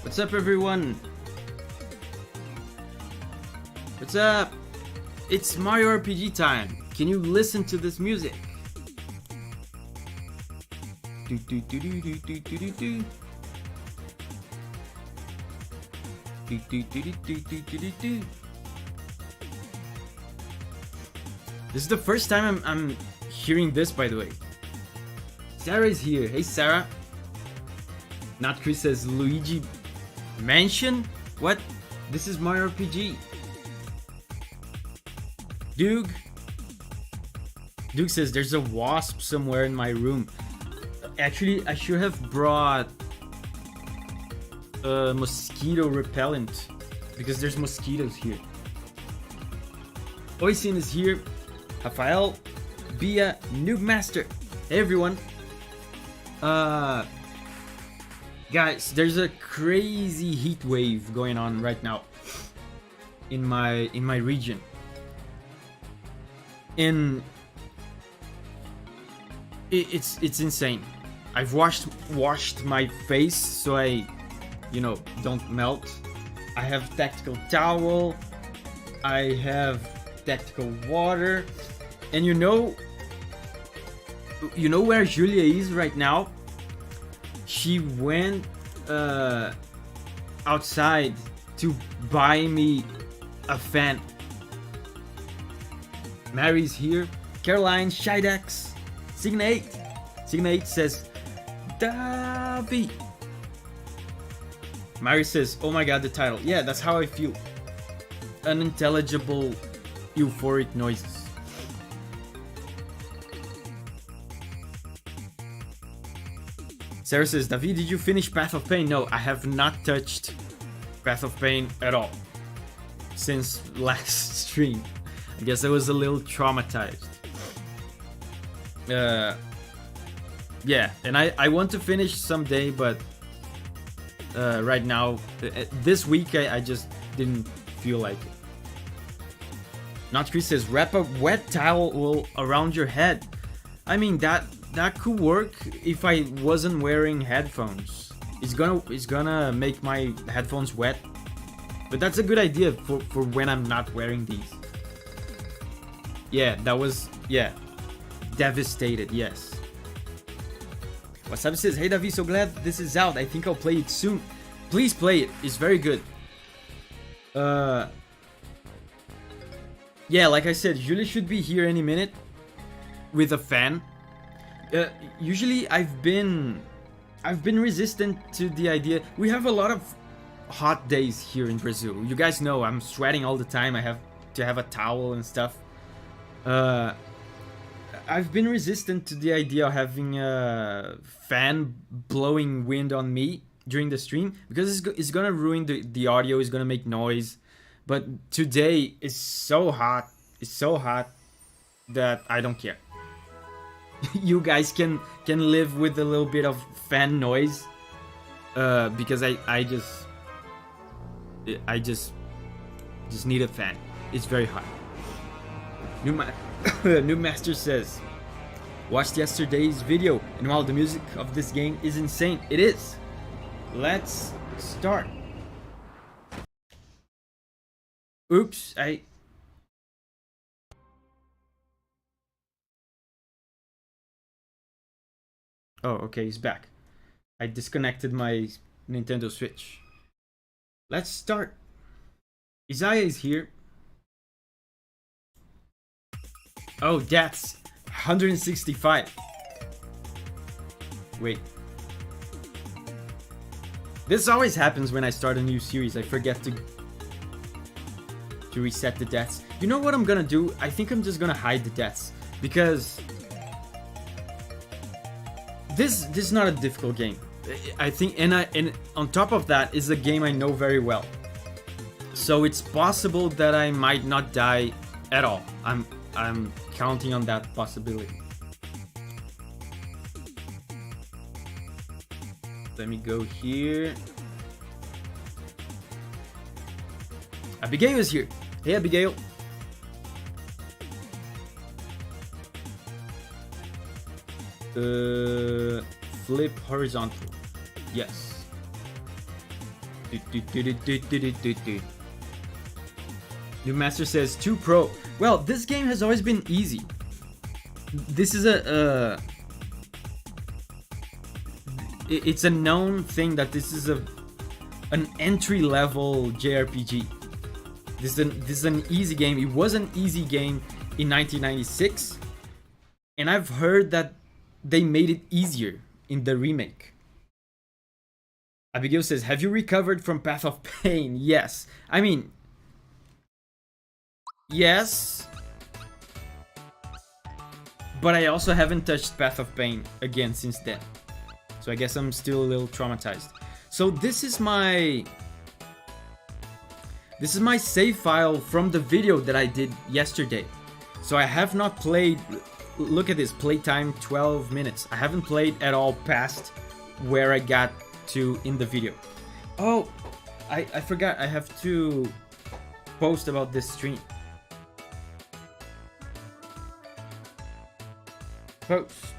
What's up, everyone? What's up? It's Mario RPG time. Can you listen to this music? This is the first time I'm hearing this, by the way. Sarah is here. Hey, Sarah. Not Chris says Luigi Mansion? What? This is Mario RPG. Duke says there's a wasp somewhere in my room. Actually, I should have brought mosquito repellent because there's mosquitoes here. Oisin is here. Rafael, Bia, Noob Master. Hey, everyone. Guys, there's a crazy heat wave going on right now in my region. And it's insane. I've washed my face so I, don't melt. I have tactical towel. I have tactical water. And you know where Julia is right now? She went outside to buy me a fan. Mary's here. Caroline, Shidex, Signate says, Davi. Mary says, oh my god, the title. Yeah, that's how I feel. Unintelligible, euphoric noises. Sarah says, David, did you finish Path of Pain? No, I have not touched Path of Pain at all since last stream. I guess I was a little traumatized. Yeah, and I want to finish someday, but right now, this week, I just didn't feel like it. Not Chris says, wrap a wet towel around your head. I mean, that could work if I wasn't wearing headphones. It's gonna make my headphones wet, but that's a good idea for when I'm not wearing these. Yeah, that was, devastated, yes. Wasabi says, hey Davi, so glad this is out. I think I'll play it soon. Please play it, it's very good. Yeah, like I said, Julie should be here any minute with a fan. Usually I've been resistant to the idea. We have a lot of hot days here in Brazil. You guys know I'm sweating all the time. I have to have a towel and stuff. I've been resistant to the idea of having a fan blowing wind on me during the stream because it's gonna ruin the audio. It's gonna make noise. But today is so hot. It's so hot that I don't care. You guys can live with a little bit of fan noise, because I just need a fan. It's very hot. New Master says, watched yesterday's video, and while the music of this game is insane, it is. Let's start. Oops, Oh, okay, he's back. I disconnected my Nintendo Switch. Let's start. Isaiah is here. Oh, that's 165. Wait. This always happens when I start a new series. I forget to reset the deaths. You know what I'm gonna do? I think I'm just gonna hide the deaths because this is not a difficult game. I think, and on top of that is a game I know very well. So it's possible that I might not die at all. I'm counting on that possibility. Let me go here. Abigail is here. Hey, Abigail. Flip horizontal. Yes. New Master says 2 Pro. Well, this game has always been easy. This is it's a known thing that this is an entry-level JRPG. This is an easy game. It was an easy game in 1996, and I've heard that they made it easier in the remake. Abigail says, have you recovered from Path of Pain? Yes. I mean, yes, but I also haven't touched Path of Pain again since then. So I guess I'm still a little traumatized. So this is my save file from the video that I did yesterday. So I have not played, look at this, playtime 12 minutes. I haven't played at all past where I got to in the video. Oh, I forgot, I have to post about this stream. Post.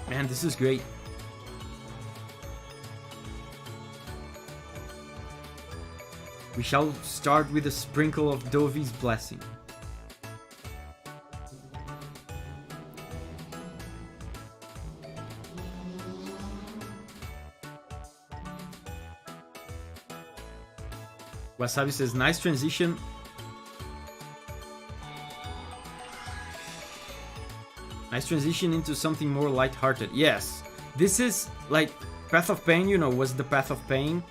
Man, this is great. We shall start with a sprinkle of Dovi's blessing. Wasabi says, nice transition. Nice transition into something more lighthearted. Yes, this is like Path of Pain, you know, was the Path of Pain.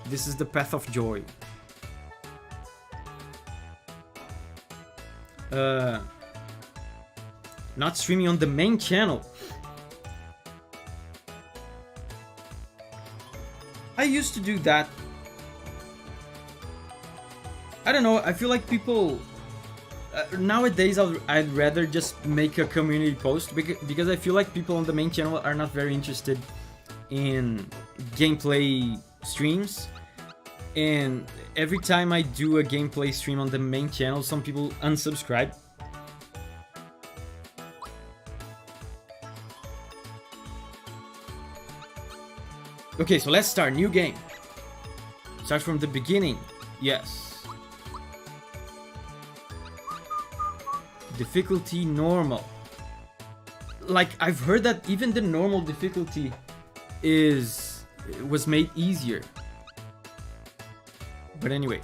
This is the Path of Joy. Not streaming on the main channel. I used to do that. I don't know, I feel like people... nowadays I'd rather just make a community post because I feel like people on the main channel are not very interested in gameplay streams, and every time I do a gameplay stream on the main channel, some people unsubscribe. Okay, so let's start, new game. Start from the beginning. Yes. Difficulty normal. Like, I've heard that even the normal difficulty was made easier. But anyway.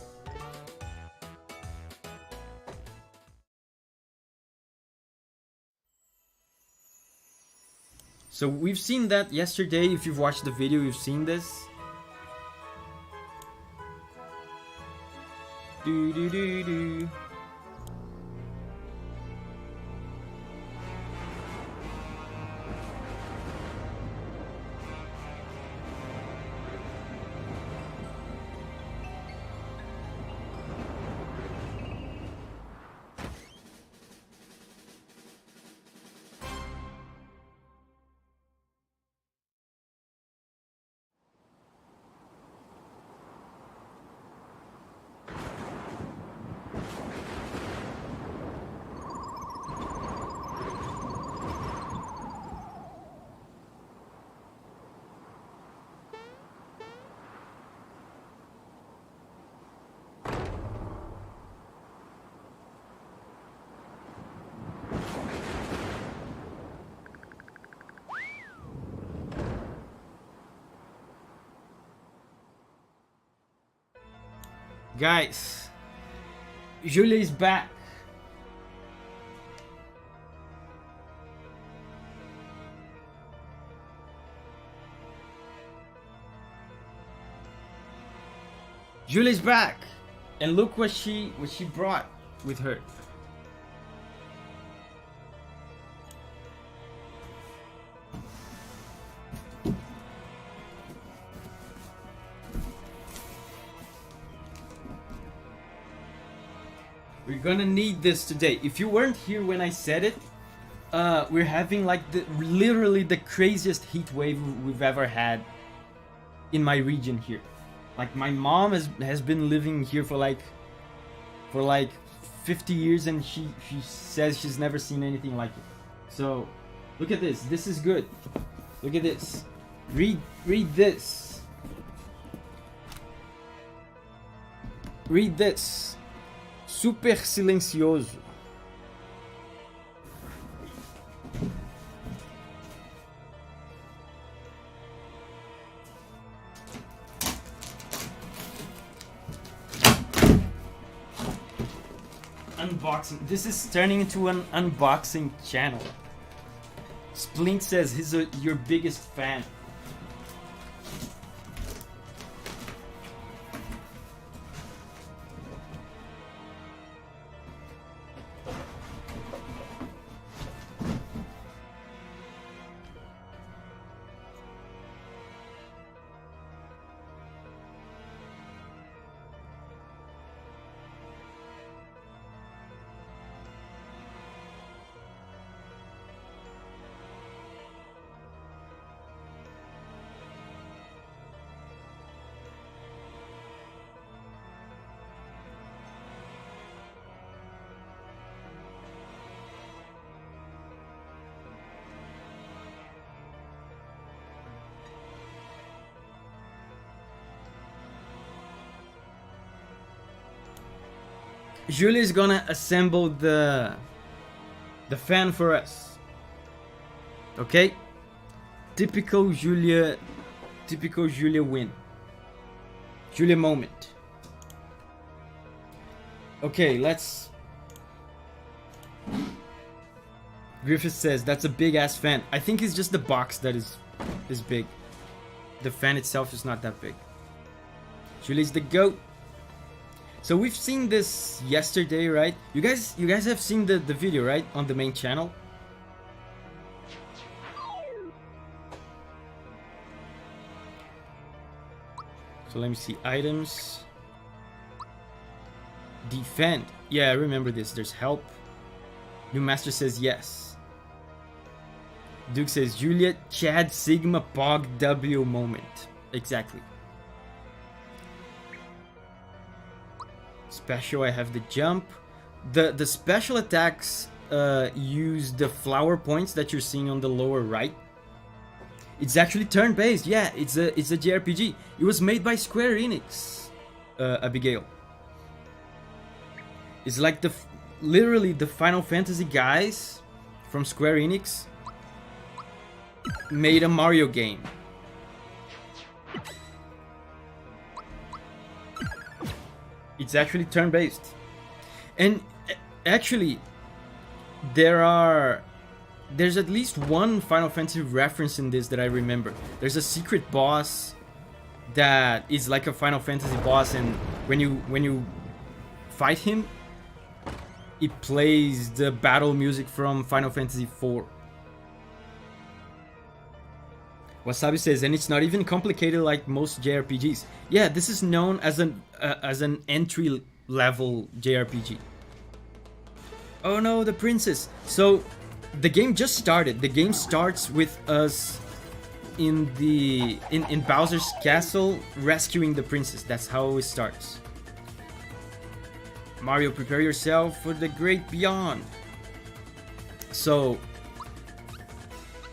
So we've seen that yesterday. If you've watched the video, you've seen this. Do do do do. Guys, Julia is back. Julia is back, and look what she brought with her. We're gonna need this today. If you weren't here when I said it, we're having like literally the craziest heat wave we've ever had in my region here. Like my mom has been living here for like 50 years, and she says she's never seen anything like it. So look at this. This is good. Look at this. Read this. Read this. Super silencioso. Unboxing. This is turning into an unboxing channel. Splink says he's your biggest fan. Julia is gonna assemble the fan for us. Okay? Typical Julia win. Julia moment. Okay, let's... Griffith says that's a big ass fan. I think it's just the box that is big. The fan itself is not that big. Julia's the GOAT. So we've seen this yesterday, right? You guys have seen the video, right? On the main channel. So let me see. Items. Defend. Yeah, I remember this. There's help. New Master says yes. Duke says Juliet, Chad, Sigma, Pog, W moment. Exactly. Special, I have the jump. The special attacks use the flower points that you're seeing on the lower right. It's actually turn-based. Yeah, it's a JRPG. It was made by Square Enix, Abigail. It's like literally the Final Fantasy guys from Square Enix made a Mario game. It's actually turn-based. And actually, there's at least one Final Fantasy reference in this that I remember. There's a secret boss that is like a Final Fantasy boss, and when you fight him, it plays the battle music from Final Fantasy IV. Wasabi says, and it's not even complicated like most JRPGs. Yeah, this is known as an entry level JRPG. Oh no, the princess. So the game just started. The game starts with us in Bowser's castle rescuing the princess. That's how it starts. Mario, prepare yourself for the great beyond. So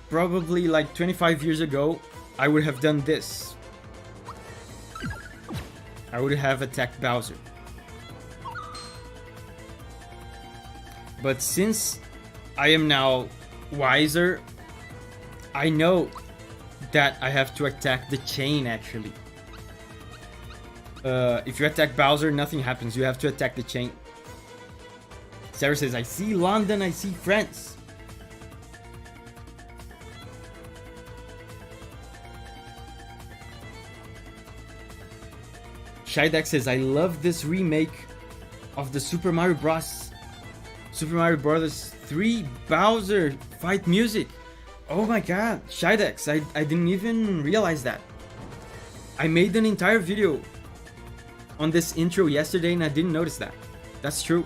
probably like 25 years ago, I would have done this. I would have attacked Bowser. But since I am now wiser, I know that I have to attack the chain actually. If you attack Bowser, nothing happens. You have to attack the chain. Sarah says, I see London, I see France. Shydek says, I love this remake of the Super Mario Bros. 3 Bowser fight music. Oh my god, Shydex, I didn't even realize that. I made an entire video on this intro yesterday and I didn't notice that. That's true.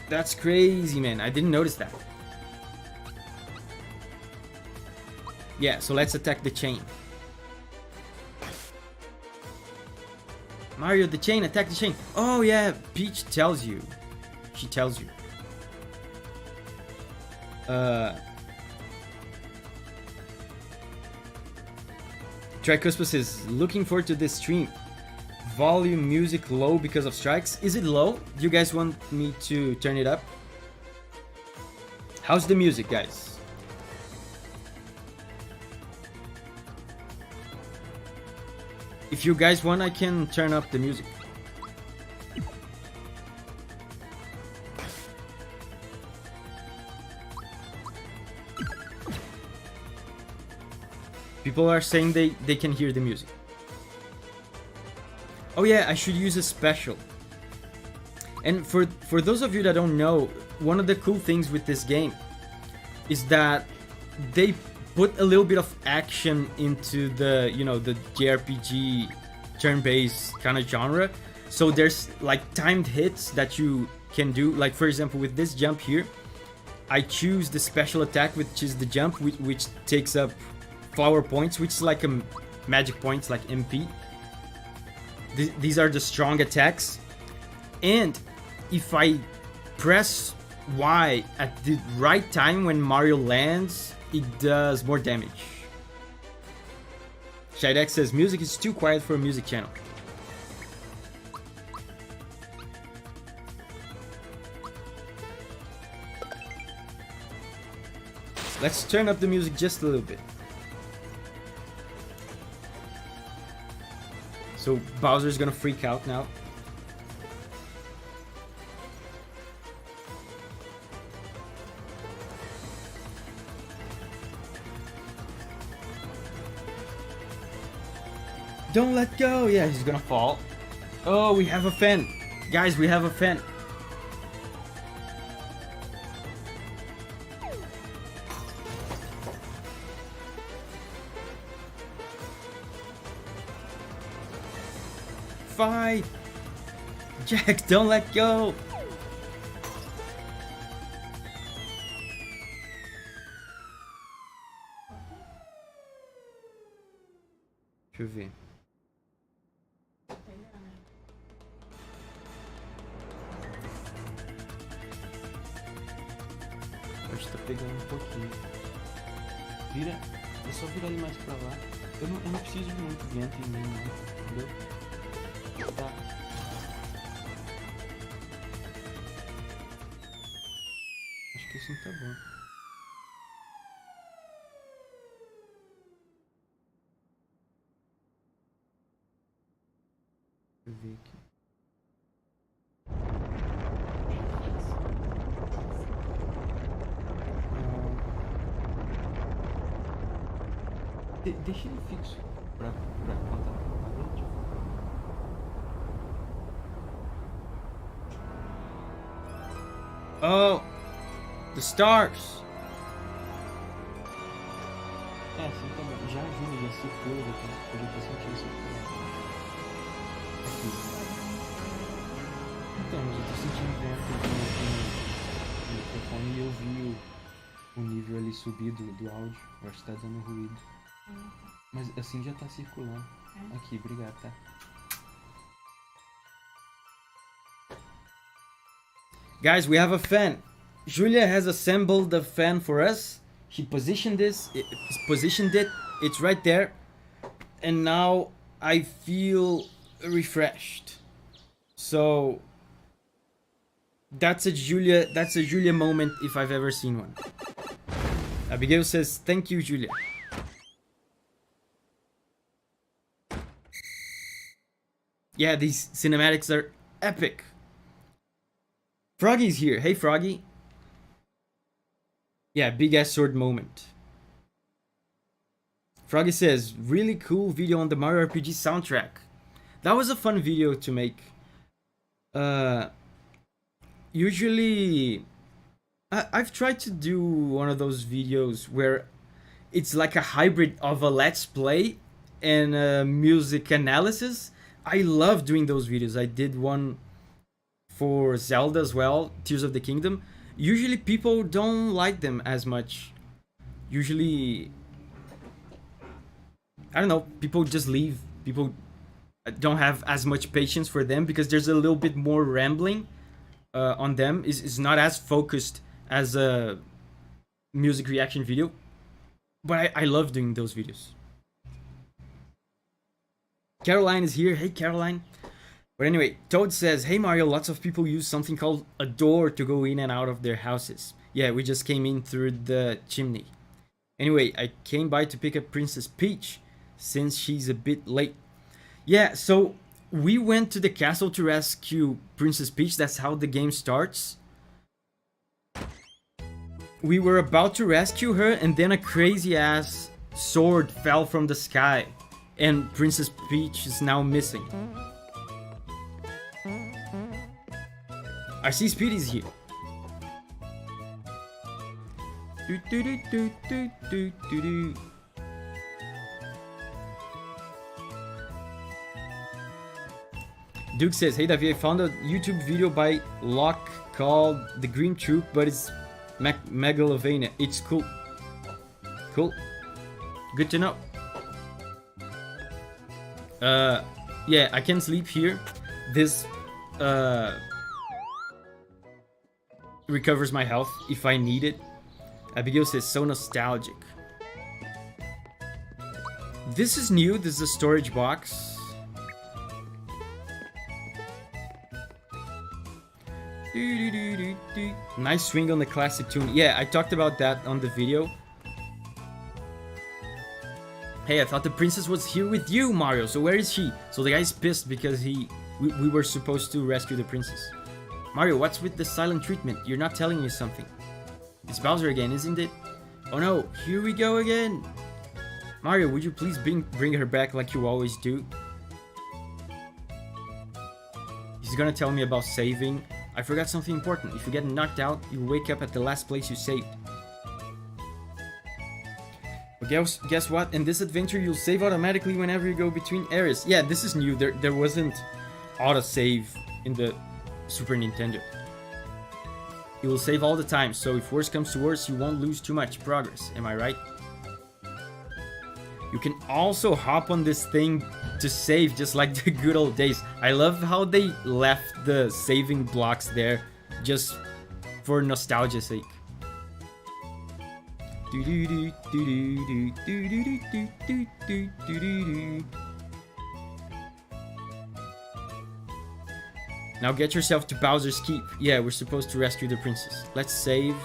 That's crazy, man. I didn't notice that. Yeah, so let's attack the chain. Mario, the chain, attack the chain. Oh yeah, Peach tells you. She tells you. Tricuspid says, looking forward to this stream. Volume music low because of strikes. Is it low? Do you guys want me to turn it up? How's the music, guys? If you guys want, I can turn up the music. People are saying they can hear the music. Oh yeah, I should use a special. And for those of you that don't know, one of the cool things with this game is that they put a little bit of action into the, you know, the JRPG turn-based kind of genre. So there's like timed hits that you can do. Like for example, with this jump here, I choose the special attack, which is the jump, which takes up flower points, which is like a magic points, like MP. These are the strong attacks. And if I press Y at the right time when Mario lands, it does more damage. Shidex says music is too quiet for a music channel. Let's turn up the music just a little bit. So Bowser's gonna freak out now. Don't let go! Yeah, he's gonna fall. Oh, we have a fan. Guys, we have a fan. Fight! Jack, don't let go! Deixa eu ver. Acho que tá pegando um pouquinho. Vira, é só virar ele mais pra lá. Eu não preciso de muito vento em mim, não, entendeu? Tá. Acho que assim tá bom. Deixa eu ver aqui. Deixa ele fixo pra contar a parede. Oh, the stars. É, assim tá bom. Já ajuda, já circula, eu já tô sentindo circular. Aqui. Então, mas eu tô sentindo vento no microfone e eu vi o nível ali subir do áudio. Eu acho que tá dando ruído. Mas assim já tá circulando. Aqui, obrigado, tá? Guys, we have a fan. Julia has assembled the fan for us. She positioned it. It's right there. And now I feel refreshed. So that's a Julia moment if I've ever seen one. Abigail says, "Thank you, Julia." Yeah, these cinematics are epic. Froggy's here. Hey, Froggy. Yeah, big ass sword moment. Froggy says, really cool video on the Mario RPG soundtrack. That was a fun video to make. Usually, I've tried to do one of those videos where it's like a hybrid of a let's play and a music analysis. I love doing those videos. I did one for Zelda as well, Tears of the Kingdom. Usually people don't like them as much. Usually I don't know, people just leave. People don't have as much patience for them because there's a little bit more rambling on them. Is not as focused as a music reaction video. But I love doing those videos. Caroline is here. Hey, Caroline. But anyway, Toad says, hey Mario, lots of people use something called a door to go in and out of their houses. Yeah, we just came in through the chimney. Anyway, I came by to pick up Princess Peach since she's a bit late. Yeah, so we went to the castle to rescue Princess Peach. That's how the game starts. We were about to rescue her and then a crazy ass sword fell from the sky and Princess Peach is now missing. I see Speedy's here. Duke says, hey Davi, I found a YouTube video by Locke called The Green Troop, but it's Megalovania. It's cool. Cool. Good to know. Yeah, I can sleep here. This recovers my health if I need it. Abigail says, so nostalgic. This is new. This is a storage box. Nice swing on the classic tune. Yeah, I talked about that on the video. Hey, I thought the princess was here with you, Mario. So where is she? So the guy's pissed because we were supposed to rescue the princess. Mario, what's with the silent treatment? You're not telling me something. It's Bowser again, isn't it? Oh no, here we go again. Mario, would you please bring her back like you always do? He's gonna tell me about saving. I forgot something important. If you get knocked out, you wake up at the last place you saved. But guess what? In this adventure, you'll save automatically whenever you go between areas. Yeah, this is new. There wasn't autosave in the Super Nintendo. It will save all the time, so if worse comes to worse, you won't lose too much progress. Am I right? You can also hop on this thing to save, just like the good old days. I love how they left the saving blocks there just for nostalgia's sake. Now get yourself to Bowser's Keep. Yeah, we're supposed to rescue the princess. Let's save.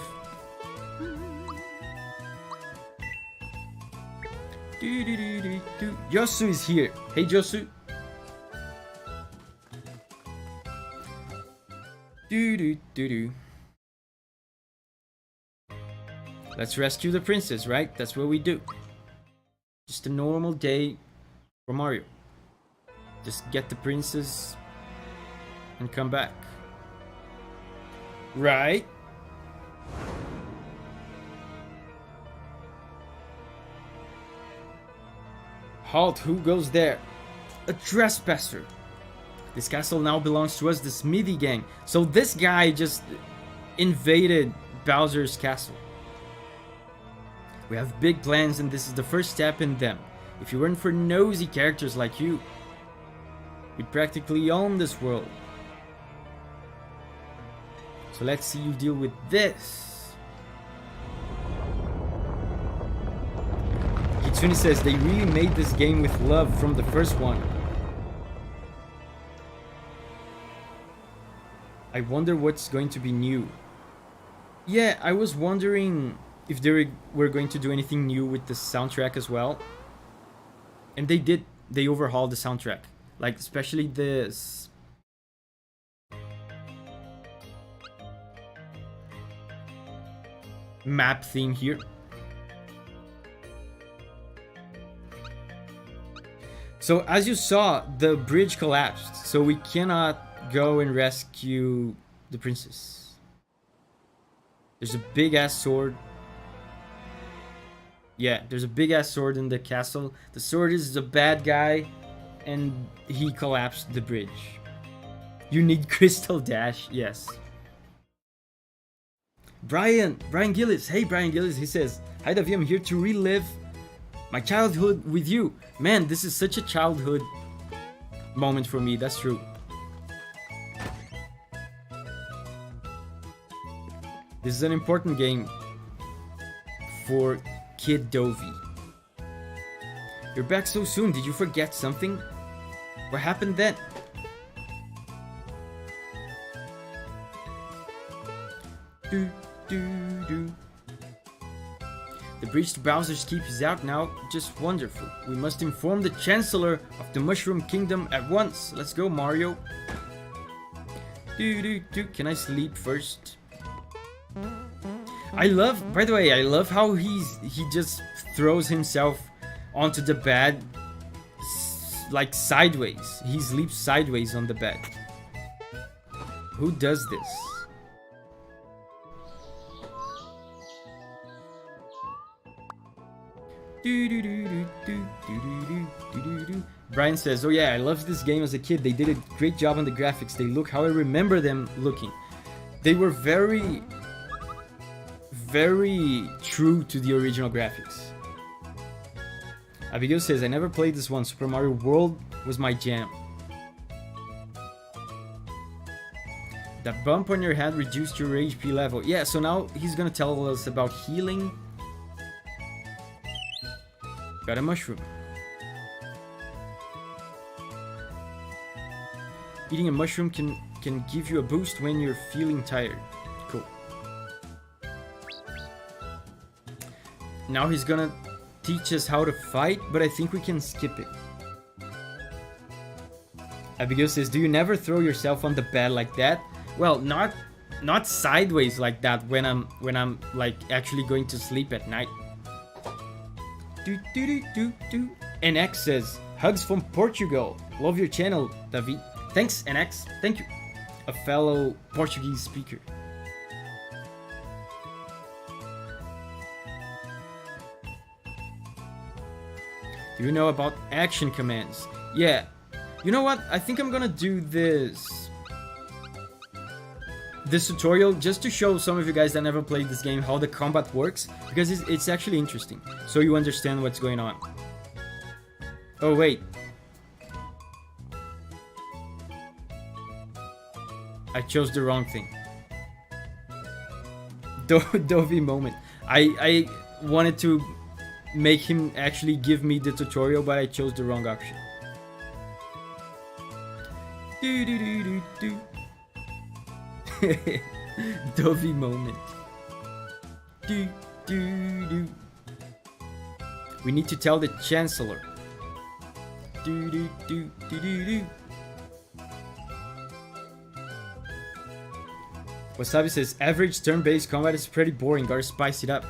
Yosu is here. Hey, Josu. Let's rescue the princess, right? That's what we do. Just a normal day for Mario. Just get the princess and come back. Right? Halt, who goes there? A trespasser. This castle now belongs to us, the Smithy gang. So this guy just invaded Bowser's castle. We have big plans and this is the first step in them. If it weren't for nosy characters like you, we'd practically own this world. So let's see you deal with this. Kitsune says they really made this game with love from the first one. I wonder what's going to be new. Yeah, I was wondering if they were going to do anything new with the soundtrack as well. And they did. They overhauled the soundtrack. Like, especially this map theme here. So as you saw, the bridge collapsed, so we cannot go and rescue the princess. There's a big ass sword. Yeah, there's a big ass sword in the castle. The sword is the bad guy, and he collapsed the bridge. You need Crystal Dash, yes. Brian Gillis. Hey, Brian Gillis. He says, hi, Davi, I'm here to relive My childhood with you. Man, this is such a childhood moment for me, that's true. This is an important game for Kid Dovey. You're back so soon, did you forget something? What happened then? Do, do, do. The breach to Bowser's Keep is out now, just wonderful. We must inform the Chancellor of the Mushroom Kingdom at once. Let's go, Mario. Do, do, do. Can I sleep first? I love, by the way, I love how he just throws himself onto the bed like sideways. He sleeps sideways on the bed. Who does this? Brian says, oh yeah, I loved this game as a kid. They did a great job on the graphics. They look how I remember them looking. They were very true to the original graphics. Abigail says, I never played this one. Super Mario World was my jam. That bump on your head reduced your HP level. Yeah, so now he's gonna tell us about healing. Got a mushroom. Eating a mushroom can give you a boost when you're feeling tired. Cool. Now he's gonna teach us how to fight, but I think we can skip it. Abigail says, do you never throw yourself on the bed like that? Well, not sideways like that when I'm like actually going to sleep at night. Do, do, do, do, do. NX says, hugs from Portugal. Love your channel, David. Thanks, NX. Thank you. A fellow Portuguese speaker. Do you know about action commands? Yeah. You know what? I think I'm gonna do this tutorial just to show some of you guys that never played this game how the combat works, because it's actually interesting, so you understand what's going on. Oh wait, I chose the wrong thing. Dovey moment. I wanted to make him actually give me the tutorial, but I chose the wrong option. Do do do do do. Dovey moment. Do, do, do. We need to tell the Chancellor. Do, do, do, do, do, do. Wasabi says, average turn-based combat is pretty boring, gotta spice it up.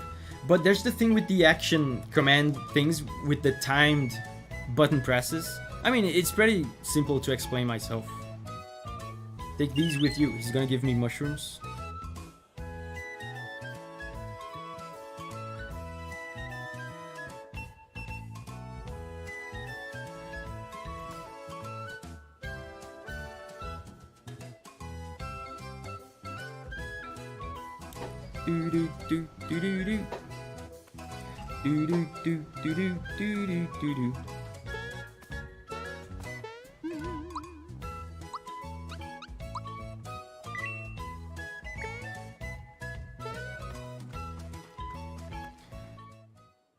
But there's the thing with the action command things with the timed button presses. I mean, it's pretty simple to explain myself. Take these with you. He's gonna give me mushrooms. Do do do do do do. Do do do do do do do do do.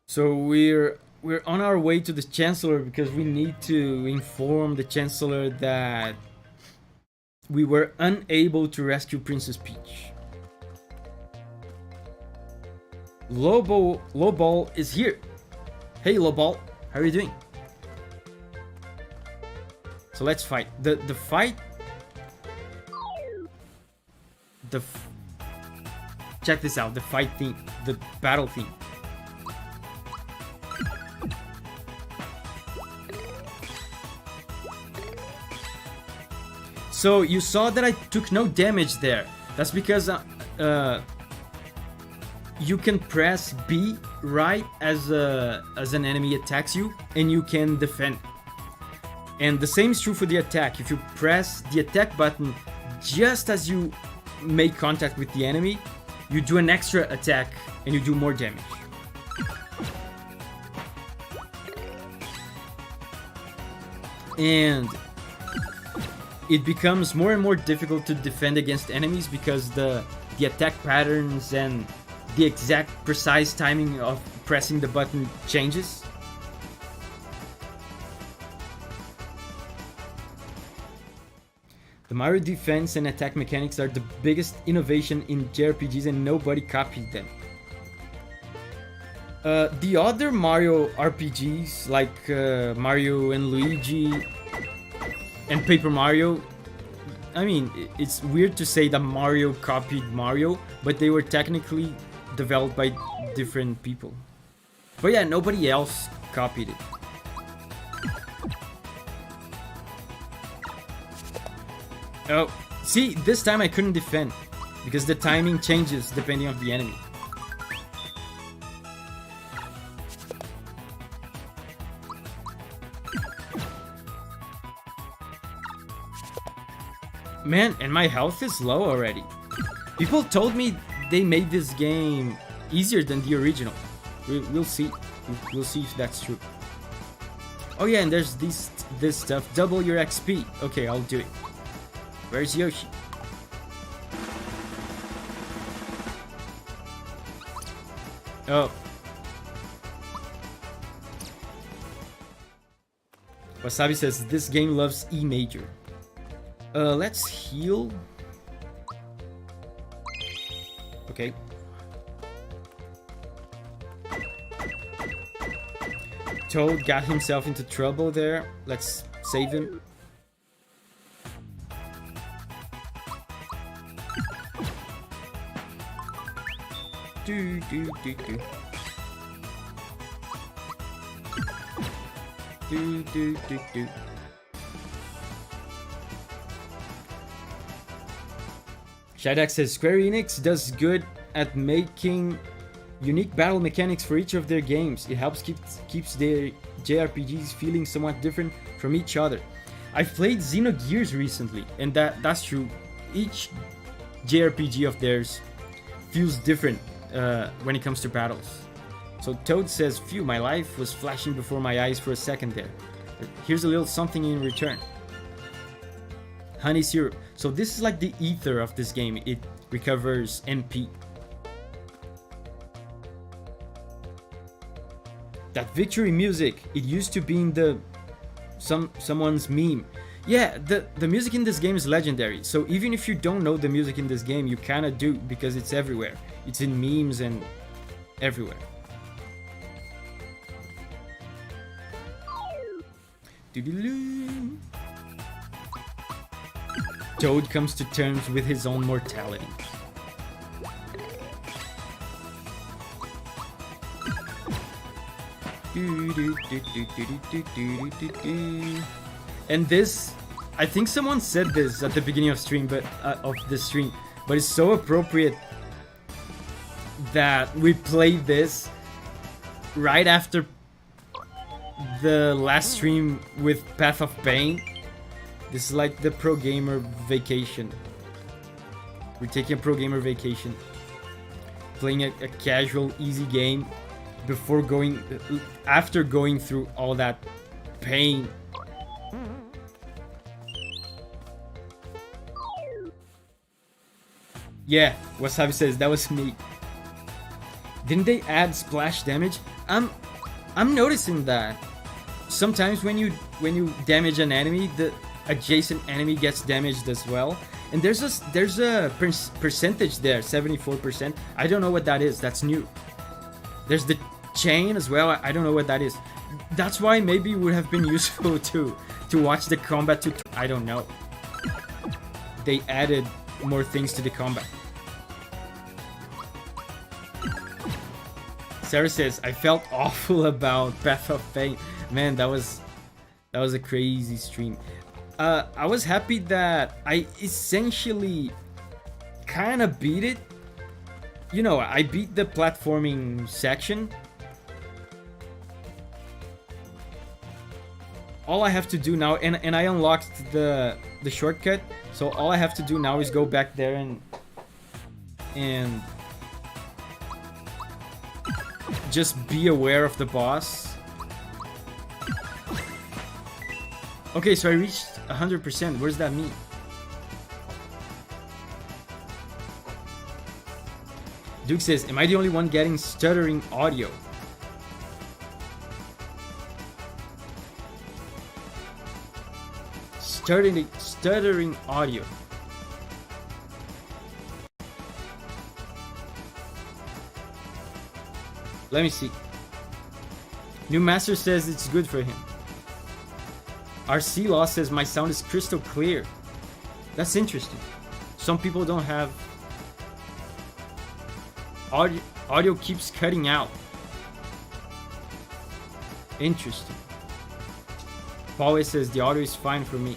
So we're on our way to the Chancellor because we need to inform the Chancellor that we were unable to rescue Princess Peach. Lowball is here. Hey Lowball, how are you doing? So let's fight. The fight. Check this out. The fight theme, the battle theme. So you saw that I took no damage there. That's because you can press B right as an enemy attacks you, and you can defend. And the same is true for the attack. If you press the attack button just as you make contact with the enemy, you do an extra attack and you do more damage. and it becomes more and more difficult to defend against enemies because the attack patterns and the exact precise timing of pressing the button changes. The Mario defense and attack mechanics are the biggest innovation in JRPGs and nobody copied them. The other Mario RPGs like Mario and Luigi and Paper Mario, I mean, it's weird to say that Mario copied Mario, but they were technically developed by different people. But yeah, nobody else copied it. Oh, see, this time I couldn't defend because the timing changes depending on the enemy. Man, and my health is low already. People told me they made this game easier than the original. We'll see. We'll see if that's true. Oh yeah, and there's this stuff. Double your XP. Okay, I'll do it. Where's Yoshi? Oh. Wasabi says this game loves E major. Let's heal. Okay. Toad got himself into trouble there. Let's save him. Do. Shadak says Square Enix does good at making unique battle mechanics for each of their games. It helps keeps their JRPGs feeling somewhat different from each other. I've played Xenogears recently, and that's true. Each JRPG of theirs feels different when it comes to battles. So Toad says, phew, my life was flashing before my eyes for a second there. Here's a little something in return. Honey syrup. So this is like the ether of this game. It recovers MP. That victory music, it used to be in the someone's meme. Yeah, the music in this game is legendary. So even if you don't know the music in this game, you kind of do because it's everywhere. It's in memes and everywhere. Toad comes to terms with his own mortality. And this, I think someone said this at the beginning of stream, but but it's so appropriate that we play this right after the last stream with Path of Pain. This is like the pro gamer vacation. We're taking a pro gamer vacation, playing a casual, easy game after going through all that pain. Yeah, Wasabi says that was me. Didn't they add splash damage? I'm noticing that sometimes when you damage an enemy, the adjacent enemy gets damaged as well. And there's a percentage there, 74%. I don't know what that is. That's new. There's the chain as well. I don't know what that is. That's why maybe it would have been useful to watch the combat tutorial. I don't know. They added more things to the combat. Sarah says, I felt awful about Path of Pain. Man, that was a crazy stream. I was happy that I essentially kind of beat it. You know, I beat the platforming section. All I have to do now, and I unlocked the shortcut, so all I have to do now is go back there and just be aware of the boss. Okay, so I reached 100%. What does that mean? Duke says, am I the only one getting stuttering audio? Stuttering audio. Let me see. New Master says it's good for him. RC Law says my sound is crystal clear. That's interesting. Some people don't have... Audio keeps cutting out. Interesting. Paul says the audio is fine for me.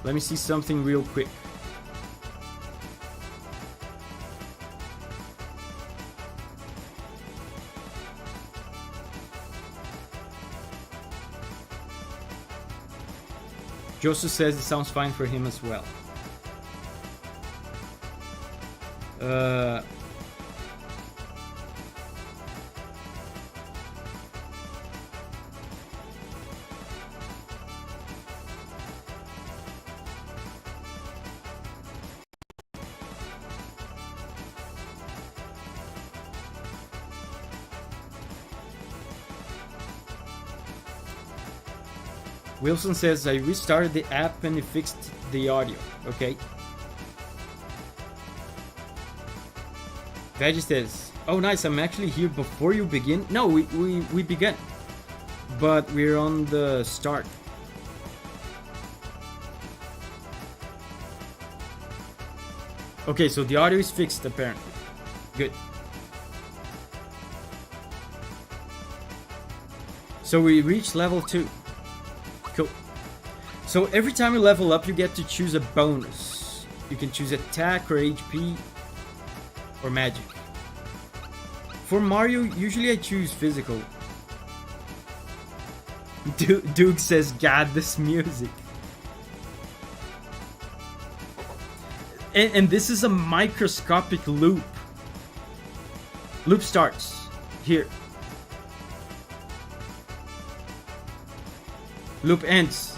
Let me see something real quick. Joseph says it sounds fine for him as well. Wilson says I restarted the app and it fixed the audio. Okay. Veggie says, oh nice, I'm actually here before you begin. No, we began, but we're on the start. Okay, so the audio is fixed apparently. Good. So we reached level 2. Cool. So every time you level up, you get to choose a bonus. You can choose attack or HP or magic. For Mario, usually I choose physical. Duke says, God, this music. And this is a microscopic loop. Loop starts here. Loop ends.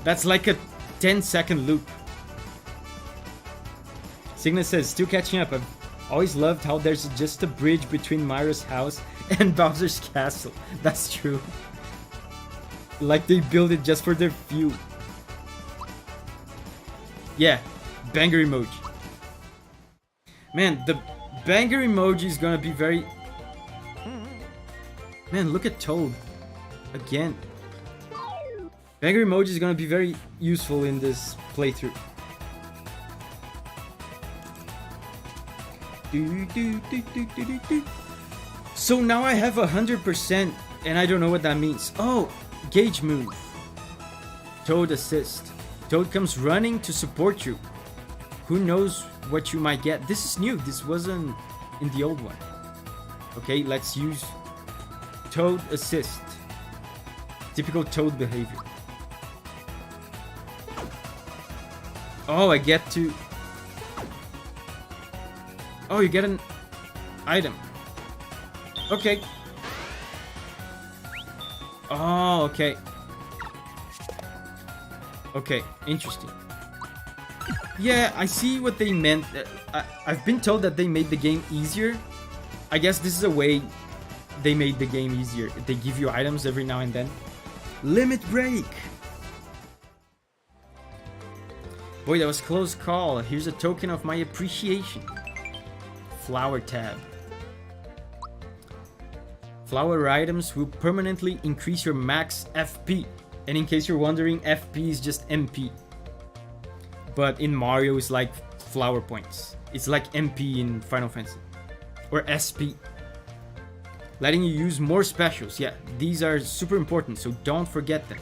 That's like a 10-second loop. Signa says, still catching up. I've always loved how there's just a bridge between Mario's house and Bowser's castle. That's true. Like they built it just for their feud. Yeah, banger emoji. Man, the banger emoji is gonna be very... Man, look at Toad. Again. Banger emoji is gonna be very useful in this playthrough. So now I have 100% and I don't know what that means. Oh, gauge move. Toad assist. Toad comes running to support you. Who knows what you might get. This is new. This wasn't in the old one. Okay, let's use Toad assist. Typical Toad behavior. Oh, I get to... Oh, you get an item. Okay. Oh, okay. Okay, interesting. Yeah, I see what they meant. I've been told that they made the game easier. I guess this is a way they made the game easier. They give you items every now and then. Limit break! Boy, that was a close call. Here's a token of my appreciation. Flower tab. Flower items will permanently increase your max FP. And in case you're wondering, FP is just MP. But in Mario, it's like flower points. It's like MP in Final Fantasy. Or SP. Letting you use more specials. Yeah, these are super important, so don't forget them.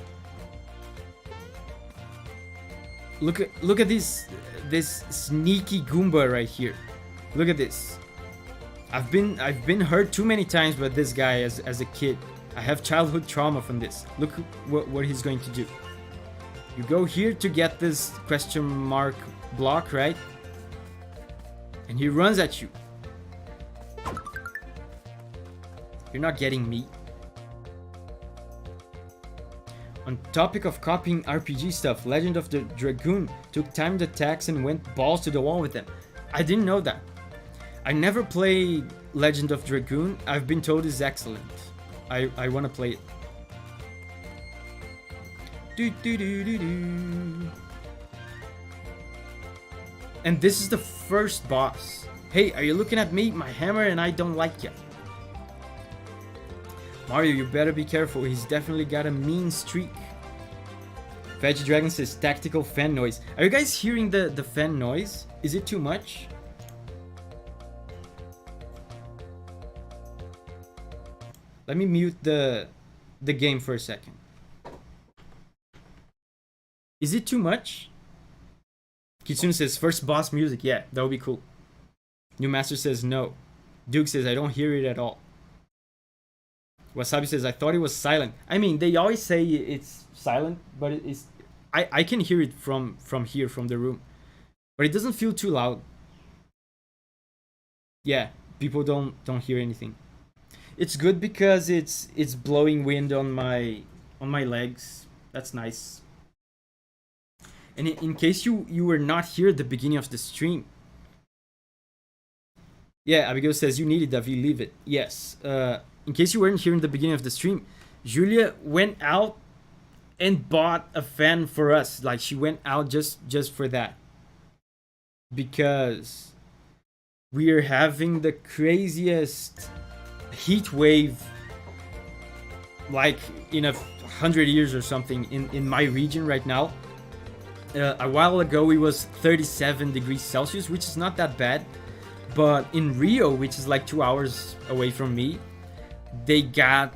Look at this sneaky Goomba right here. Look at this. I've been hurt too many times by this guy as a kid. I have childhood trauma from this. Look what he's going to do. You go here to get this question mark block, right? And he runs at you. You're not getting me. On topic of copying RPG stuff, Legend of the Dragoon took timed attacks and went balls to the wall with them. I didn't know that. I never played Legend of Dragoon. I've been told it's excellent. I want to play it. And this is the first boss. Hey, are you looking at me? My hammer and I don't like you. Mario, you better be careful. He's definitely got a mean streak. Veggie Dragon says tactical fan noise. Are you guys hearing the fan noise? Is it too much? Let me mute the game for a second. Is it too much? Kitsune says first boss music. Yeah, that would be cool. New Master says no. Duke says I don't hear it at all. Wasabi says I thought it was silent. I mean, they always say it's silent, but it is. I can hear it from here, from the room, but it doesn't feel too loud. Yeah, people don't hear anything. It's good because it's blowing wind on my legs. That's nice. And in case you were not here at the beginning of the stream. Yeah, Abigail says you need it, Davi, leave it. Yes. In case you weren't here in the beginning of the stream, Julia went out and bought a fan for us. Like, she went out just for that. Because we are having the craziest heat wave, like in 100 years or something in my region right now. A while ago it was 37 degrees Celsius, which is not that bad. But in Rio, which is like 2 hours away from me, they got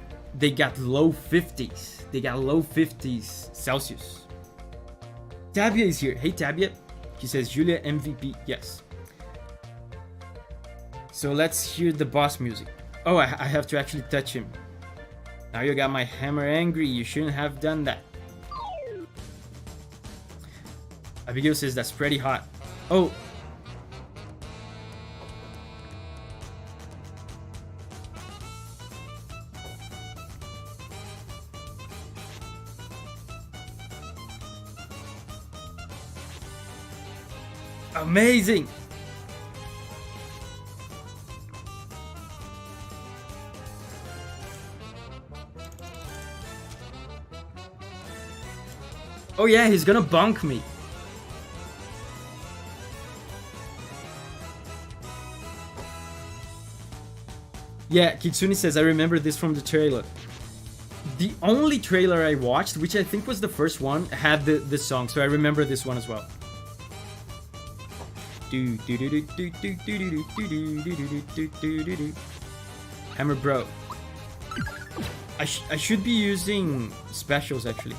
low 50s. They got low 50s Celsius. Tabia is here. Hey Tabia. She says Julia MVP. Yes. So let's hear the boss music. Oh, I have to actually touch him. Now you got my hammer angry. You shouldn't have done that. Abigail says that's pretty hot. Oh. Amazing! Oh yeah, he's gonna bonk me. Yeah, Kitsune says, I remember this from the trailer. The only trailer I watched, which I think was the first one, had this song, so I remember this one as well. Hammer bro. I should be using specials actually.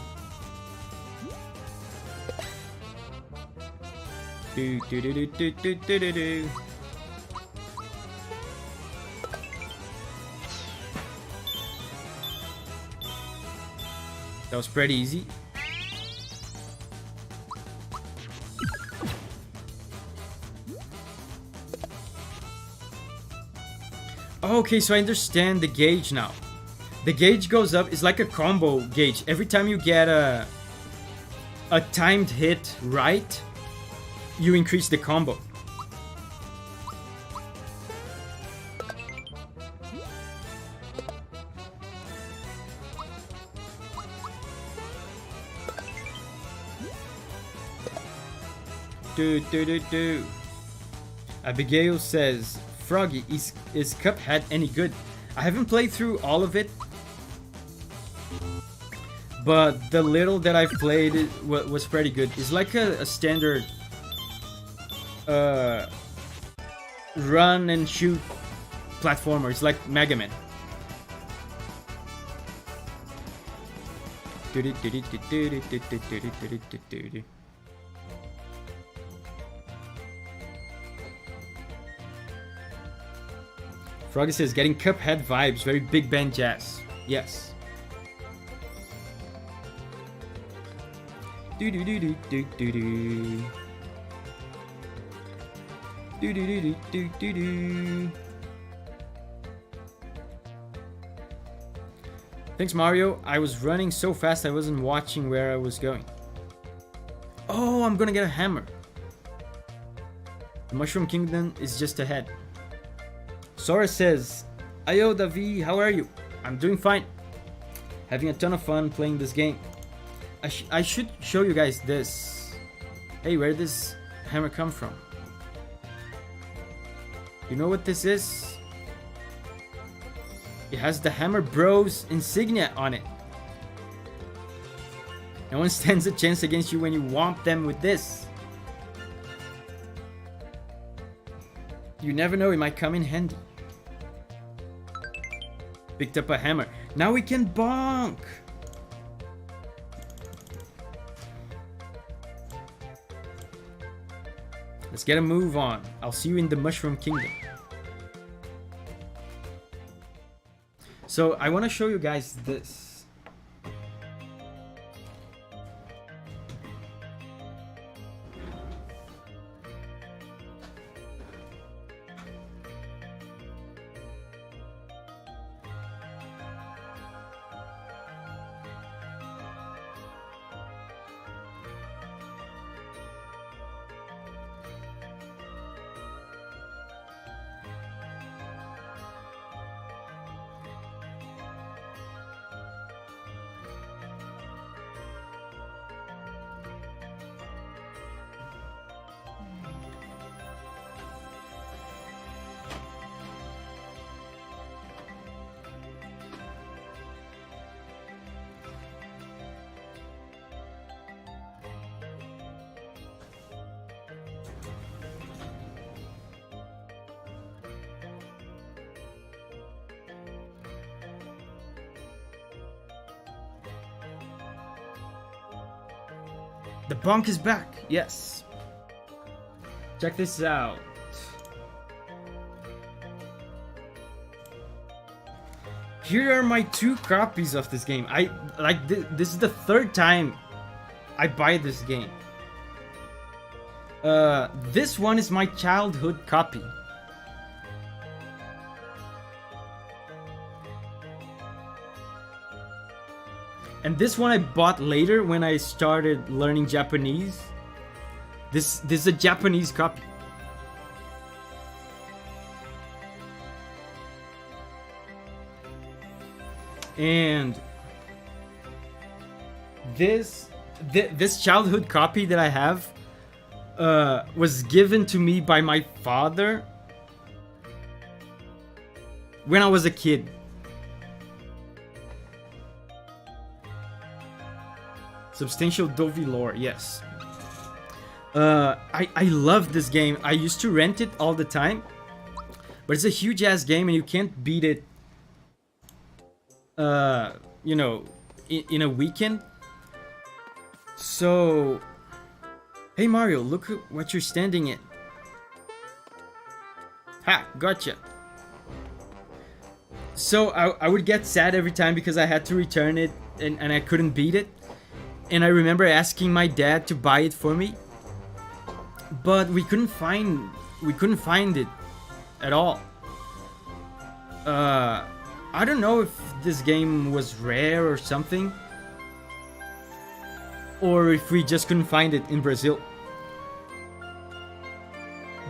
That was pretty easy. Okay, so I understand the gauge now. The gauge goes up. It's like a combo gauge. Every time you get a timed hit right, you increase the combo. Do. Abigail says, Froggy, is Cuphead any good? I haven't played through all of it, but the little that I've played was pretty good. It's like a standard run and shoot platformer. It's like Mega Man. Froggy says, getting Cuphead vibes, very big band jazz. Yes. Do do do do do do. Thanks, Mario. I was running so fast I wasn't watching where I was going. Oh, I'm gonna get a hammer. The Mushroom Kingdom is just ahead. Sora says, Ayo, Davi, how are you? I'm doing fine. Having a ton of fun playing this game. I should show you guys this. Hey, where did this hammer come from? You know what this is? It has the Hammer Bros insignia on it. No one stands a chance against you when you whomp them with this. You never know, it might come in handy. Picked up a hammer. Now we can bonk! Let's get a move on. I'll see you in the Mushroom Kingdom. So I want to show you guys this. The bonk is back, yes. Check this out. Here are my 2 copies of this game. This is the 3rd time I buy this game. This one is my childhood copy. And this one I bought later when I started learning Japanese. This is a Japanese copy. And this childhood copy that I have was given to me by my father when I was a kid. Substantial Dovey lore, yes. I love this game. I used to rent it all the time, but it's a huge ass game and you can't beat it you know, in a weekend. So hey Mario, look at what you're standing in. Ha, gotcha. So I would get sad every time because I had to return it and I couldn't beat it. And I remember asking my dad to buy it for me, but we couldn't find it at all. I don't know if this game was rare or something, or if we just couldn't find it in Brazil.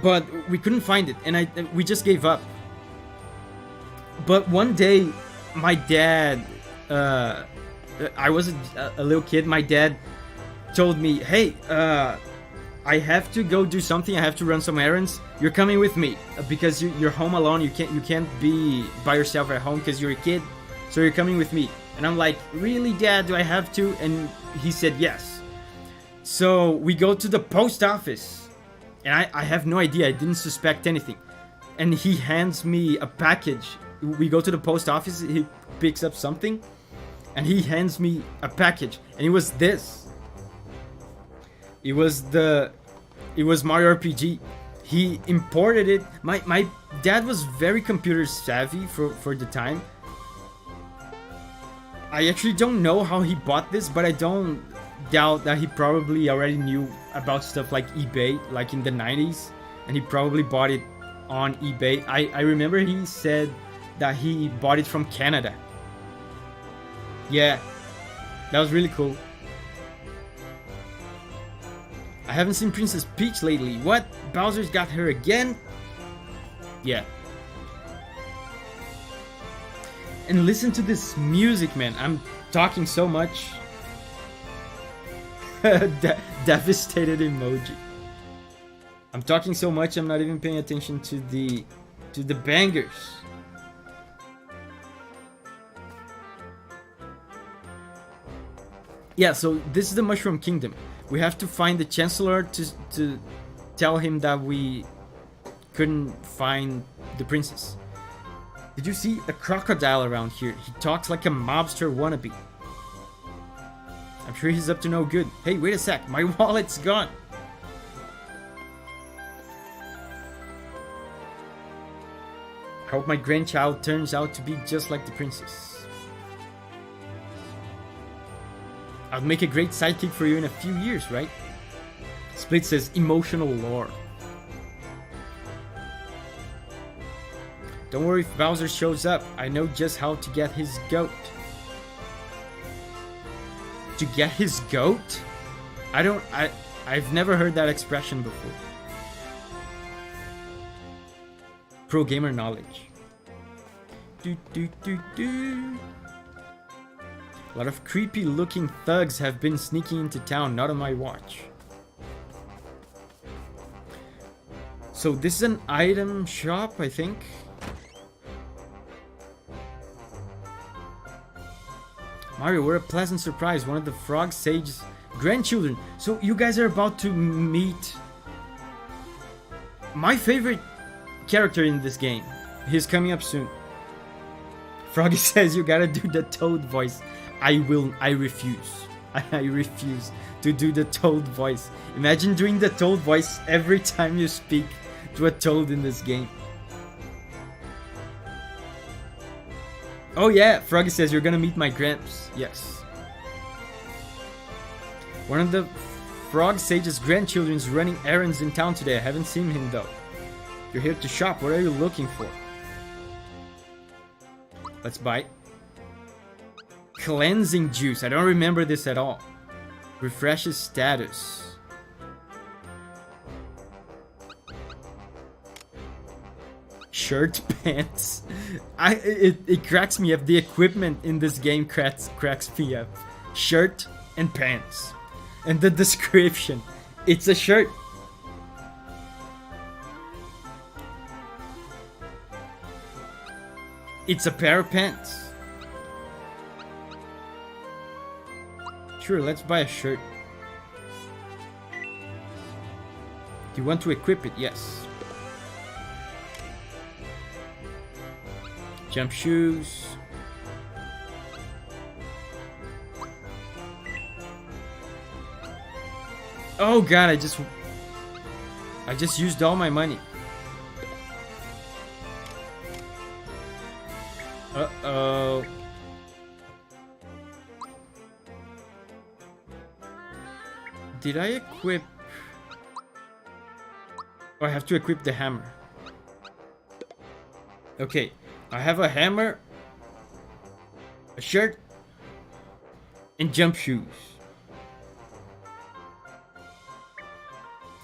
But we couldn't find it, and we just gave up. But one day, my dad, I was a little kid. My dad told me, "Hey, I have to go do something. I have to run some errands. You're coming with me because you're home alone. You can't be by yourself at home because you're a kid. So you're coming with me." And I'm like, "Really, Dad? Do I have to?" And he said yes. So we go to the post office, and I have no idea. I didn't suspect anything. And he hands me a package. We go to the post office. He picks up something, and he hands me a package. And it was this. It was Mario RPG. He imported it. My dad was very computer savvy for the time. I actually don't know how he bought this, but I don't doubt that he probably already knew about stuff like eBay, like in the 90s, and he probably bought it on eBay. I remember he said that he bought it from Canada. Yeah, that was really cool. I haven't seen Princess Peach lately. What? Bowser's got her again? Yeah. And listen to this music, man. I'm talking so much. Devastated emoji. I'm talking so much I'm not even paying attention to the bangers. Yeah, so this is the Mushroom Kingdom. We have to find the Chancellor to tell him that we couldn't find the princess. Did you see a crocodile around here? He talks like a mobster wannabe. I'm sure he's up to no good. Hey, wait a sec, my wallet's gone. I hope my grandchild turns out to be just like the princess. I'll make a great sidekick for you in a few years, right? Split says emotional lore. Don't worry if Bowser shows up. I know just how to get his goat. To get his goat? I've never heard that expression before. Pro gamer knowledge. A lot of creepy looking thugs have been sneaking into town, not on my watch. So this is an item shop, I think. Mario, what a pleasant surprise. One of the Frog Sage's grandchildren. So you guys are about to meet my favorite character in this game. He's coming up soon. Froggy says you gotta do the Toad voice. I refuse. I refuse to do the Toad voice. Imagine doing the Toad voice every time you speak to a Toad in this game. Oh yeah, Froggy says you're gonna meet my gramps. Yes. One of the Frog Sage's grandchildren is running errands in town today. I haven't seen him though. You're here to shop. What are you looking for? Let's buy. Cleansing juice. I don't remember this at all. Refreshes status. Shirt, pants. It cracks me up. The equipment in this game cracks me up. Shirt and pants. And the description. It's a shirt. It's a pair of pants. Sure, let's buy a shirt. Do you want to equip it? Yes. Jump shoes. Oh god, I just used all my money. Uh-oh. Did I equip? Oh, I have to equip the hammer. Okay, I have a hammer, a shirt, and jump shoes.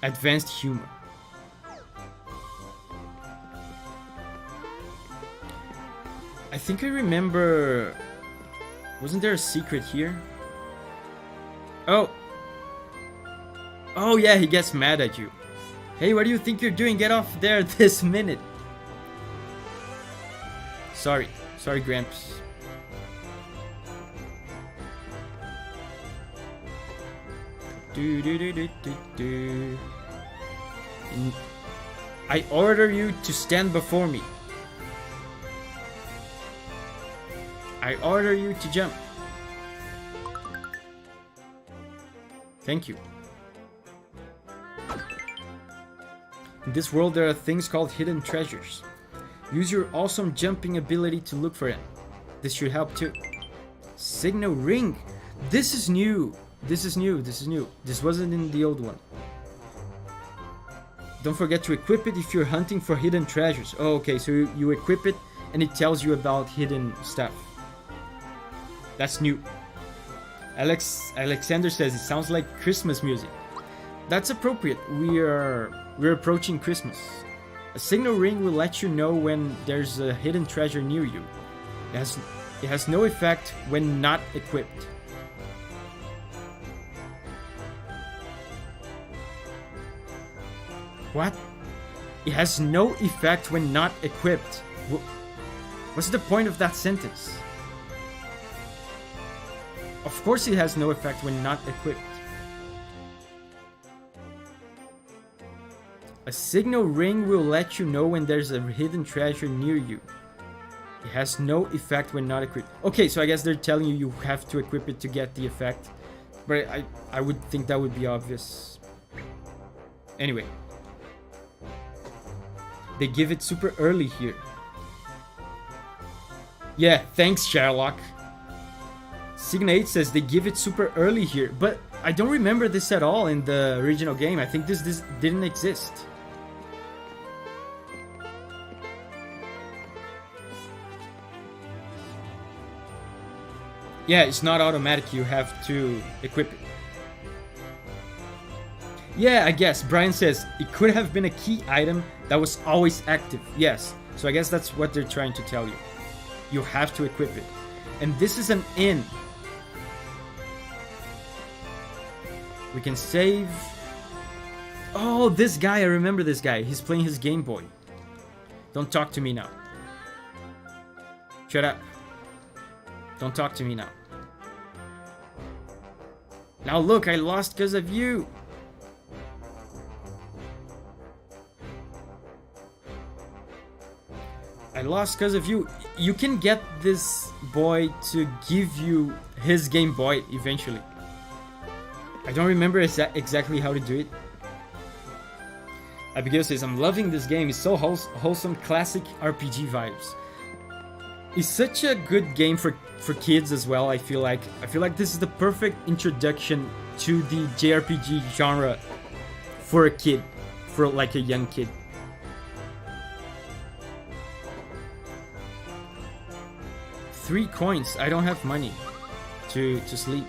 Advanced humor. I think I remember... Wasn't there a secret here? Oh! Oh yeah, he gets mad at you. Hey, what do you think you're doing? Get off there this minute. Sorry. Sorry, Gramps. I order you to stand before me. I order you to jump. Thank you. In this world there are things called hidden treasures. Use your awesome jumping ability to look for it. This should help too. Signal ring. This is new. This is new. This is new. This wasn't in the old one. Don't forget to equip it if you're hunting for hidden treasures. Oh, okay, so you equip it and it tells you about hidden stuff. That's new. Alexander says it sounds like Christmas music. That's appropriate. We're approaching Christmas. A signal ring will let you know when there's a hidden treasure near you. It has no effect when not equipped. What? It has no effect when not equipped. What's the point of that sentence? Of course it has no effect when not equipped. A signal ring will let you know when there's a hidden treasure near you. It has no effect when not equipped. Okay, so I guess they're telling you you have to equip it to get the effect. But I would think that would be obvious. Anyway. They give it super early here. Yeah, thanks, Sherlock. Signate says they give it super early here, but I don't remember this at all in the original game. I think this didn't exist. Yeah, it's not automatic, you have to equip it. Yeah, I guess. Brian says it could have been a key item that was always active. Yes, so I guess that's what they're trying to tell you. You have to equip it. And this is an inn. We can save. Oh, this guy, I remember this guy. He's playing his Game Boy. Don't talk to me now. Shut up. Don't talk to me now. Now look, I lost because of you. I lost because of you. You can get this boy to give you his Game Boy eventually. I don't remember exactly how to do it. Abigail says, I'm loving this game. It's so wholesome, classic RPG vibes. It's such a good game for kids as well. I feel like this is the perfect introduction to the JRPG genre for a kid, for like a young kid. $3 coins. I don't have money to sleep.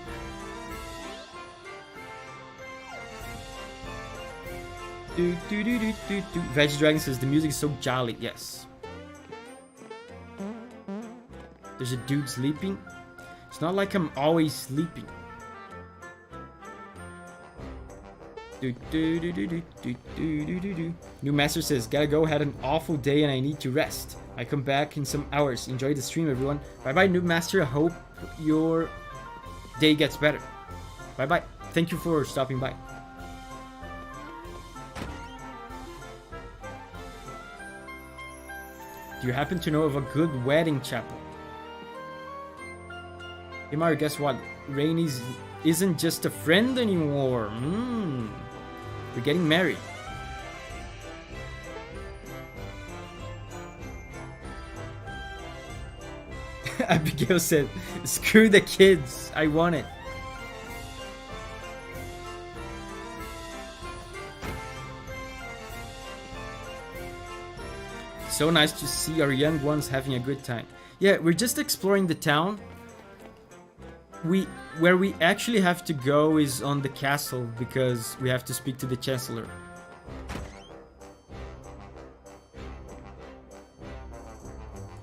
Veg Dragon says the music is so jolly. Yes. There's a dude sleeping. It's not like I'm always sleeping. New Master says, gotta go, had an awful day and I need to rest. I come back in some hours. Enjoy the stream, everyone. Bye bye, New Master. I hope your day gets better. Bye bye. Thank you for stopping by. Do you happen to know of a good wedding chapel? Hey Mario, guess what? Rainy isn't just a friend anymore. We're getting married. Abigail said, screw the kids, I want it. So nice to see our young ones having a good time. Yeah, we're just exploring the town. Where we actually have to go is on the castle because we have to speak to the chancellor.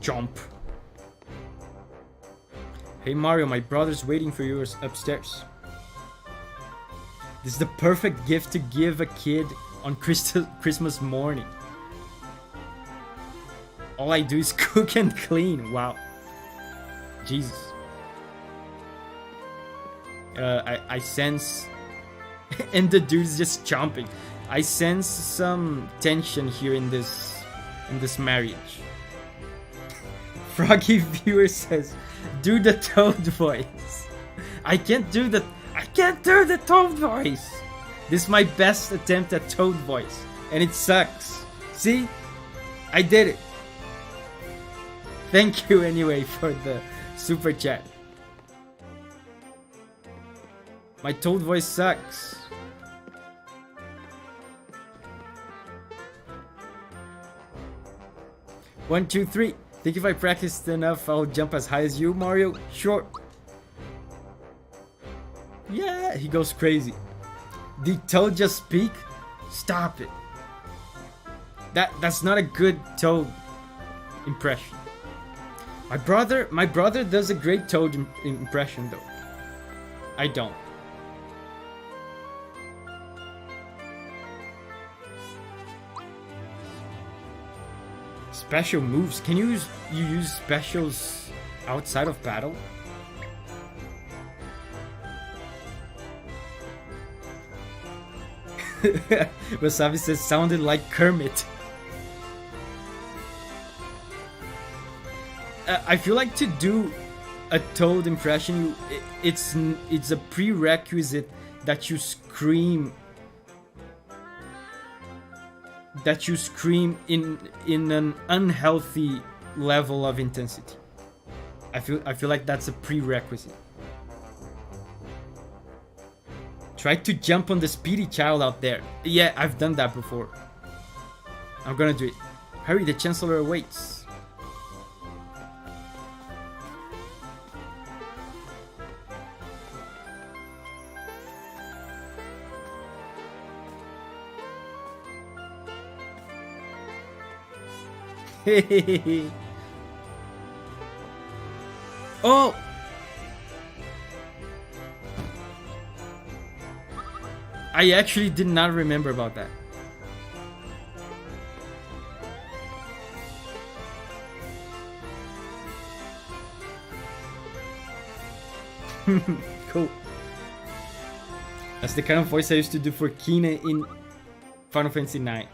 Jump. Hey Mario, my brother's waiting for you upstairs. This is the perfect gift to give a kid on Christmas morning. All I do is cook and clean. Wow. Jesus. I sense... and the dude's just chomping. I sense some tension here in this marriage. Froggy Viewer says, do the Toad voice. I can't do the Toad voice. This is my best attempt at Toad voice. And it sucks. See? I did it. Thank you anyway for the super chat. My Toad voice sucks. 1, 2, 3. Think if I practiced enough, I'll jump as high as you, Mario? Sure. Yeah, he goes crazy. Did Toad just speak? Stop it. That's not a good Toad impression. My brother does a great Toad impression though. I don't. Special moves. Can you use specials outside of battle? Wasabi says sounded like Kermit. I feel like to do a Toad impression, it's a prerequisite that you scream. That you scream in an unhealthy level of intensity. I feel like that's a prerequisite. Try to jump on the speedy child out there. Yeah, I've done that before. I'm gonna do it. Hurry, the chancellor awaits. Oh! I actually did not remember about that. Cool. That's the kind of voice I used to do for Kina in Final Fantasy IX.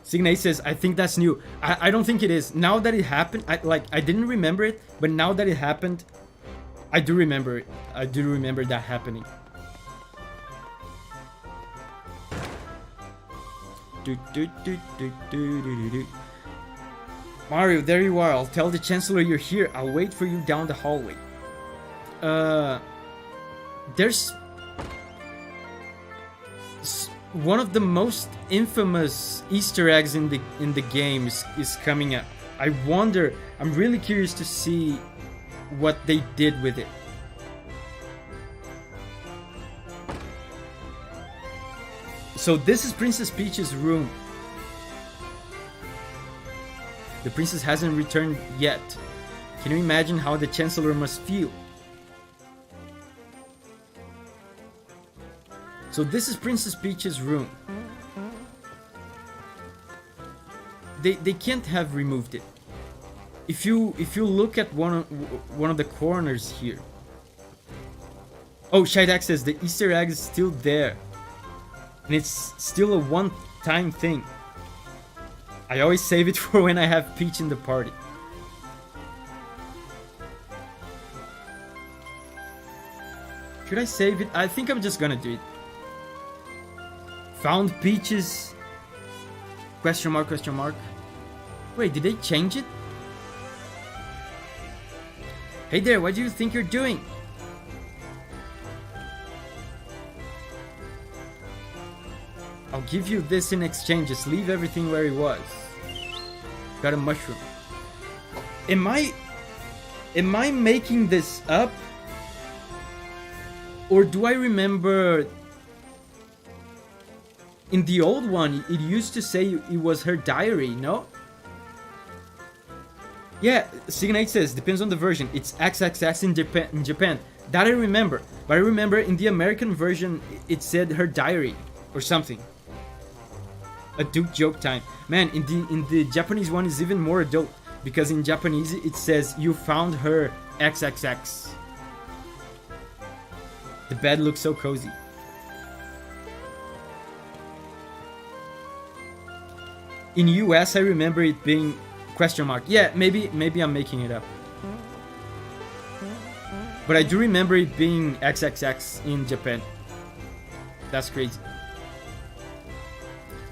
Signate says, I think that's new. I don't think it is. Now that it happened, I didn't remember it, but now that it happened, I do remember it. I do remember that happening. Mario, there you are. I'll tell the Chancellor you're here. I'll wait for you down the hallway. There's one of the most infamous Easter eggs in the game is coming up. I wonder, I'm really curious to see what they did with it. So this is Princess Peach's room. The princess hasn't returned yet. Can you imagine how the Chancellor must feel? So this is Princess Peach's room. They can't have removed it. If you look at one of the corners here. Oh, Shidak says the Easter egg is still there. And it's still a one-time thing. I always save it for when I have Peach in the party. Should I save it? I think I'm just gonna do it. Found Peaches? Question mark, question mark. Wait, did they change it? Hey there, what do you think you're doing? I'll give you this in exchange. Just leave everything where it was. Got a mushroom. Am I making this up? Or do I remember in the old one it used to say it was her diary, no? Yeah, Signate says depends on the version. It's XXX in Japan. That I remember. But I remember in the American version it said her diary or something. Adult joke time. Man, in the Japanese one is even more adult because in Japanese it says you found her XXX. The bed looks so cozy. In US I remember it being question mark. Yeah, maybe I'm making it up. But I do remember it being XXX in Japan. That's crazy.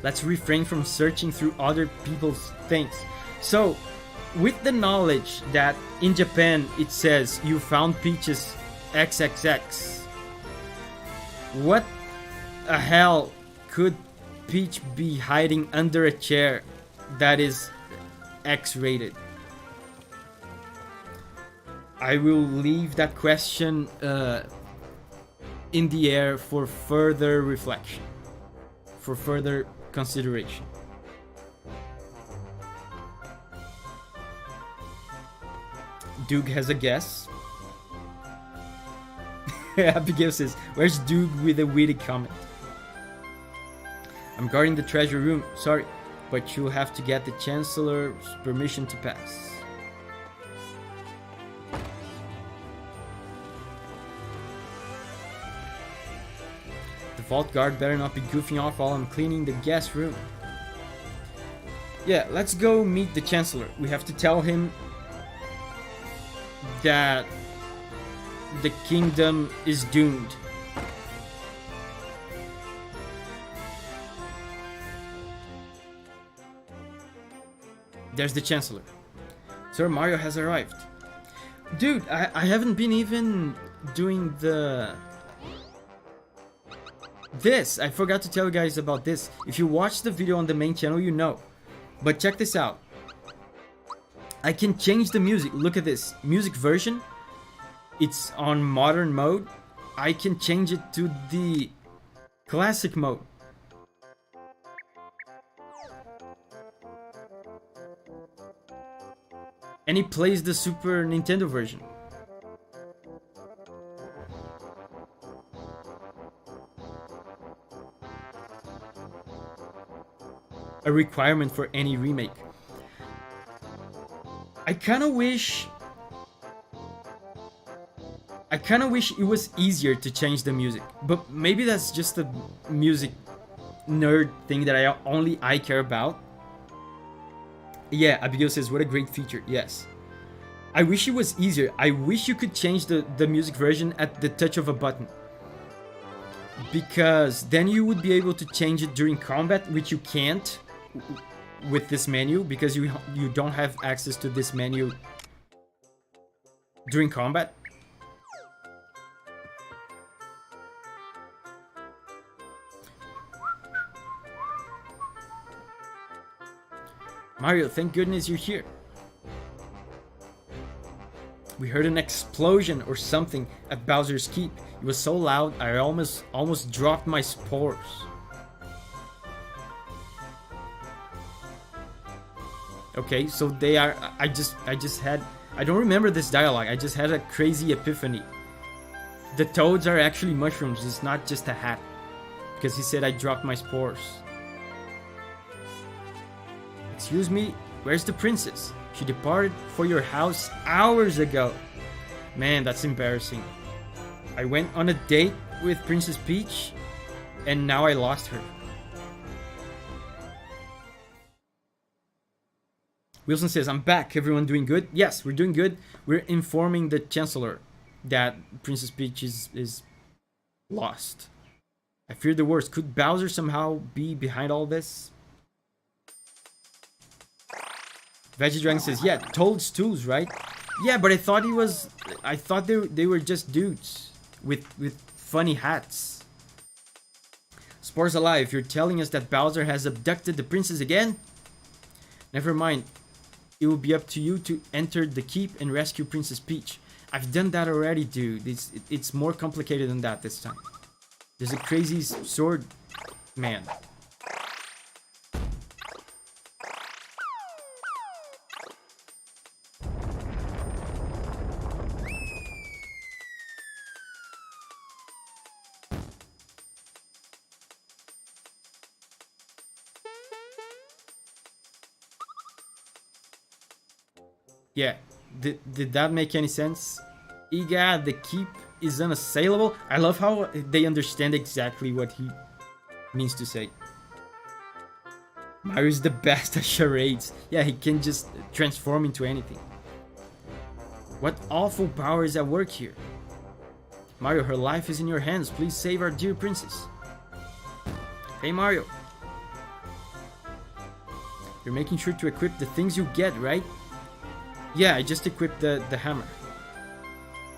Let's refrain from searching through other people's things. So, with the knowledge that in Japan it says you found Peach's XXX, What the hell could Peach be hiding under a chair that is X-rated? I will leave that question in the air for further reflection, for further consideration. Doug has a guess. Abigail says, where's Doug with a witty comment? I'm guarding the treasure room, sorry, but you'll have to get the chancellor's permission to pass. The vault guard better not be goofing off while I'm cleaning the guest room. Yeah, let's go meet the chancellor. We have to tell him that the kingdom is doomed. There's the chancellor. Sir Mario has arrived. Dude, I haven't been even doing this. I forgot to tell you guys about this. If you watch the video on the main channel, you know. But check this out. I can change the music. Look at this. Music version. It's on modern mode. I can change it to the classic mode. And he plays the Super Nintendo version. A requirement for any remake. I kind of wish it was easier to change the music, but maybe that's just a music nerd thing that I care about. Yeah, Abigail says, what a great feature. Yes. I wish it was easier. I wish you could change the music version at the touch of a button. Because then you would be able to change it during combat, which you can't with this menu, because you don't have access to this menu during combat. Mario, thank goodness you're here. We heard an explosion or something at Bowser's Keep. It was so loud I almost dropped my spores. Okay, so they are. I don't remember this dialogue. I just had a crazy epiphany. The toads are actually mushrooms. It's not just a hat. Because he said I dropped my spores. Excuse me, where's the princess? She departed for your house hours ago. Man, that's embarrassing. I went on a date with Princess Peach, and now I lost her. Wilson says, I'm back. Everyone doing good? Yes, we're doing good. We're informing the Chancellor that Princess Peach is lost. I fear the worst. Could Bowser somehow be behind all this? Veggie Dragon says, yeah, toadstools, right? Yeah, but I thought they were just dudes with funny hats. Spores alive, you're telling us that Bowser has abducted the princess again? Never mind. It will be up to you to enter the keep and rescue Princess Peach. I've done that already, dude. It's more complicated than that this time. There's a crazy sword man. Yeah, did that make any sense? Egad, the keep is unassailable. I love how they understand exactly what he means to say. Mario's the best at charades. Yeah, he can just transform into anything. What awful power is at work here? Mario, her life is in your hands. Please save our dear princess. Hey, Mario. You're making sure to equip the things you get, right? Yeah, I just equipped the hammer.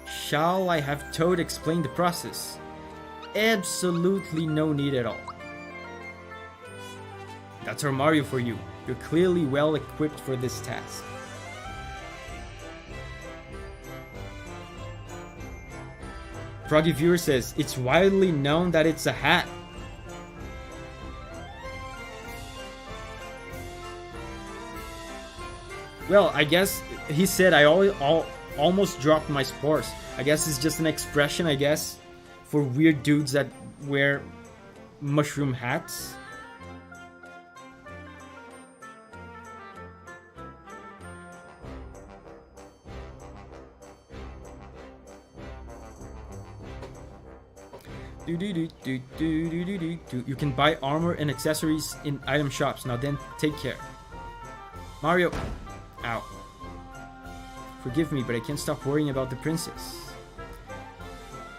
Shall I have Toad explain the process? absolutely no need at all. That's our Mario for you. You're clearly well equipped for this task. Froggy Viewer says, it's widely known that it's a hat. Well, I guess he said I almost dropped my spores. I guess it's just an expression, I guess, for weird dudes that wear mushroom hats. You can buy armor and accessories in item shops. Now then, take care. Mario. Ow. Forgive me, but I can't stop worrying about the princess.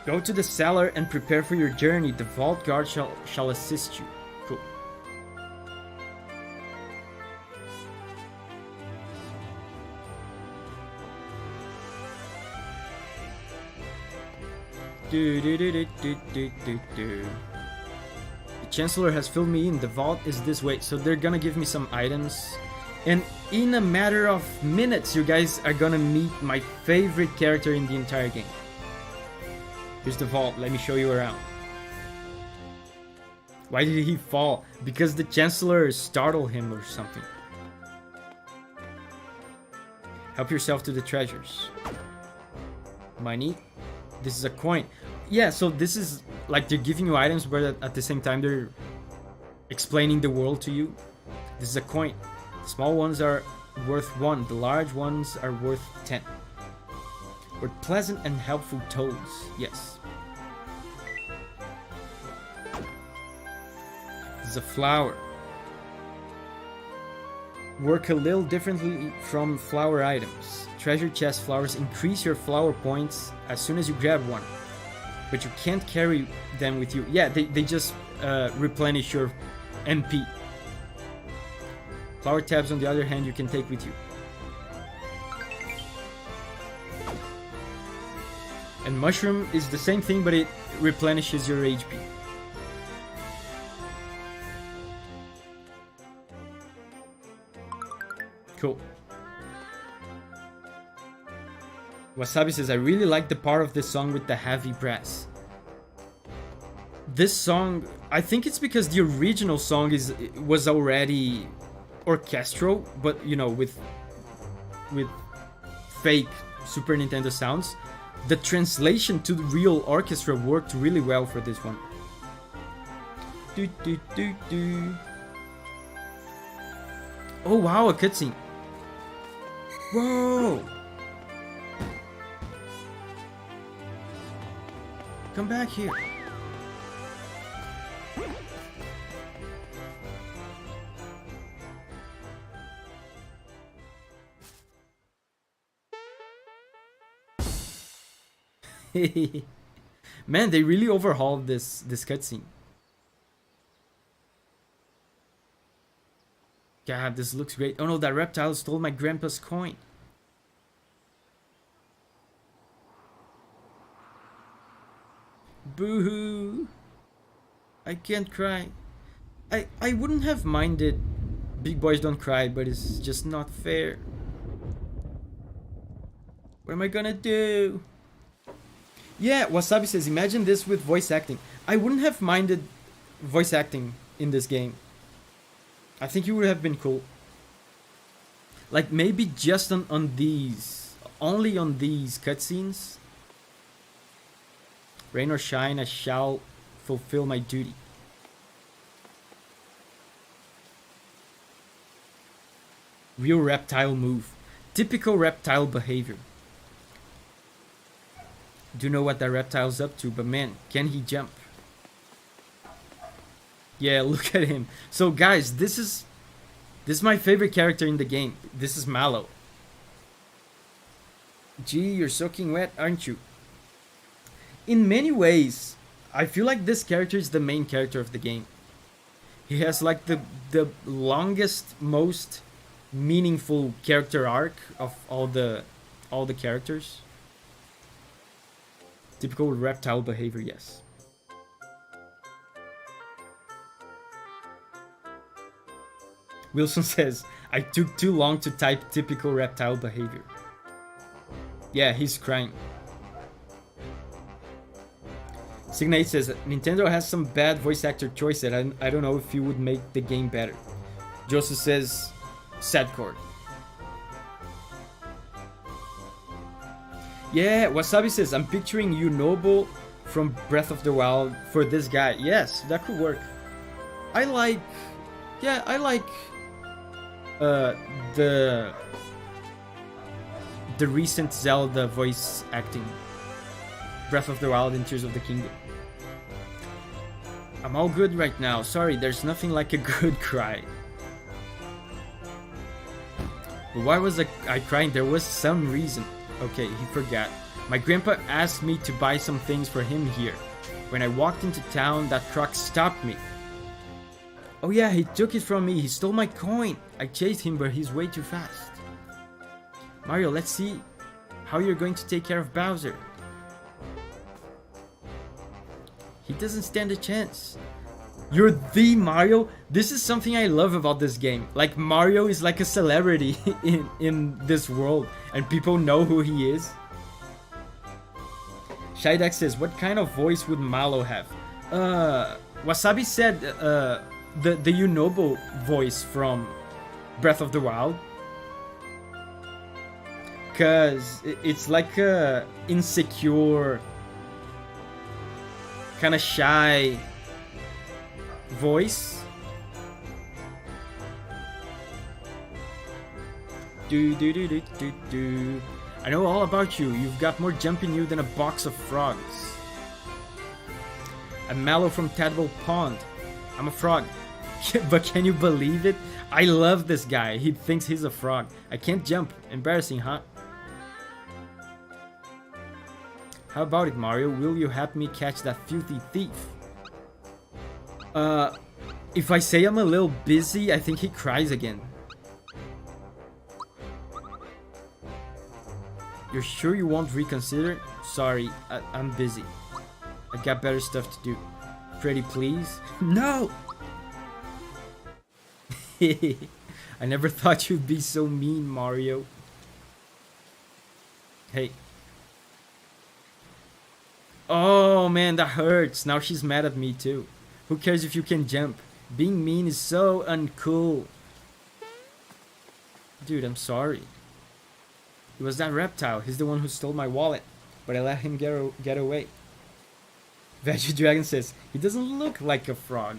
Go to the cellar and prepare for your journey. The vault guard shall assist you. Cool. The chancellor has filled me in. The vault is this way. So they're gonna give me some items. And in a matter of minutes, you guys are gonna meet my favorite character in the entire game. Here's the vault. Let me show you around. Why did he fall? Because the chancellor startled him or something. Help yourself to the treasures. Money. This is a coin. Yeah, so this is like they're giving you items, but at the same time they're explaining the world to you. This is a coin. The small ones are worth 1. The large ones are worth 10. We're pleasant and helpful toads. Yes. This is a flower. Work a little differently from flower items. Treasure chest flowers increase your flower points as soon as you grab one, but you can't carry them with you. Yeah, they just replenish your MP. Flower tabs, on the other hand, you can take with you. And mushroom is the same thing, but it replenishes your HP. Cool. Wasabi says, I really like the part of this song with the heavy brass. This song, I think it's because the original song was already orchestral, but you know, with fake Super Nintendo sounds. The translation to the real orchestra worked really well for this one. Oh wow, a cutscene. Whoa! Come back here. Man, they really overhauled this cutscene. God, this looks great. Oh no, that reptile stole my grandpa's coin. Boo-hoo. I can't cry. I wouldn't have minded Big Boys Don't Cry, but it's just not fair. What am I gonna do? Yeah, Wasabi says, imagine this with voice acting. I wouldn't have minded voice acting in this game. I think it would have been cool. Like maybe just on these, only on these cutscenes. Rain or shine, I shall fulfill my duty. Real reptile move. Typical reptile behavior. Do know what that reptile's up to, but man, can he jump? Yeah, look at him. So guys, this is my favorite character in the game. This is Mallow. Gee, you're soaking wet, aren't you? In many ways, I feel like this character is the main character of the game. He has like the longest, most meaningful character arc of all the characters. Typical reptile behavior, yes. Wilson says, I took too long to type typical reptile behavior. Yeah, he's crying. Signate says, Nintendo has some bad voice actor choices. I don't know if you would make the game better. Joseph says, sad chord. Yeah, Wasabi says, I'm picturing you Noble from Breath of the Wild for this guy. Yes, that could work. I like the recent Zelda voice acting. Breath of the Wild and Tears of the Kingdom. I'm all good right now. Sorry, there's nothing like a good cry. But why was I crying? There was some reason. Okay, he forgot. My grandpa asked me to buy some things for him here. When I walked into town, that truck stopped me. Oh yeah, he took it from me. He stole my coin. I chased him, but he's way too fast. Mario, let's see how you're going to take care of Bowser. He doesn't stand a chance. You're the Mario? This is something I love about this game. Like, Mario is like a celebrity in this world, and people know who he is. Shydek says, what kind of voice would Mallow have? Wasabi said the Yunobo voice from Breath of the Wild. Cause it's like a insecure, kind of shy voice. Do. I know all about you. You've got more jump in you than a box of frogs. I'm Mallow from Tadpole Pond. I'm a frog. But can you believe it? I love this guy. He thinks he's a frog. I can't jump. Embarrassing, huh? How about it, Mario? Will you help me catch that filthy thief? If I say I'm a little busy, I think he cries again. You're sure you won't reconsider? Sorry, I'm busy. I got better stuff to do. Pretty please? No! I never thought you'd be so mean, Mario. Hey. Oh man, that hurts. Now she's mad at me too. Who cares if you can jump? Being mean is so uncool. Dude, I'm sorry. It was that reptile. He's the one who stole my wallet. But I let him get away. Veggie Dragon says, he doesn't look like a frog.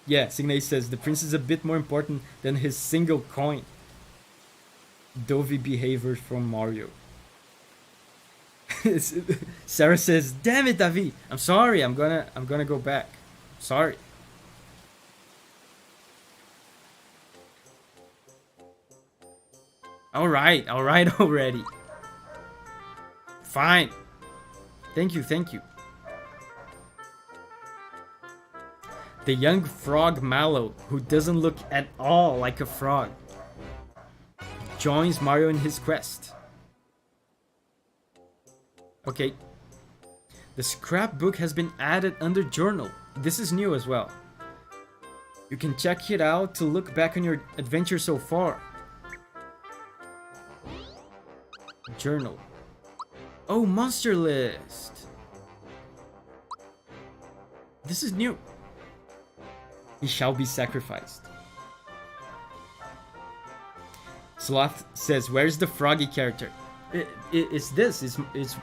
Yeah, Signe says, the prince is a bit more important than his single coin. Dovey behavior from Mario. Sarah says, damn it, Davi. I'm sorry, I'm gonna go back. Sorry. Alright already. Fine. Thank you. The young frog Mallow, who doesn't look at all like a frog, joins Mario in his quest. Okay. The scrapbook has been added under journal. This is new as well. You can check it out to look back on your adventure so far. Journal. Oh, monster list. This is new. He shall be sacrificed. Sloth says, where's the froggy character? It's this. It's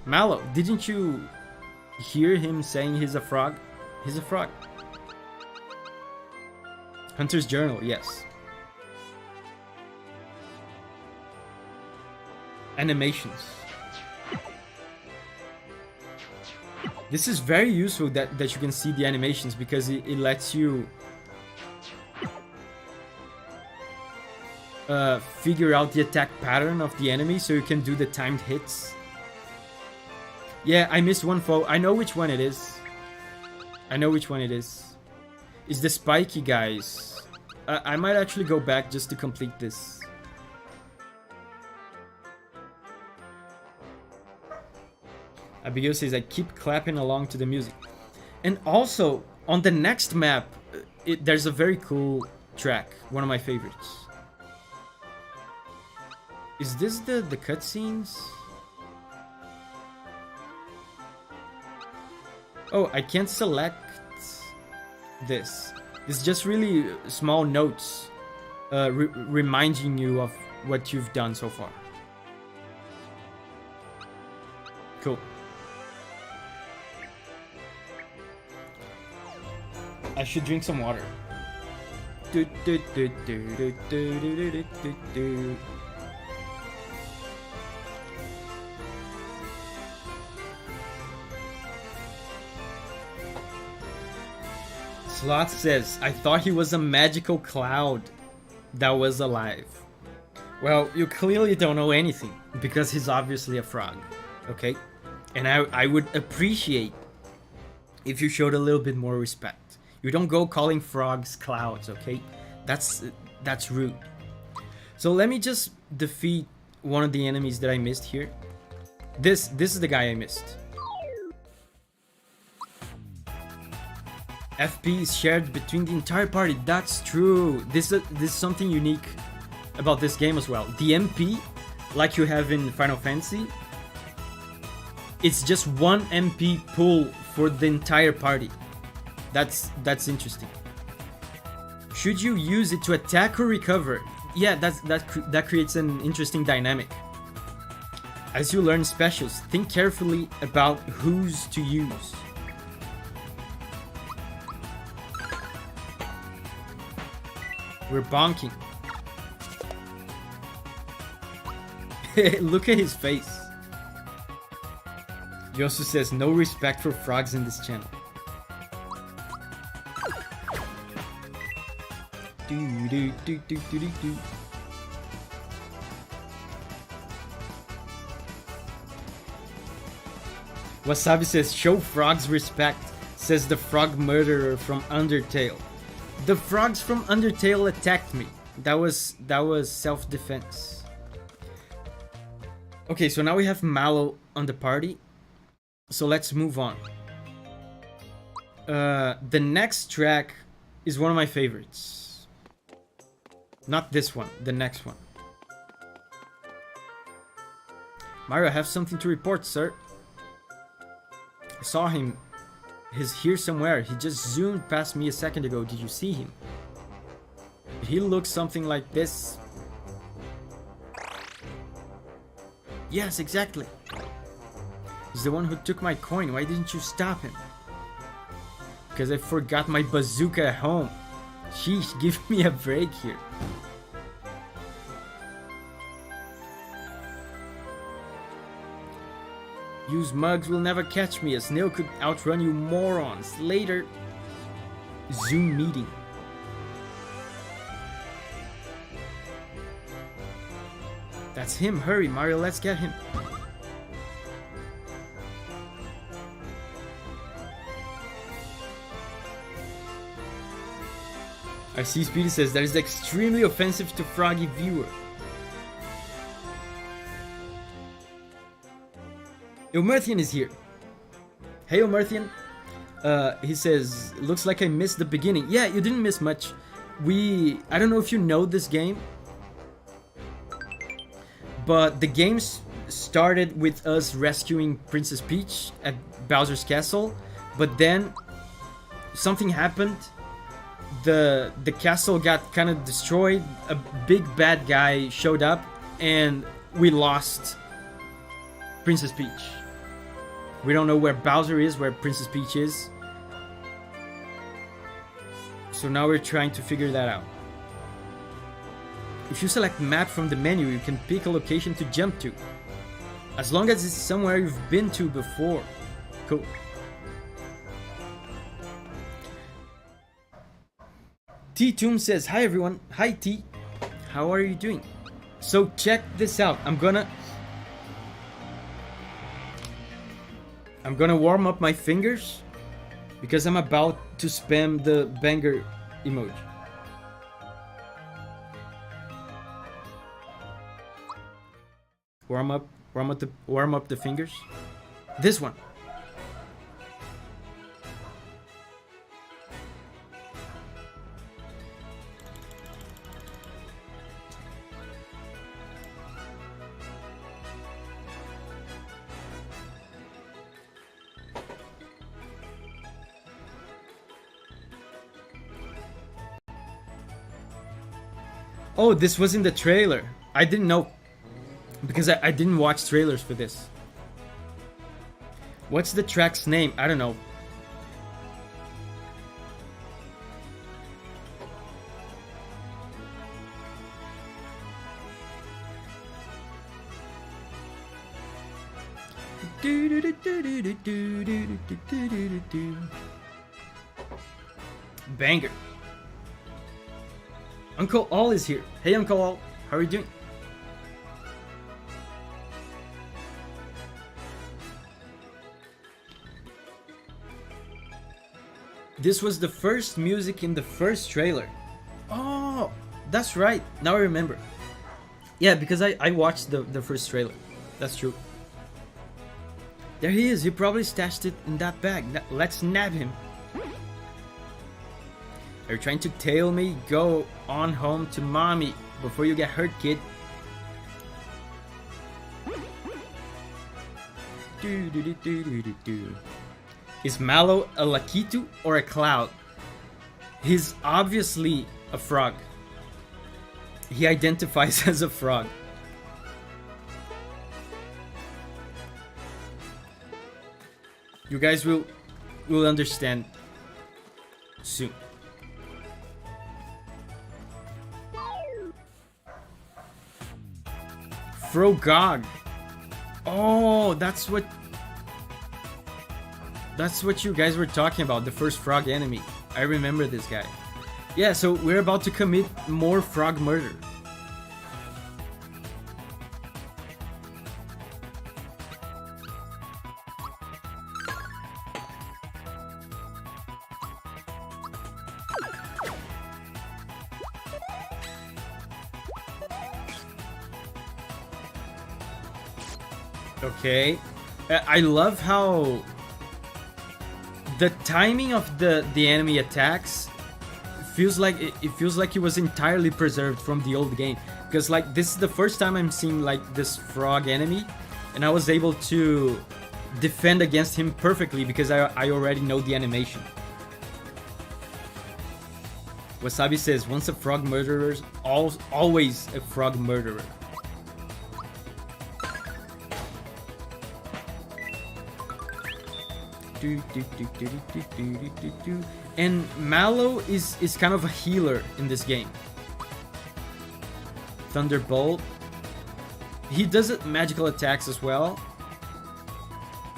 Mallow. Didn't you hear him saying he's a frog? He's a frog. Hunter's Journal, yes. Animations. This is very useful that you can see the animations because it lets you figure out the attack pattern of the enemy so you can do the timed hits. Yeah, I missed one foe. I know which one it is. It's the spiky guys. I might actually go back just to complete this. Abigail says, I keep clapping along to the music. And also, on the next map, there's a very cool track. One of my favorites. Is this the cutscenes? Oh, I can't select this. It's just really small notes reminding you of what you've done so far. Cool. I should drink some water. Sloth says, I thought he was a magical cloud that was alive. Well, you clearly don't know anything, because he's obviously a frog, okay? And I would appreciate if you showed a little bit more respect. You don't go calling frogs clouds, okay? That's rude. So let me just defeat one of the enemies that I missed here. This is the guy I missed. FP is shared between the entire party. That's true. This is something unique about this game as well. The MP, like you have in Final Fantasy, it's just one MP pool for the entire party. That's interesting. Should you use it to attack or recover? Yeah, that creates an interesting dynamic. As you learn specials, think carefully about whose to use. We're bonking. Look at his face. Yosu says no respect for frogs in this channel. Wasabi says show frogs respect, says the frog murderer from Undertale. The frogs from Undertale attacked me. That was self-defense. Okay, so now we have Mallow on the party. So let's move on. The next track is one of my favorites. Not this one, the next one. Mario, I have something to report, sir. I saw him. He's here somewhere. He just zoomed past me a second ago. Did you see him? He looks something like this. Yes, exactly. He's the one who took my coin. Why didn't you stop him? Because I forgot my bazooka at home. Sheesh, give me a break here. Use mugs will never catch me. A snail could outrun you morons. Later. Zoom meeting. That's him. Hurry, Mario. Let's get him. I see Speedy says that is extremely offensive to Froggy viewer. Omerthian is here. Hey Omerthian. He says, looks like I missed the beginning. Yeah, you didn't miss much. I don't know if you know this game, but the game started with us rescuing Princess Peach at Bowser's Castle, but then something happened. The castle got kind of destroyed, a big bad guy showed up, and we lost Princess Peach. We don't know where Bowser is, where Princess Peach is. So now we're trying to figure that out. If you select map from the menu, you can pick a location to jump to. As long as it's somewhere you've been to before. Cool. T Toom says, hi everyone. Hi T. How are you doing? So check this out. I'm gonna warm up my fingers because I'm about to spam the banger emoji. Warm up the fingers. This one. Oh, this was in the trailer. I didn't know. Because I didn't watch trailers for this. What's the track's name? I don't know. Banger. Uncle All is here. Hey, Uncle All. How are you doing? This was the first music in the first trailer. Oh, that's right. Now I remember. Yeah, because I watched the first trailer. That's true. There he is. He probably stashed it in that bag. Let's nab him. Are you trying to tail me? Go on home to mommy before you get hurt, kid. Is Mallow a Lakitu or a cloud? He's obviously a frog. He identifies as a frog. You guys will understand soon. Frogog. Oh, that's what you guys were talking about, the first frog enemy. I remember this guy. Yeah, so we're about to commit more frog murder. Okay. I love how the timing of the enemy attacks feels like it feels like it was entirely preserved from the old game, because like this is the first time I'm seeing like this frog enemy, and I was able to defend against him perfectly because I already know the animation. Wasabi says once a frog murderer, always a frog murderer. And Mallow is kind of a healer in this game. Thunderbolt. He does magical attacks as well.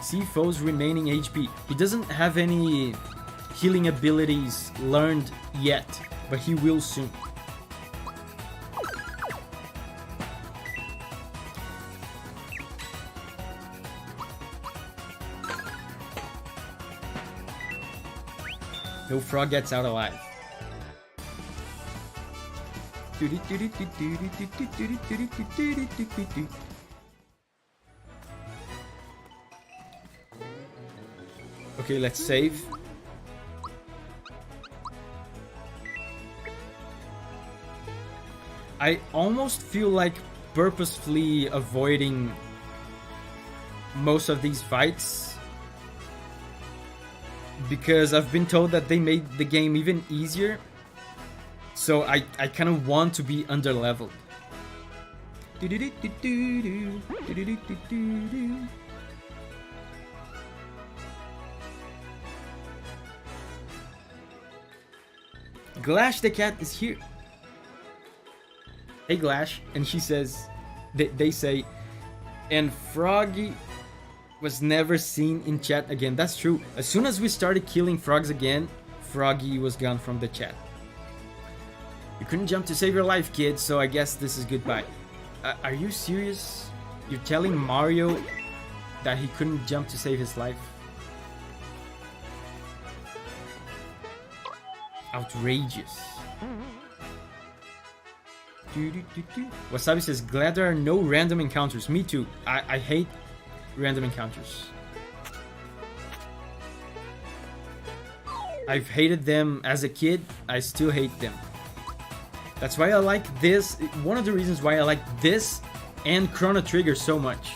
See foes remaining HP. He doesn't have any healing abilities learned yet, but he will soon. No frog gets out alive. Okay, let's save. I almost feel like purposefully avoiding most of these fights, because I've been told that they made the game even easier, so I kind of want to be underleveled. Glash the cat is here. Hey Glash, and she says, they say, and Froggy was never seen in chat again. That's true. As soon as we started killing frogs again, Froggy was gone from the chat. You couldn't jump to save your life, kid, so I guess this is goodbye. Are you serious? You're telling Mario that he couldn't jump to save his life? Outrageous. Wasabi says, glad there are no random encounters. Me too. I hate random encounters. I've hated them as a kid. I still hate them. That's why I like this. One of the reasons why I like this and Chrono Trigger so much.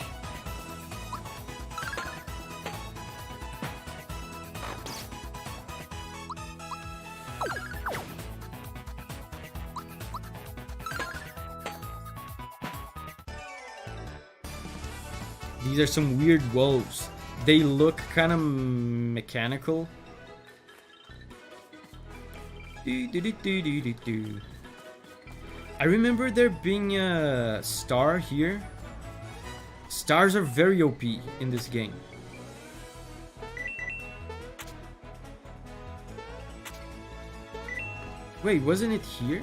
These are some weird wolves. They look kind of mechanical. I remember there being a star here. Stars are very OP in this game. Wait, wasn't it here?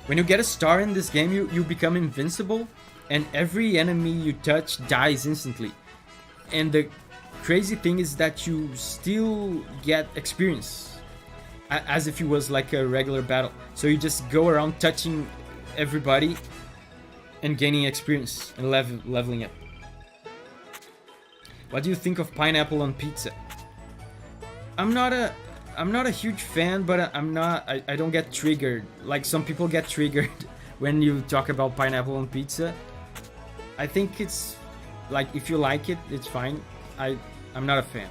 When you get a star in this game, you become invincible, and every enemy you touch dies instantly. And the crazy thing is that you still get experience, as if it was like a regular battle. So you just go around touching everybody and gaining experience and leveling up. What do you think of pineapple on pizza? I'm not a huge fan, but I don't get triggered. Like some people get triggered when you talk about pineapple on pizza. I think it's like, if you like it, it's fine. I'm not a fan.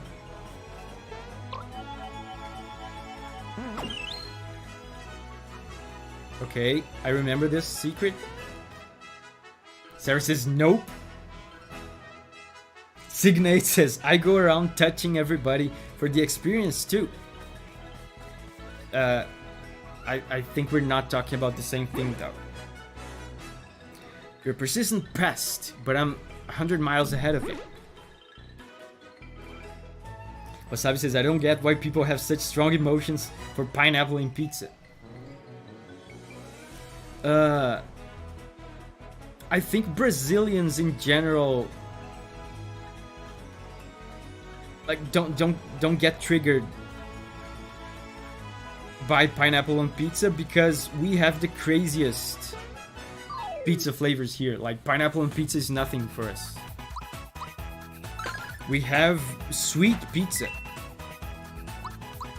Okay, I remember this secret. Sarah says nope. Signate says I go around touching everybody for the experience too. I think we're not talking about the same thing though. You're a persistent pest, but I'm 100 miles ahead of it. Wasabi says, I don't get why people have such strong emotions for pineapple in pizza. I think Brazilians in general like don't get triggered by pineapple on pizza because we have the craziest pizza flavors here. Like pineapple on pizza is nothing for us. We have sweet pizza.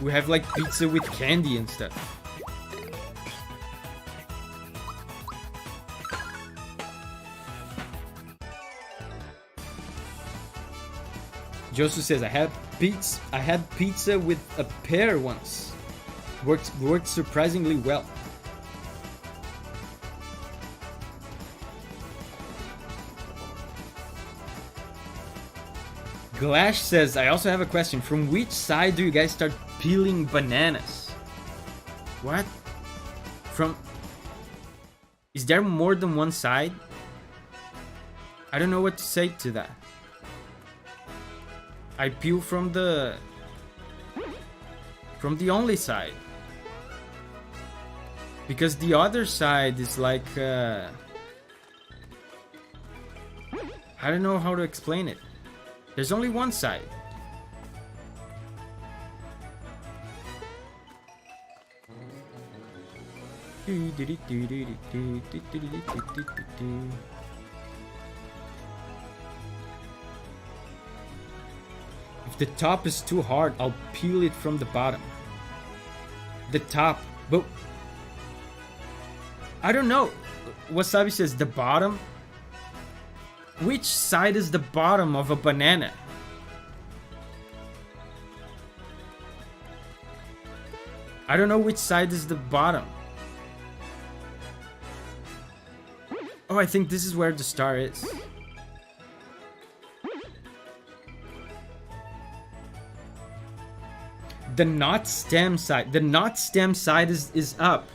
We have like pizza with candy and stuff. Joseph says I had pizza with a pear once. Worked surprisingly well. Glash says, I also have a question. From which side do you guys start peeling bananas? What? Is there more than one side? I don't know what to say to that. I peel from the only side. Because the other side is like I don't know how to explain it. There's only one side. If the top is too hard, I'll peel it from the bottom. The top, but I don't know. Wasabi says the bottom. Which side is the bottom of a banana? I don't know which side is the bottom. Oh, I think this is where the star is. The not stem side. The not stem side is up.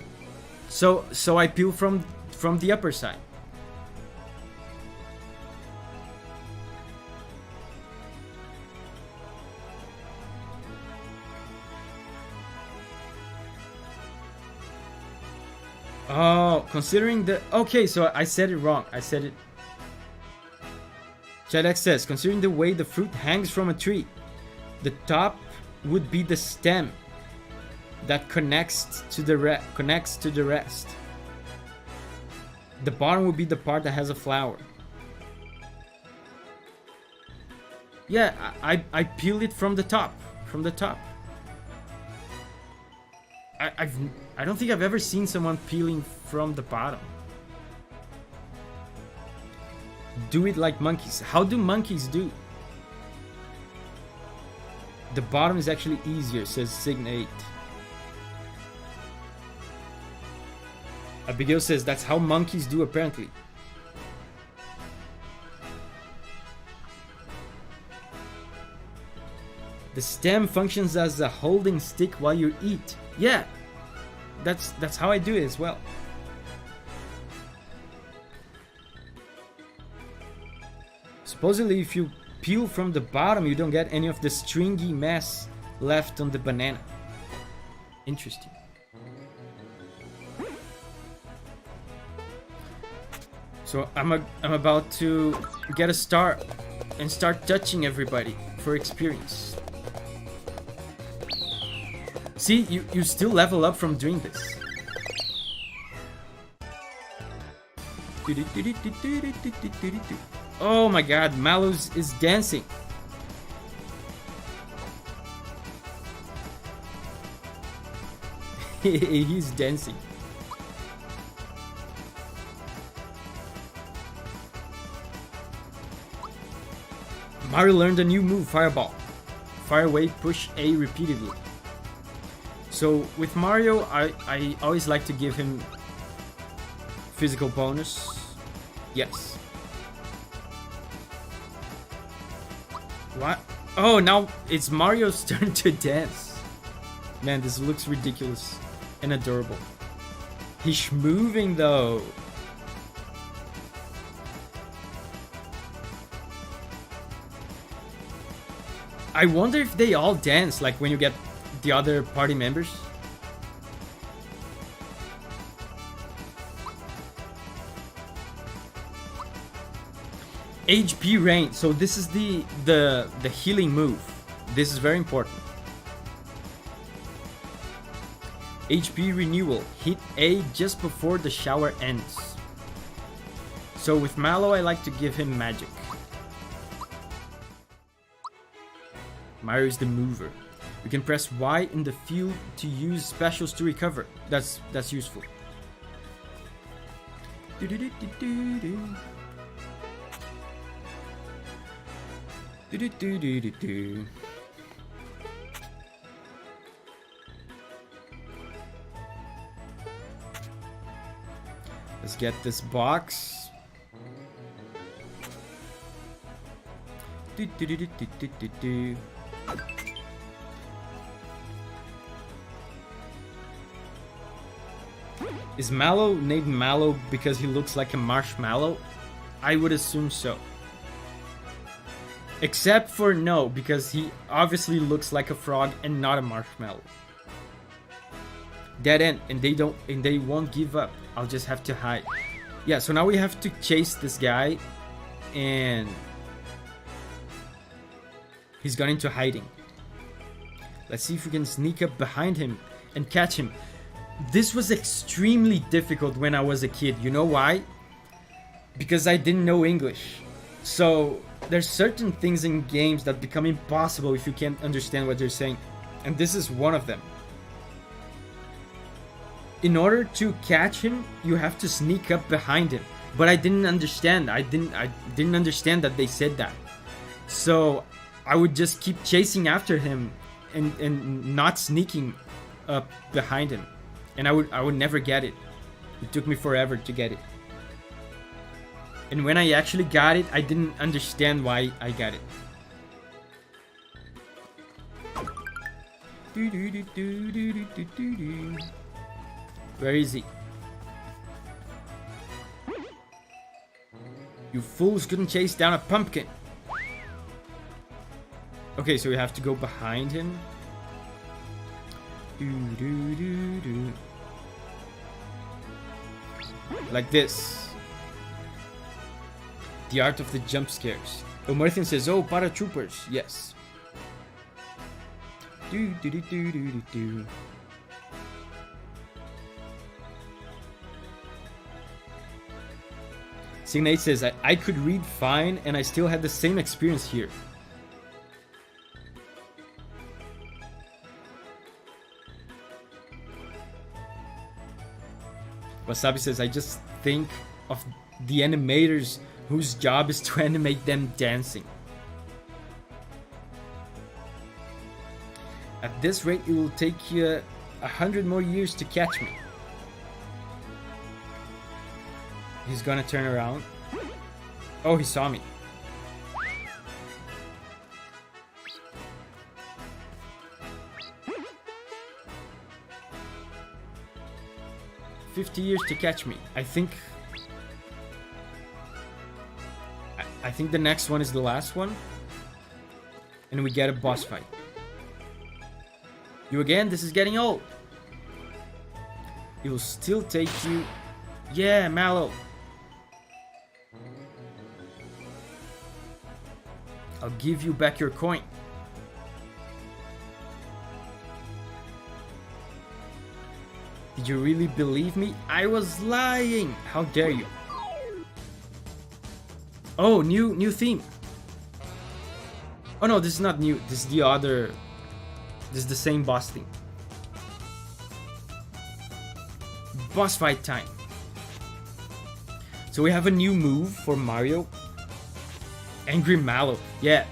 So I peel from the upper side. Oh, considering the... Okay, so I said it wrong. I said it... Chadex says, considering the way the fruit hangs from a tree, the top would be the stem that connects to the rest. The bottom would be the part that has a flower. Yeah, I peel it from the top. From the top. I don't think I've ever seen someone peeling from the bottom. Do it like monkeys. How do monkeys do? The bottom is actually easier, says Sign8. Abigail says that's how monkeys do apparently. The stem functions as a holding stick while you eat. Yeah, that's how I do it as well. Supposedly if you peel from the bottom, you don't get any of the stringy mess left on the banana. Interesting. So I'm about to get a star and start touching everybody for experience. See, you still level up from doing this. Oh my god, Mallow is dancing. He's dancing. Mario learned a new move, Fireball. Fire away, push A repeatedly. So with Mario, I always like to give him physical bonus. Yes. What? Oh, now it's Mario's turn to dance. Man, this looks ridiculous and adorable. He's moving though. I wonder if they all dance like when you get the other party members. HP rain. So this is the healing move. This is very important. HP renewal. Hit A just before the shower ends. So with Mallow, I like to give him magic. Mario is the mover. You can press Y in the field to use specials to recover. That's useful. Let's get this box. Is Mallow named Mallow because he looks like a marshmallow? I would assume so. Except for no, because he obviously looks like a frog and not a marshmallow. Dead end, and they won't give up. I'll just have to hide. Yeah, so now we have to chase this guy, and he's gone into hiding. Let's see if we can sneak up behind him and catch him. This was extremely difficult when I was a kid. You know why? Because I didn't know English. So there's certain things in games that become impossible if you can't understand what they're saying. And this is one of them. In order to catch him, you have to sneak up behind him. But I didn't understand. I didn't understand that they said that. So I would just keep chasing after him and not sneaking up behind him. And I would never get it. It took me forever to get it. And when I actually got it, I didn't understand why I got it. Where is he? You fools couldn't chase down a pumpkin. Okay, so we have to go behind him. Like this. The art of the jump scares. Oh, Martin says, oh, paratroopers. Yes. Signate says, I could read fine and I still had the same experience here. Wasabi says, I just think of the animators whose job is to animate them dancing. At this rate, it will take you 100 more years to catch me. He's gonna turn around. Oh, he saw me. "50 years to catch me." I think the next one is the last one. And we get a boss fight. "You again? This is getting old." "It will still take you..." "Yeah, Mallow." "I'll give you back your coin." "Did you really believe me? I was lying! How dare you?" Oh, new theme. Oh no, this is not new. This is the other... This is the same boss theme. Boss fight time. So we have a new move for Mario. Angry Mallow. Yeah,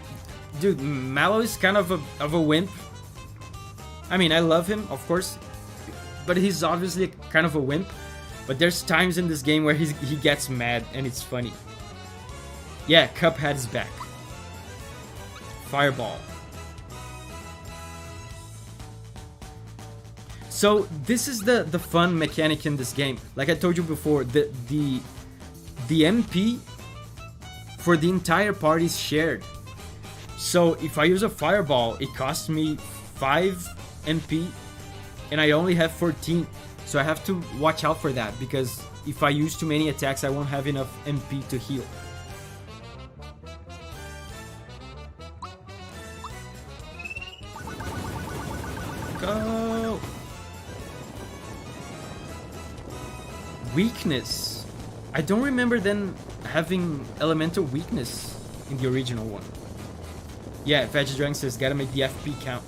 dude, Mallow is kind of a wimp. I mean, I love him, of course, but he's obviously kind of a wimp. But there's times in this game where he gets mad and it's funny. Yeah, Cuphead is back. Fireball. So this is the fun mechanic in this game. Like I told you before, the MP for the entire party is shared. So if I use a fireball, it costs me 5 MP and I only have 14. So I have to watch out for that, because if I use too many attacks, I won't have enough MP to heal. Go! Weakness. I don't remember them having elemental weakness in the original one. Yeah, Vegedragon says gotta make the FP count.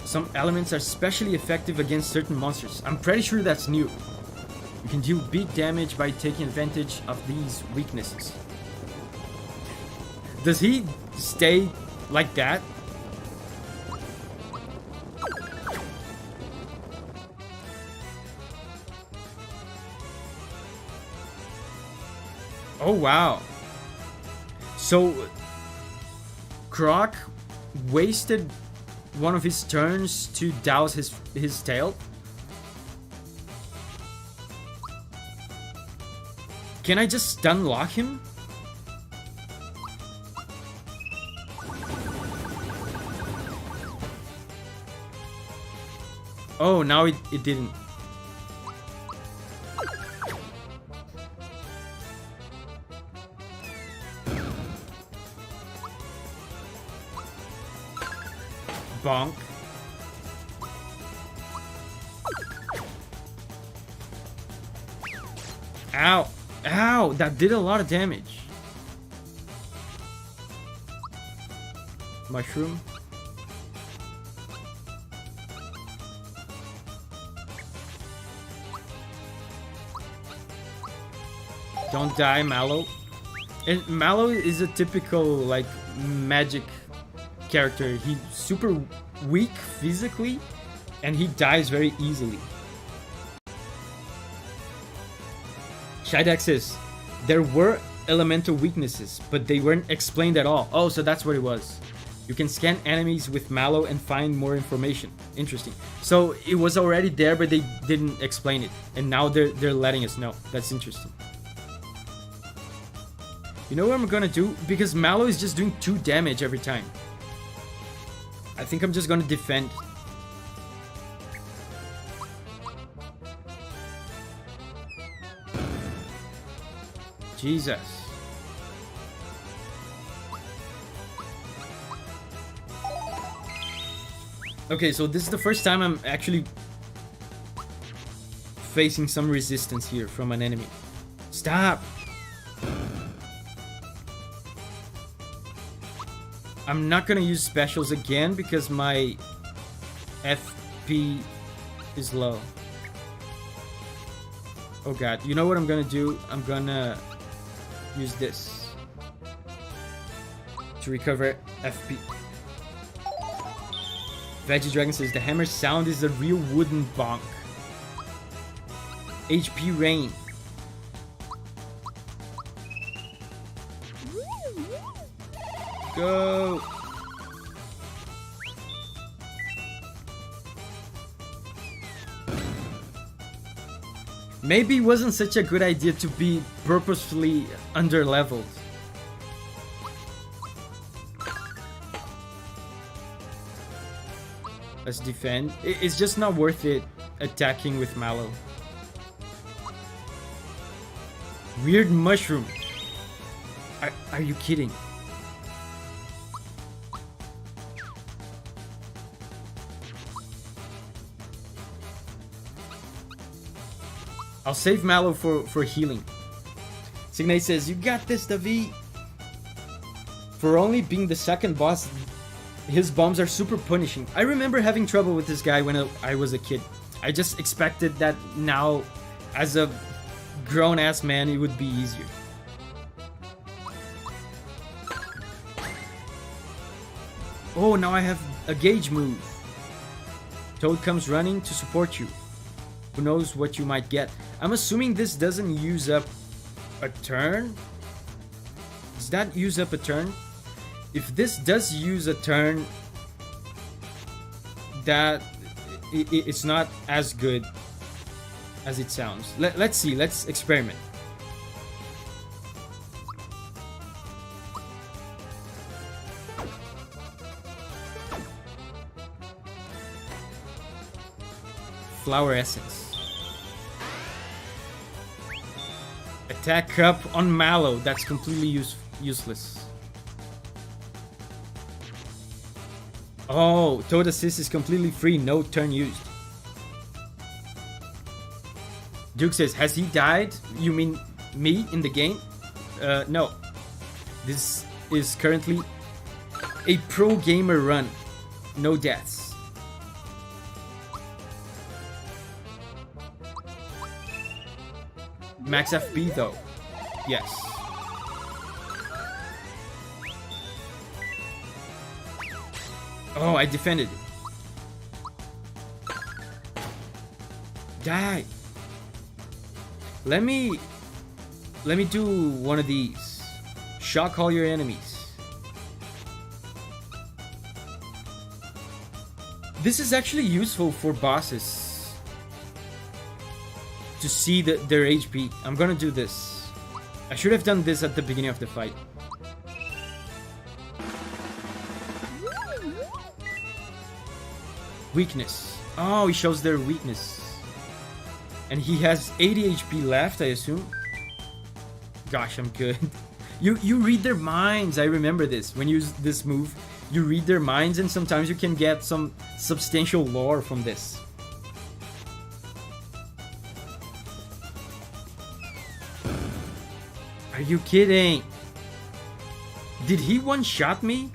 Some elements are especially effective against certain monsters. I'm pretty sure that's new. You can deal big damage by taking advantage of these weaknesses. Does he stay like that? Oh wow. So Croc wasted one of his turns to douse his tail. Can I just stun lock him? Oh, now it didn't. Bonk. Ow. Ow, that did a lot of damage. Mushroom. Don't die, Mallow. And Mallow is a typical, like, magic character. He's super weak physically, and he dies very easily. Shidex says, there were elemental weaknesses, but they weren't explained at all. Oh, so that's what it was. You can scan enemies with Mallow and find more information. Interesting. So it was already there, but they didn't explain it, and now they're letting us know. That's interesting. You know what I'm gonna do? Because Mallow is just doing 2 damage every time. I think I'm just gonna defend. Jesus. Okay, so this is the first time I'm actually facing some resistance here from an enemy. Stop! I'm not gonna use specials again because my FP is low. Oh god, you know what I'm gonna do? I'm gonna use this to recover FP. Veggie Dragon says the hammer sound is a real wooden bonk. HP rain. Go. Maybe it wasn't such a good idea to be purposefully under-leveled. Let's defend. It's just not worth it attacking with Mallow. Weird mushroom. Are you kidding? I'll save Mallow for healing. Signate says, you got this, Davi. For only being the second boss, his bombs are super punishing. I remember having trouble with this guy when I was a kid. I just expected that now, as a grown-ass man, it would be easier. Oh, now I have a gauge move. Toad comes running to support you. Who knows what you might get. I'm assuming this doesn't use up a turn. Does that use up a turn? If this does use a turn, that it's not as good as it sounds. Let's see. Let's experiment. Flower essence. Attack up on Mallow. That's completely useless. Oh, Toad Assist is completely free. No turn used. Duke says, has he died? You mean me in the game? No. This is currently a pro gamer run. No deaths. Max FP though. Yes. Oh, I defended it. Die. Let me do one of these. Shock all your enemies. This is actually useful for bosses to see their HP. I'm gonna do this. I should have done this at the beginning of the fight. Weakness. Oh, he shows their weakness. And he has 80 HP left, I assume. Gosh, I'm good. You read their minds. I remember this. When you use this move, you read their minds, and sometimes you can get some substantial lore from this. Are you kidding? Did he one-shot me?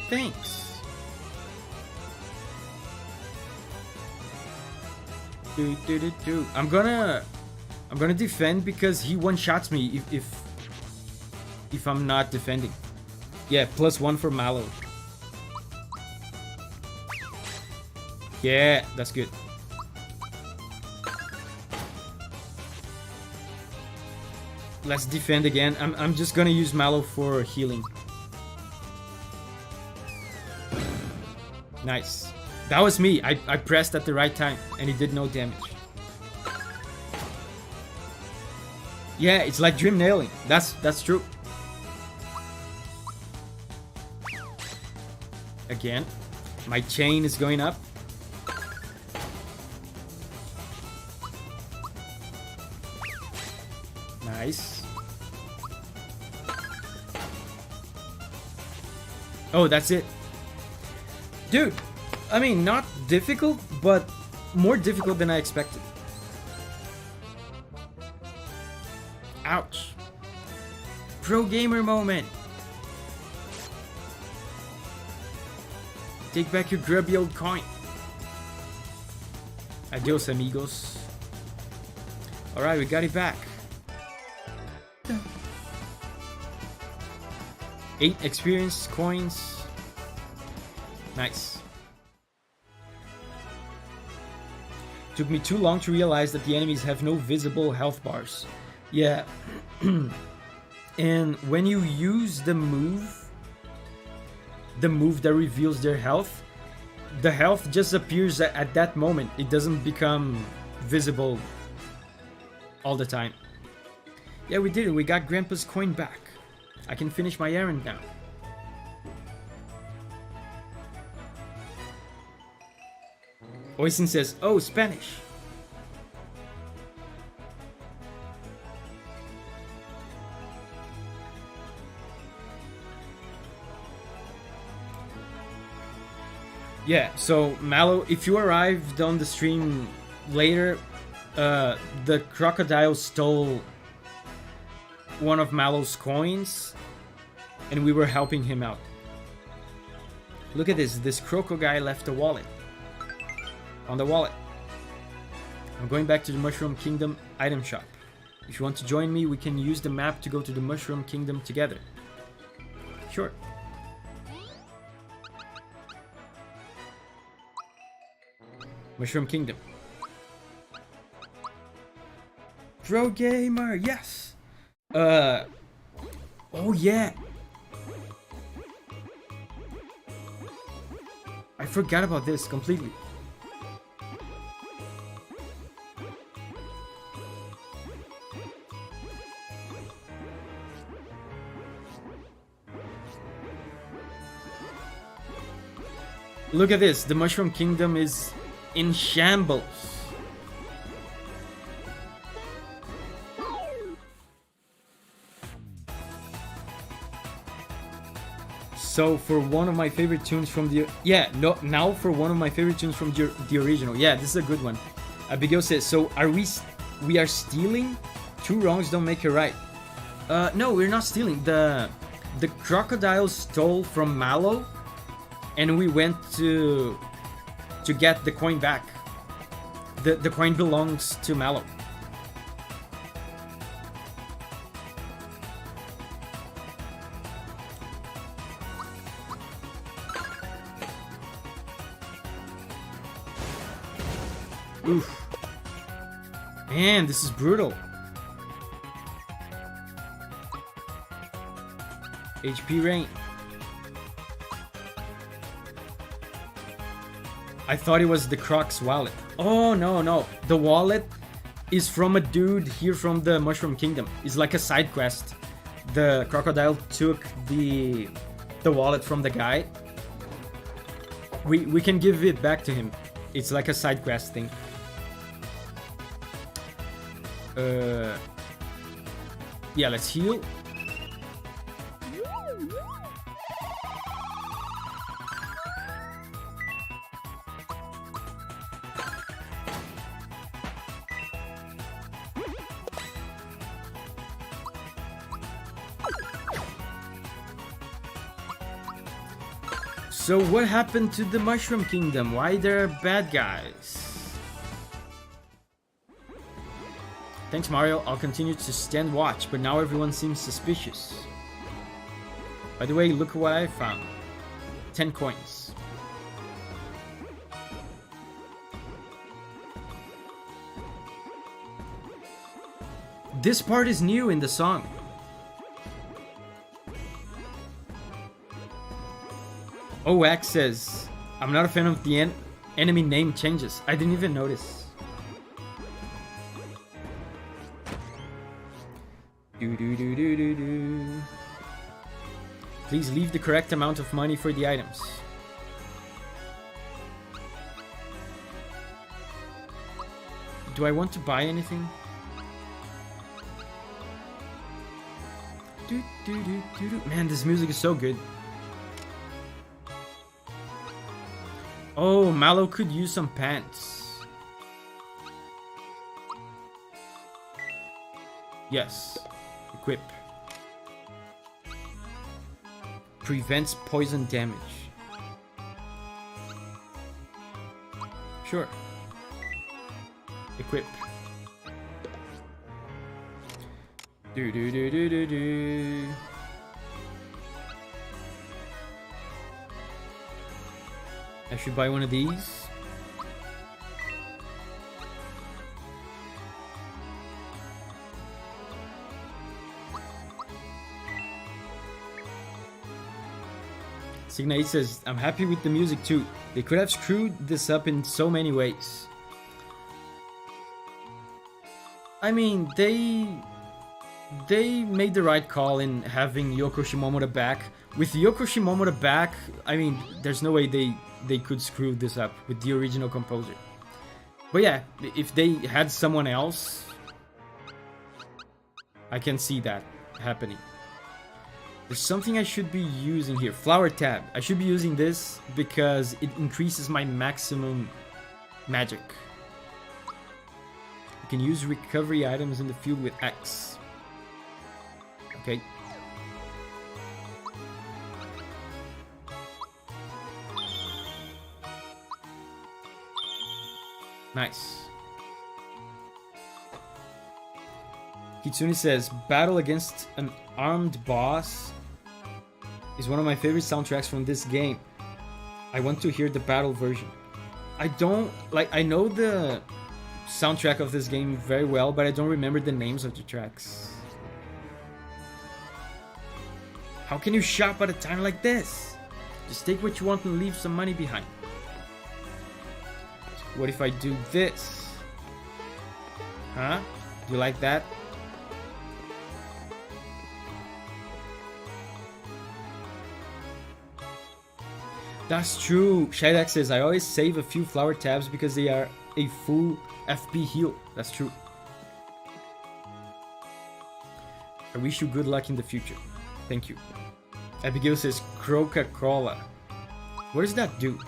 Thanks. I'm gonna defend because he one-shots me if I'm not defending. Yeah, +1 for Mallow. Yeah, that's good. Let's defend again. I'm just gonna use Mallow for healing. Nice. That was me. I pressed at the right time and it did no damage. Yeah, it's like dream nailing. That's true. Again, my chain is going up. Nice. Oh, that's it. Dude, I mean, not difficult, but more difficult than I expected. Ouch. Pro gamer moment. Take back your grubby old coin. Adios, amigos. Alright, we got it back. 8 experience coins. Nice. Took me too long to realize that the enemies have no visible health bars. Yeah. And when you use the move that reveals their health, the health just appears at that moment. It doesn't become visible all the time. Yeah, we did it. We got Grandpa's coin back. I can finish my errand now. Oisin says, oh, Spanish. Yeah, so Mallow, if you arrived on the stream later, the crocodile stole one of Mallow's coins, and we were helping him out. Look at this. This Croco guy left a wallet. On the wallet. I'm going back to the Mushroom Kingdom item shop. If you want to join me, we can use the map to go to the Mushroom Kingdom together. Sure. Mushroom Kingdom. Pro gamer, yes. Oh yeah. I forgot about this completely. Look at this. The Mushroom Kingdom is in shambles. So for one of my favorite tunes from the now for one of my favorite tunes from the original. Yeah, this is a good one. Abigail says, so are we are stealing? 2 wrongs don't make it right. No, we're not stealing. The crocodile stole from Mallow, and we went to get the coin back. The coin belongs to Mallow. Oof. Man, this is brutal. HP rain. I thought it was the Croc's wallet. Oh, no. The wallet is from a dude here from the Mushroom Kingdom. It's like a side quest. The crocodile took the wallet from the guy. We can give it back to him. It's like a side quest thing. Yeah, let's heal. So what happened to the Mushroom Kingdom? Why they're bad guys? Thanks, Mario. I'll continue to stand watch, but now everyone seems suspicious. By the way, look what I found. 10 coins. This part is new in the song. OX says, I'm not a fan of the enemy name changes. I didn't even notice. Please leave the correct amount of money for the items. Do I want to buy anything? Man, this music is so good. Oh, Mallow could use some pants. Yes. Equip. Prevents poison damage. Sure. Equip. Do do do do do do. I should buy one of these. Signate says, I'm happy with the music too. They could have screwed this up in so many ways. I mean, they made the right call in having Yoko Shimomura back. With Yoko Shimomura back, I mean, there's no way they could screw this up with the original composer. But yeah, if they had someone else, I can see that happening. There's something I should be using here. Flower tab. I should be using this because it increases my maximum magic. You can use recovery items in the field with X. Okay. Nice. Kitsune says, battle against an armed boss is one of my favorite soundtracks from this game. I want to hear the battle version. I know the soundtrack of this game very well, but I don't remember the names of the tracks. How can you shop at a time like this? Just take what you want and leave some money behind. What if I do this? Huh? Do you like that? That's true. Shidak says, I always save a few flower tabs because they are a full FP heal. That's true. I wish you good luck in the future. Thank you. Abigail says, Coca-Cola. What does that do?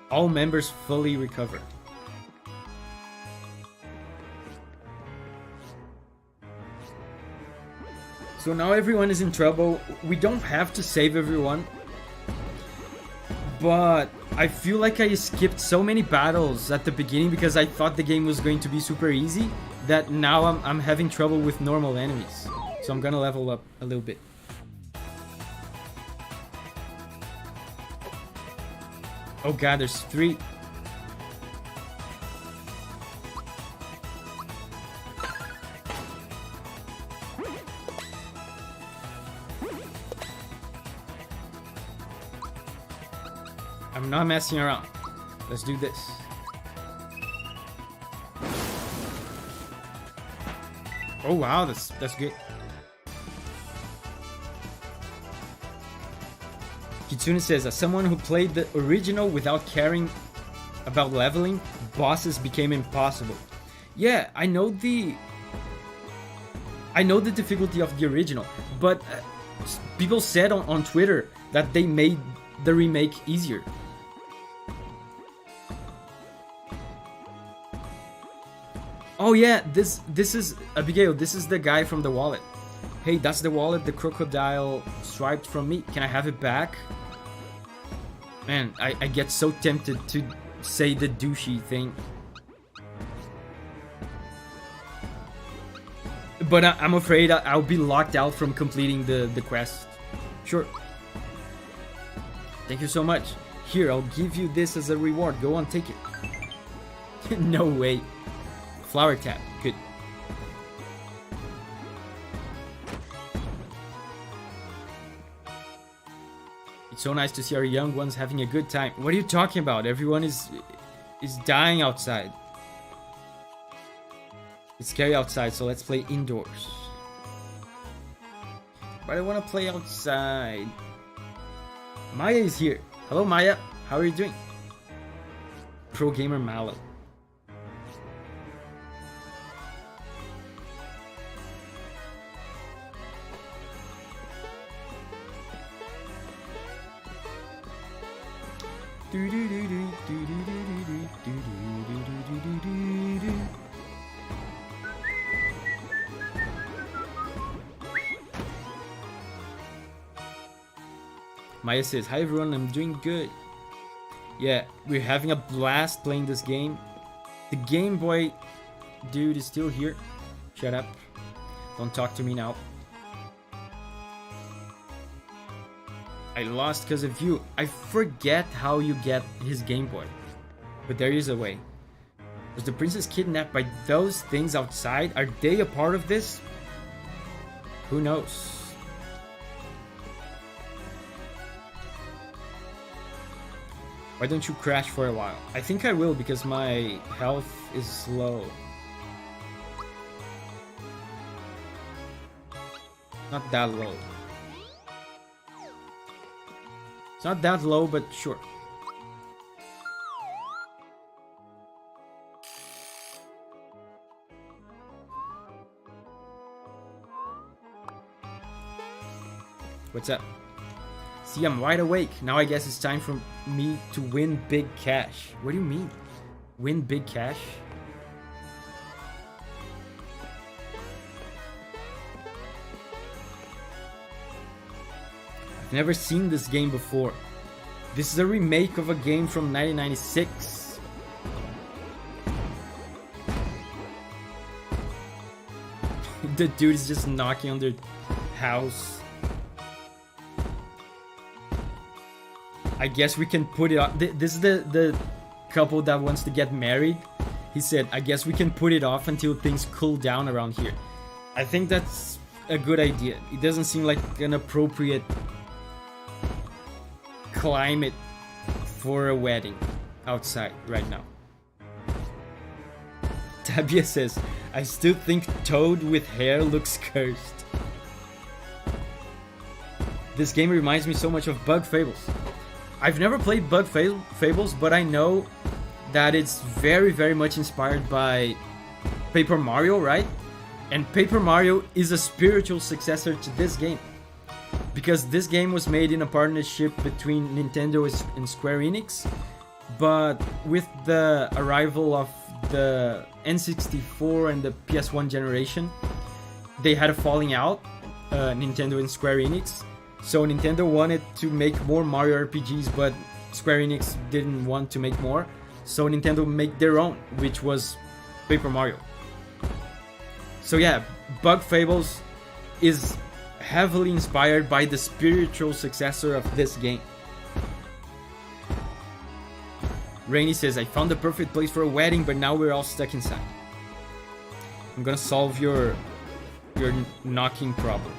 All members fully recover. So now everyone is in trouble. We don't have to save everyone. But I feel like I skipped so many battles at the beginning because I thought the game was going to be super easy that now I'm having trouble with normal enemies. So I'm gonna level up a little bit. Oh god, there's 3. I'm not messing around. Let's do this. Oh wow, that's good. Kitsune says, as someone who played the original without caring about leveling, bosses became impossible. Yeah, I know the difficulty of the original, but people said on Twitter that they made the remake easier. Oh yeah, this is Abigail, this is the guy from the wallet. Hey, that's the wallet the crocodile swiped from me. Can I have it back? Man, I get so tempted to say the douchey thing. But I'm afraid I'll be locked out from completing the quest. Sure. Thank you so much. Here, I'll give you this as a reward. Go on, take it. No way. Flower tab. Good. It's so nice to see our young ones having a good time. What are you talking about? Everyone is dying outside. It's scary outside, so let's play indoors. But I want to play outside. Maya is here. Hello, Maya. How are you doing? Pro gamer Mallow. Maya says, hi everyone, I'm doing good. Yeah, we're having a blast playing this game. The Game Boy dude is still here. Shut up. Don't talk to me now. I lost because of you. I forget how you get his Game Boy. But there is a way. Was the princess kidnapped by those things outside? Are they a part of this? Who knows? Why don't you crash for a while? I think I will because my health is low. Not that low. It's not that low, but sure. What's up? See, I'm wide awake. Now I guess it's time for me to win big cash. What do you mean? Win big cash? I've never seen this game before. This is a remake of a game from 1996. The dude is just knocking on their house. I guess we can put it off. This is the couple that wants to get married. He said, I guess we can put it off until things cool down around here. I think that's a good idea. It doesn't seem like an appropriate climate for a wedding outside right now. Tabia says, I still think Toad with hair looks cursed. This game reminds me so much of Bug Fables. I've never played Bug Fables, but I know that it's very, very much inspired by Paper Mario, right? And Paper Mario is a spiritual successor to this game. Because this game was made in a partnership between Nintendo and Square Enix. But with the arrival of the N64 and the PS1 generation, they had a falling out, Nintendo and Square Enix. So Nintendo wanted to make more Mario RPGs, but Square Enix didn't want to make more. So Nintendo made their own, which was Paper Mario. So yeah, Bug Fables is heavily inspired by the spiritual successor of this game. Rainy says, I found the perfect place for a wedding, but now we're all stuck inside. I'm gonna solve your knocking problem.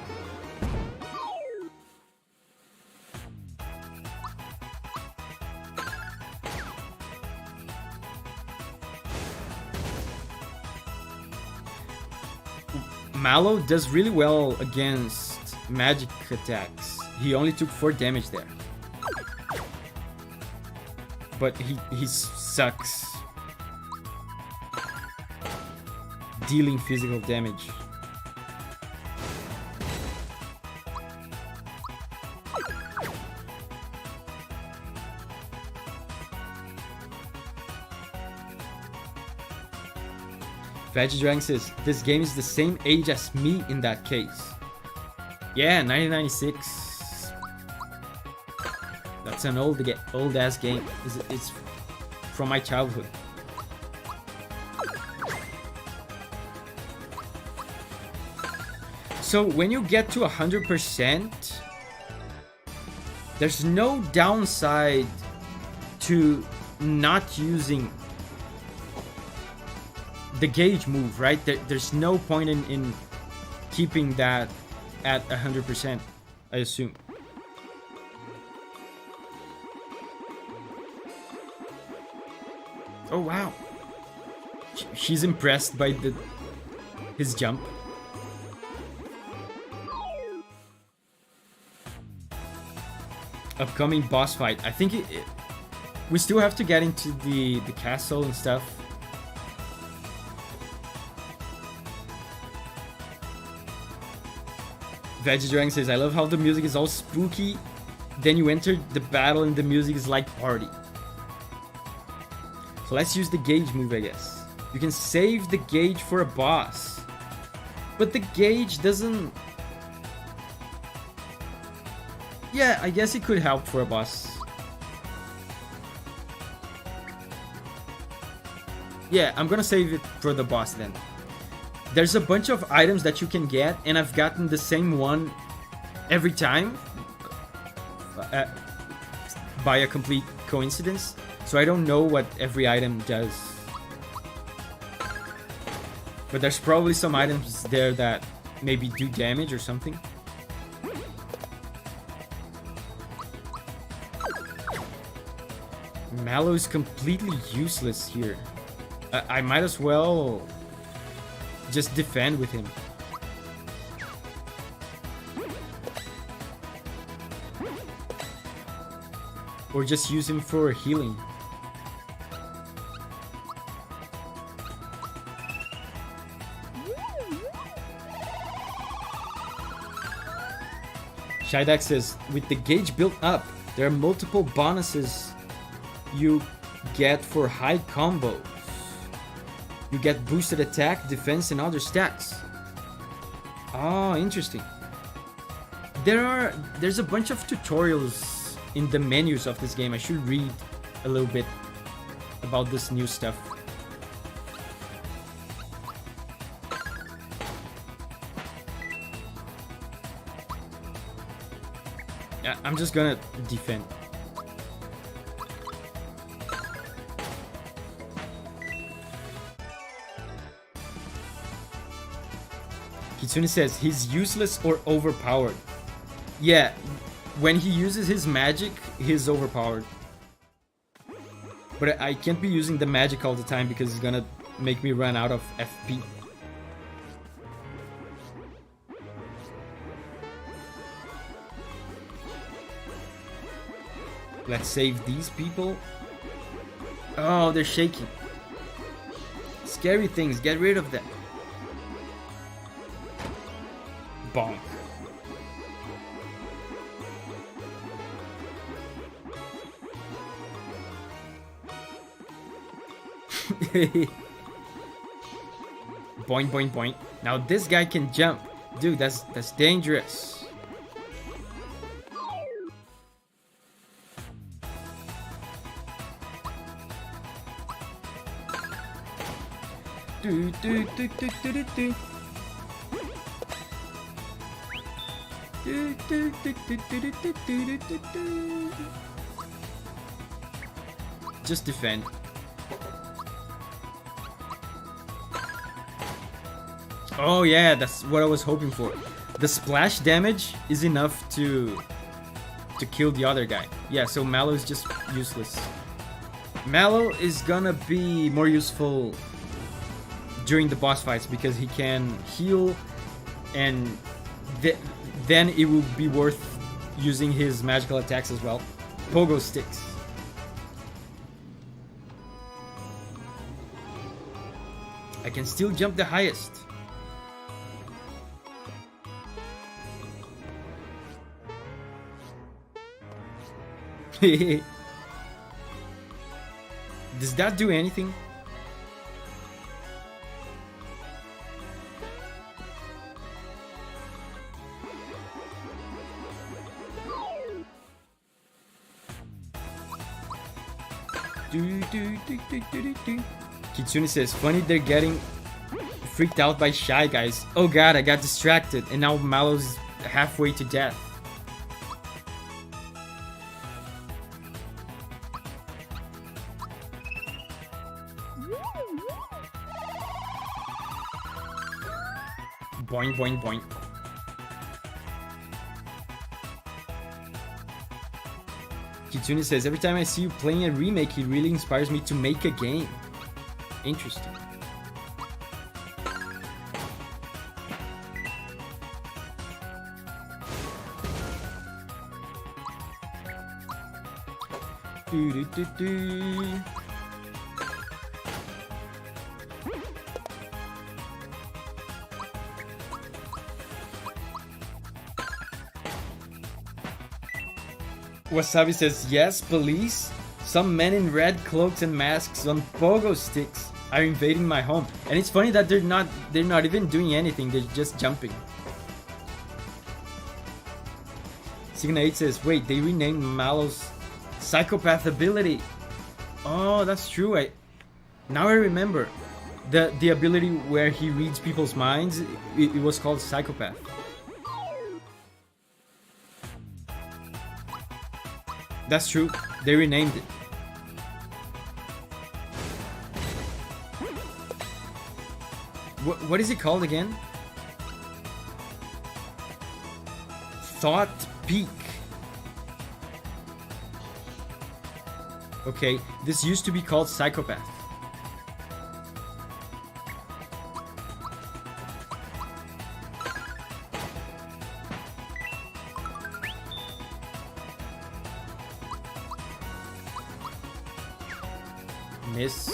Mallow does really well against magic attacks. He only took 4 damage there. But he sucks dealing physical damage. Veggie Dragon says, this game is the same age as me in that case. Yeah, 1996. That's an old ass game. It's from my childhood. So when you get to 100%, there's no downside to not using the gauge move, right? There's no point in keeping that at 100%, I assume. Oh wow, she's impressed by his jump. Upcoming boss fight. I think we still have to get into the castle and stuff. Veggie Dragon says, I love how the music is all spooky. Then you enter the battle and the music is like party. So let's use the gauge move, I guess. You can save the gauge for a boss. But the gauge doesn't... Yeah, I guess it could help for a boss. Yeah, I'm gonna save it for the boss then. There's a bunch of items that you can get, and I've gotten the same one every time. By a complete coincidence. So I don't know what every item does. But there's probably some items there that maybe do damage or something. Mallow is completely useless here. I might as well just defend with him. Or just use him for healing. Shydak says, with the gauge built up, there are multiple bonuses you get for high combos. You get boosted attack, defense, and other stats. Oh, interesting. There's a bunch of tutorials in the menus of this game. I should read a little bit about this new stuff. Yeah, I'm just gonna defend. Kitsune says he's useless or overpowered. Yeah, when he uses his magic, he's overpowered. But I can't be using the magic all the time because it's gonna make me run out of FP. Let's save these people. Oh, they're shaking. Scary things, get rid of them. Bonk. Boing, boing, boing. Now this guy can jump. Dude, that's dangerous. Do, do, do, do, do, do, do. Do, do, do, do, do, do, do, do, do, do. Just defend. Oh yeah, that's what I was hoping for. The splash damage is enough to kill the other guy. Yeah, so Mallow is just useless. Mallow is gonna be more useful during the boss fights because he can heal, and then it will be worth using his magical attacks as well. Pogo sticks. I can still jump the highest. Does that do anything? Kitsune says, funny they're getting freaked out by Shy Guys. Oh god, I got distracted and now Mallow's halfway to death. Boing, boing, boing. Kitsune says, every time I see you playing a remake, it really inspires me to make a game. Interesting. Do. Wasabi says, yes, police. Some men in red cloaks and masks on pogo sticks are invading my home. And it's funny that they're not even doing anything, they're just jumping. Signa 8 says, wait, they renamed Mallow's psychopath ability. Oh, that's true. Now I remember. The ability where he reads people's minds, it was called psychopath. That's true. They renamed it. What is it called again? Thought Peak. Okay, this used to be called Psychopath. Miss.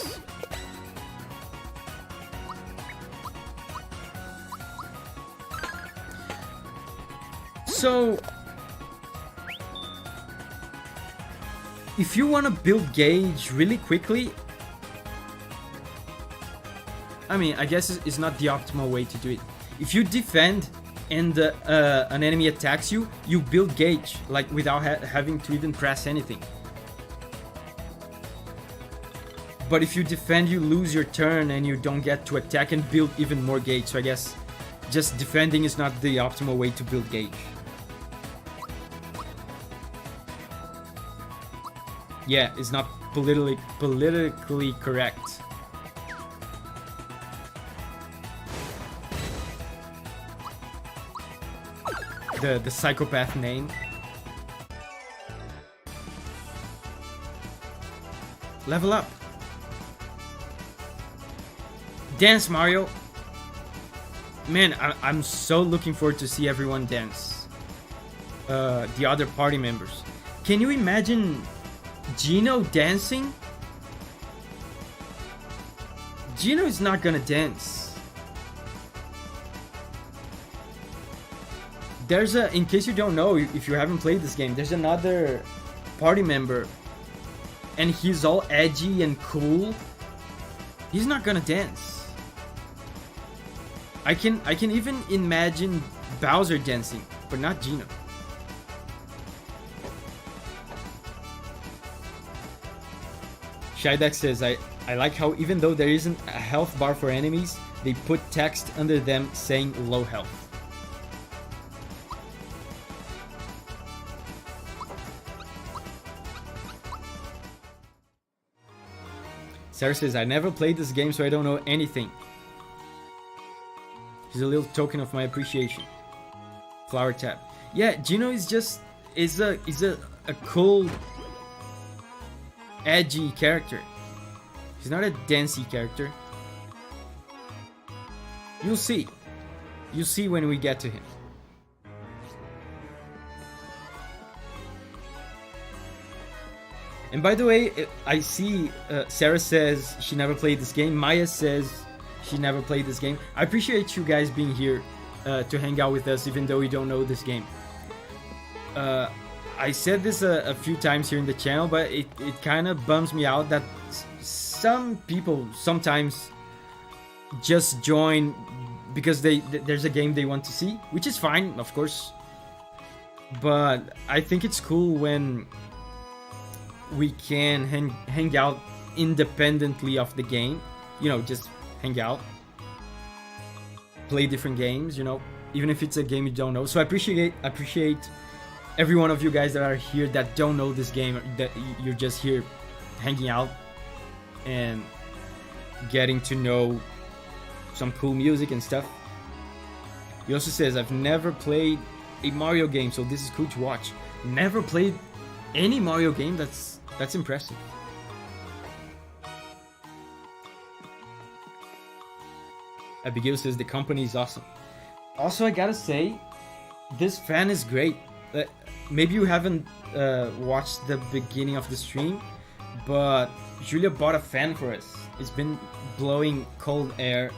So, if you want to build Gauge really quickly, I mean, I guess it's not the optimal way to do it. If you defend and an enemy attacks you, you build Gauge, like without having to even press anything. But if you defend, you lose your turn and you don't get to attack and build even more Gauge. So I guess just defending is not the optimal way to build Gauge. Yeah, it's not politically correct. The psychopath name. Level up. Dance, Mario. Man, I'm so looking forward to see everyone dance. The other party members. Can you imagine Gino dancing? Gino is not gonna dance. There's in case you don't know, if you haven't played this game, there's another party member and he's all edgy and cool. He's not gonna dance. I can even imagine Bowser dancing, but not Gino. Shydex says, I like how even though there isn't a health bar for enemies, they put text under them saying low health. Sarah says, I never played this game, so I don't know anything. Here's a little token of my appreciation. Flower tap. Yeah, Gino is just is a cool, edgy character. He's not a dancey character. You'll see. You'll see when we get to him. And by the way, I see Sarah says she never played this game. Maya says she never played this game. I appreciate you guys being here to hang out with us, even though we don't know this game. I said this a few times here in the channel, but it kind of bums me out that some people sometimes just join because there's a game they want to see, which is fine, of course. But I think it's cool when we can hang out independently of the game, you know, just hang out, play different games, you know, even if it's a game you don't know. So I appreciate every one of you guys that are here that don't know this game, that you're just here hanging out and getting to know some cool music and stuff. He also says, I've never played a Mario game, so this is cool to watch. Never played any Mario game? That's impressive. Abigail says the company is awesome. Also, I gotta say, this fan is great. Maybe you haven't watched the beginning of the stream, but Julia bought a fan for us. It's been blowing cold air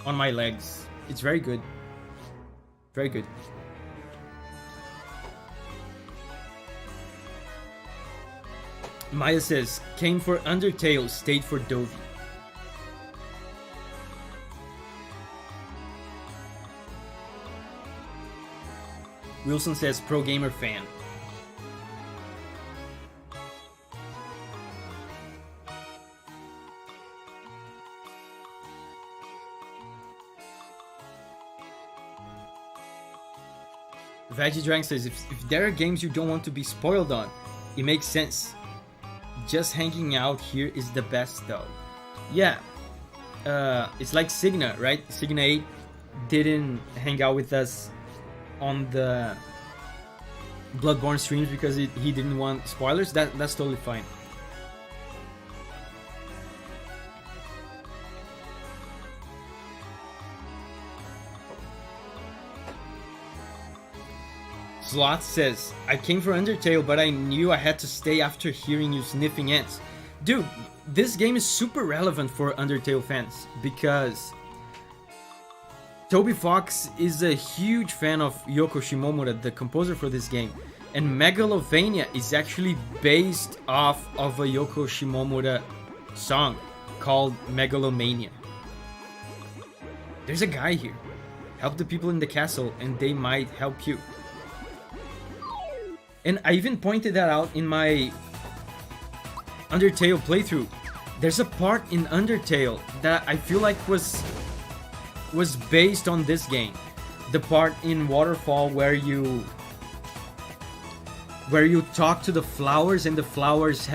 on my legs. It's very good. Very good. Maya says, came for Undertale, stayed for Dovey. Wilson says, pro gamer fan. Veggie Dragon says, if there are games you don't want to be spoiled on, it makes sense. Just hanging out here is the best though. Yeah, it's like Signa, right? Signa 8 didn't hang out with us on the Bloodborne streams because he didn't want spoilers. That's totally fine. Sloth says, I came for Undertale, but I knew I had to stay after hearing you sniffing ants. Dude, this game is super relevant for Undertale fans because Toby Fox is a huge fan of Yoko Shimomura, the composer for this game. And Megalovania is actually based off of a Yoko Shimomura song called Megalomania. There's a guy here. Help the people in the castle and they might help you. And I even pointed that out in my Undertale playthrough. There's a part in Undertale that I feel like was based on this game. The part in Waterfall where you talk to the flowers and the flowers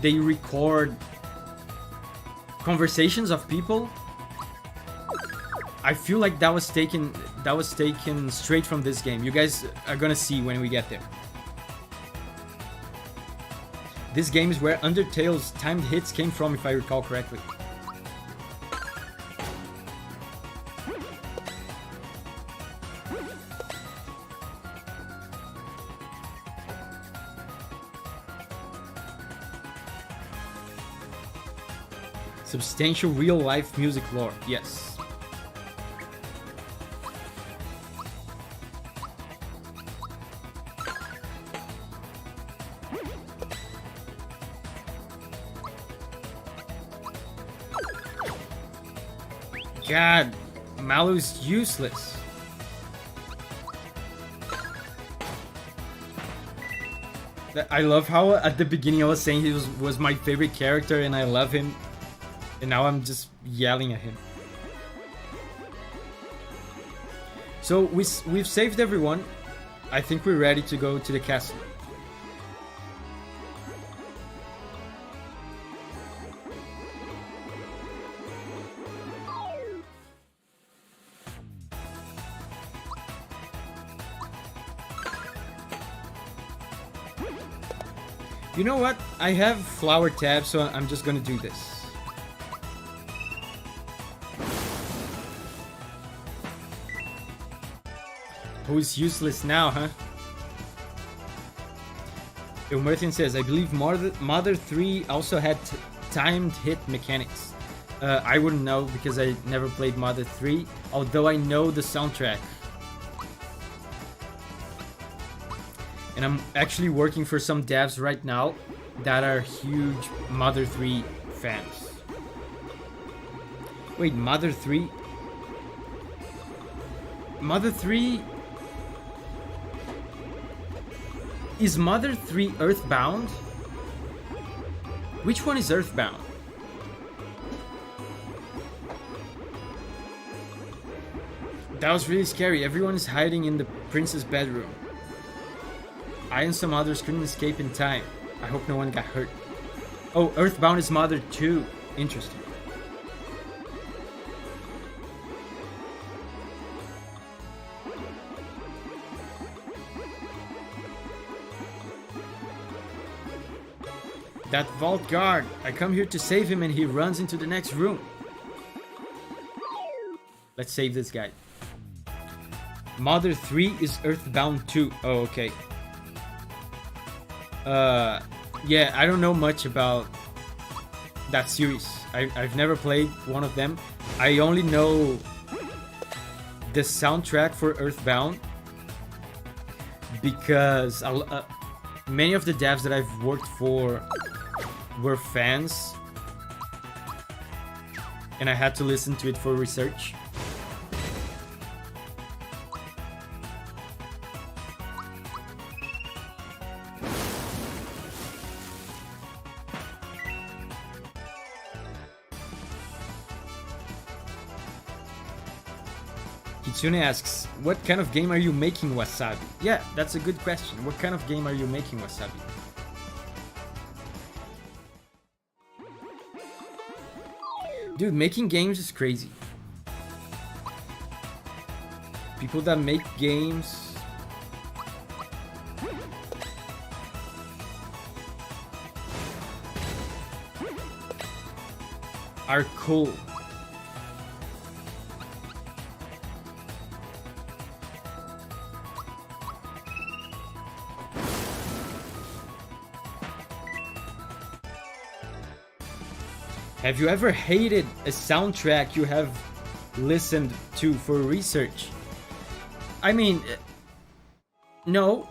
they record conversations of people. I feel like that was taken straight from this game. You guys are gonna see when we get there. This game is where Undertale's timed hits came from, if I recall correctly. Substantial real-life music lore, yes. God, Mallow's useless. I love how at the beginning I was saying he was my favorite character and I love him. And now I'm just yelling at him. So we've saved everyone. I think we're ready to go to the castle. You know what? I have flower tabs, so I'm just gonna do this. Who's useless now, huh? Ilmerthian says, I believe Mother 3 also had timed hit mechanics. I wouldn't know because I never played Mother 3, although I know the soundtrack. And I'm actually working for some devs right now that are huge Mother 3 fans. Wait, Mother 3? Mother 3... Is Mother 3 Earthbound? Which one is Earthbound? That was really scary. Everyone is hiding in the prince's bedroom. I and some others couldn't escape in time. I hope no one got hurt. Oh, Earthbound is Mother 2. Interesting. That vault guard. I come here to save him and he runs into the next room. Let's save this guy. Mother 3 is Earthbound 2. Oh, okay. Yeah, I don't know much about that series. I've never played one of them. I only know the soundtrack for Earthbound because many of the devs that I've worked for were fans, and I had to listen to it for research. Kitsune asks, what kind of game are you making, Wasabi? Yeah, that's a good question. What kind of game are you making, Wasabi? Dude, making games is crazy. People that make games are cool. Have you ever hated a soundtrack you have listened to for research? I mean, no.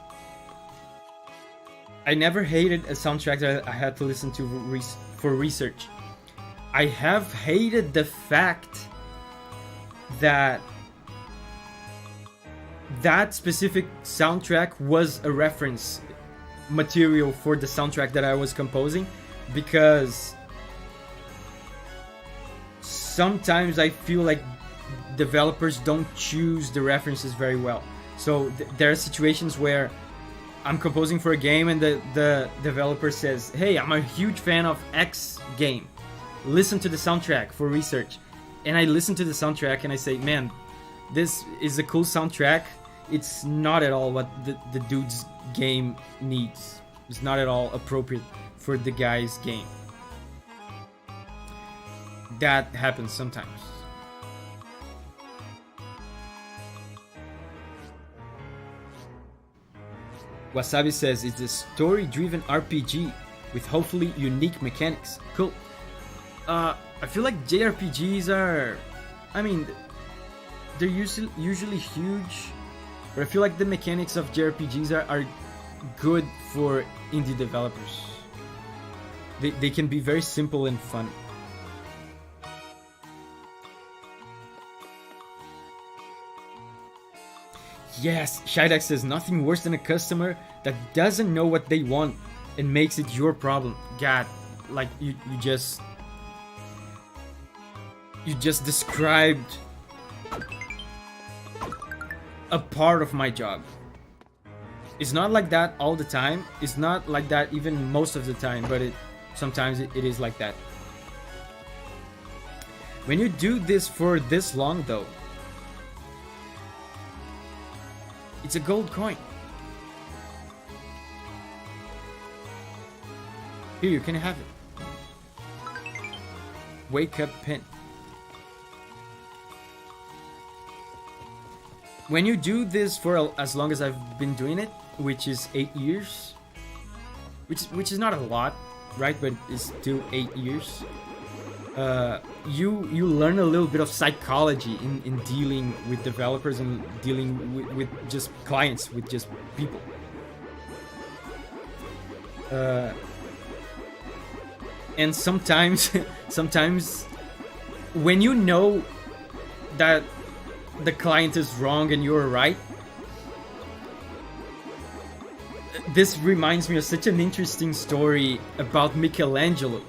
I never hated a soundtrack that I had to listen to for research. I have hated the fact that that specific soundtrack was a reference material for the soundtrack that I was composing, because sometimes I feel like developers don't choose the references very well. So there are situations where I'm composing for a game and the developer says, hey, I'm a huge fan of X game. Listen to the soundtrack for research. And I listen to the soundtrack and I say, man, this is a cool soundtrack. It's not at all what the dude's game needs. It's not at all appropriate for the guy's game. That happens sometimes. Wasabi says it's a story-driven RPG with hopefully unique mechanics. Cool. I feel like JRPGs are... I mean, they're usually huge, but I feel like the mechanics of JRPGs are good for indie developers. They can be very simple and fun. Yes, Shidex says nothing worse than a customer that doesn't know what they want and makes it your problem. God, like you just described a part of my job. It's not like that all the time. It's not like that even most of the time, but sometimes it is like that. When you do this for this long though, it's a gold coin. Here, you can have it. Wake up pin. When you do this for as long as I've been doing it, which is 8 years, which is not a lot, right? But it's still 8 years. You learn a little bit of psychology in dealing with developers and dealing with just clients, with just people. And sometimes when you know that the client is wrong and you're right, this reminds me of such an interesting story about Michelangelo.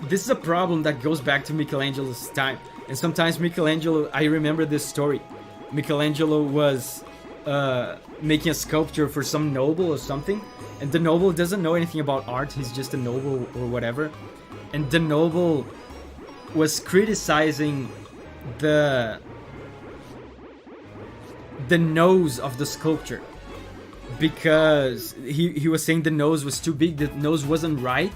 This is a problem that goes back to Michelangelo's time. And sometimes Michelangelo, I remember this story. Michelangelo was making a sculpture for some noble or something. And the noble doesn't know anything about art. He's just a noble or whatever. And the noble was criticizing the nose of the sculpture. Because he was saying the nose was too big. The nose wasn't right.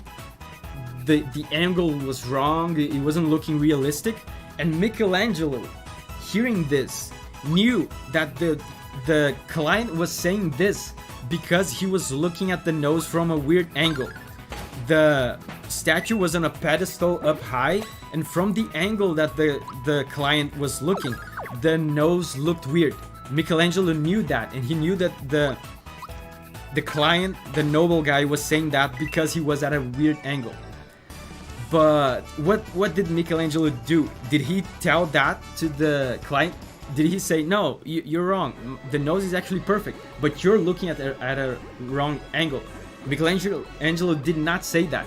The angle was wrong, it wasn't looking realistic, and Michelangelo, hearing this, knew that the client was saying this because he was looking at the nose from a weird angle. The statue was on a pedestal up high, and from the angle that the client was looking, the nose looked weird. Michelangelo knew that, and he knew that the client, the noble guy, was saying that because he was at a weird angle. But what did Michelangelo do? Did he tell that to the client? Did he say, no, you're wrong, the nose is actually perfect, but you're looking at a wrong angle? Michelangelo did not say that.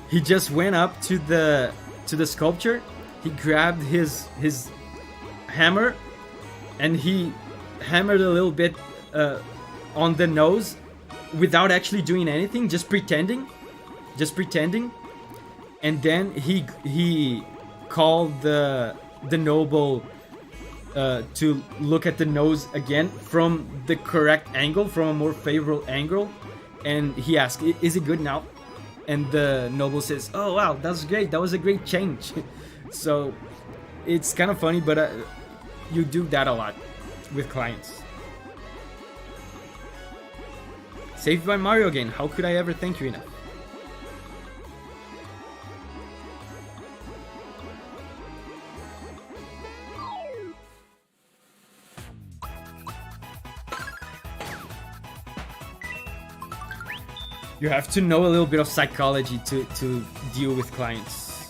He just went up to the sculpture, he grabbed his hammer, and he hammered a little bit on the nose without actually doing anything, just pretending. And then he called the noble to look at the nose again from the correct angle, from a more favorable angle, and he asked, is it good now? And the noble says, oh wow, that's great, that was a great change. So it's kind of funny, but you do that a lot with clients. Saved by Mario again, how could I ever thank you enough? You have to know a little bit of psychology to deal with clients.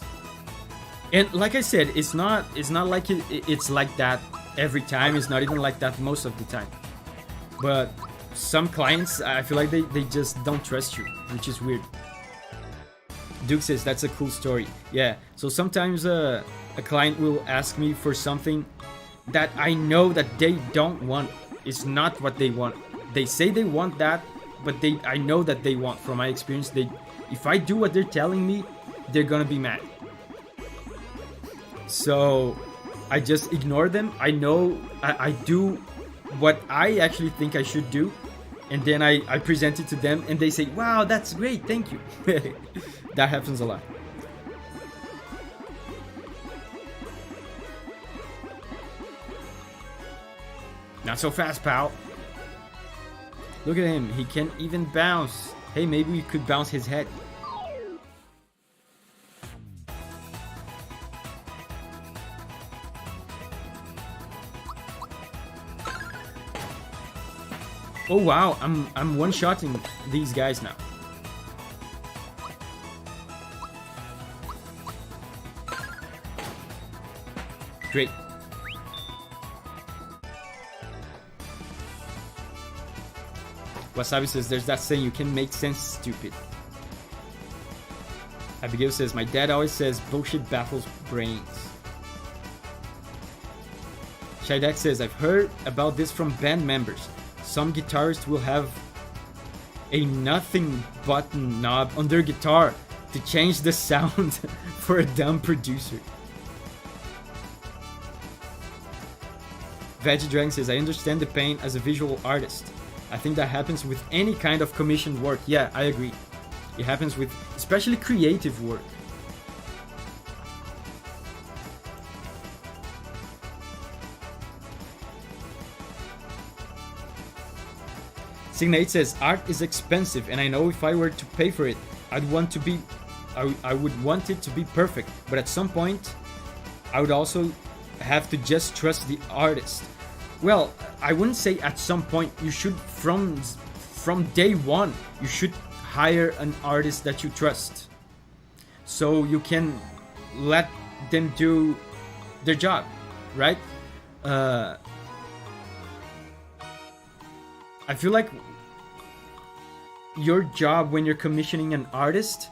And like I said, it's not like it's like that every time. It's not even like that most of the time. But some clients, I feel like they just don't trust you, which is weird. Duke says, that's a cool story. Yeah, so sometimes a client will ask me for something that I know that they don't want. It's not what they want. They say they want that, but I know that they want. From my experience, if I do what they're telling me, they're gonna be mad. So I just ignore them. I know I do what I actually think I should do, and then I present it to them, and they say, wow, that's great, thank you. That happens a lot. Not so fast, pal. Look at him, he can't even bounce. Hey, maybe we could bounce his head. Oh wow, I'm one-shotting these guys now. Great. Wasabi says, there's that saying, you can make sense stupid. Abigail says, my dad always says, bullshit baffles brains. Shaidak says, I've heard about this from band members. Some guitarists will have a nothing button knob on their guitar to change the sound for a dumb producer. Veggie Dragon says, I understand the pain as a visual artist. I think that happens with any kind of commissioned work. Yeah, I agree. It happens with especially creative work. Signate says, art is expensive, and I know if I were to pay for it, I would want it to be perfect. But at some point, I would also have to just trust the artist. Well, I wouldn't say at some point. You should, from day one, you should hire an artist that you trust, so you can let them do their job, right? I feel like your job when you're commissioning an artist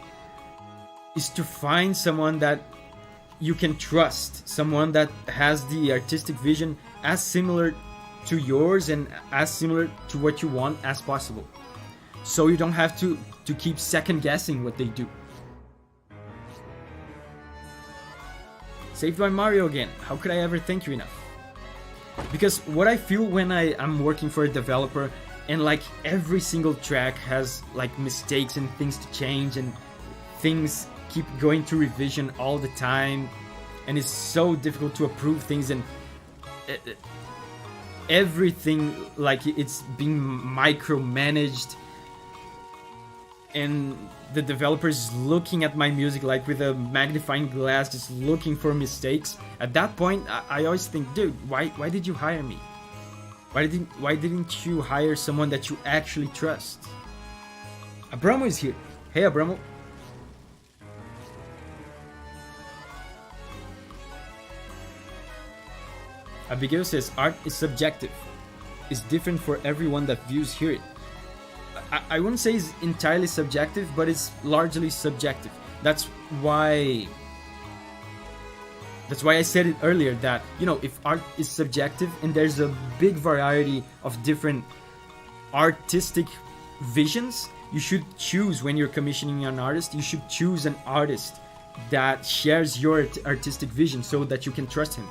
is to find someone that you can trust, someone that has the artistic vision as similar to yours and as similar to what you want as possible, so you don't have to keep second guessing what they do. Saved by Mario again, how could I ever thank you enough? Because what I feel when I'm working for a developer, and like every single track has like mistakes and things to change, and things keep going through revision all the time, and it's so difficult to approve things, and everything like it's being micromanaged, and the developer is looking at my music like with a magnifying glass, just looking for mistakes. At that point, I always think, dude, why did you hire me? Why didn't you hire someone that you actually trust? Abramo is here. Hey, Abramo. Abigail says art is subjective. It's different for everyone that views hear it. I wouldn't say it's entirely subjective, but it's largely subjective. That's why I said it earlier that, you know, if art is subjective and there's a big variety of different artistic visions, you should choose, when you're commissioning an artist, you should choose an artist that shares your artistic vision so that you can trust him.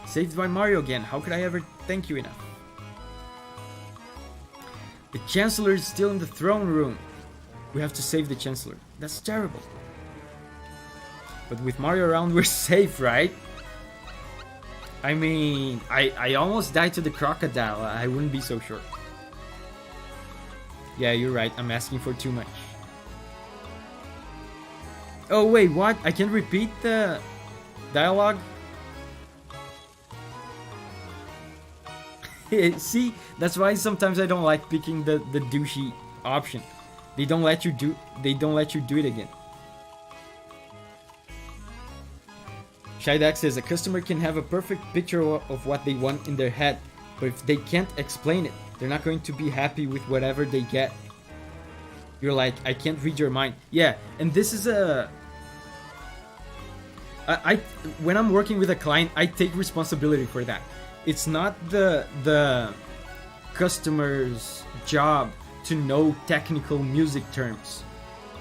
Saved by Mario again. How could I ever thank you enough? The Chancellor is still in the throne room. We have to save the Chancellor. That's terrible. But with Mario around, we're safe, right? I mean, I almost died to the crocodile. I wouldn't be so sure. Yeah, you're right. I'm asking for too much. Oh, wait, what? I can repeat the dialogue? See, that's why sometimes I don't like picking the douchey option. They don't let you do it again. Shidak says a customer can have a perfect picture of what they want in their head, but if they can't explain it, they're not going to be happy with whatever they get. You're like, I can't read your mind. Yeah, and this is when I'm working with a client, I take responsibility for that. It's not the customer's job to know technical music terms.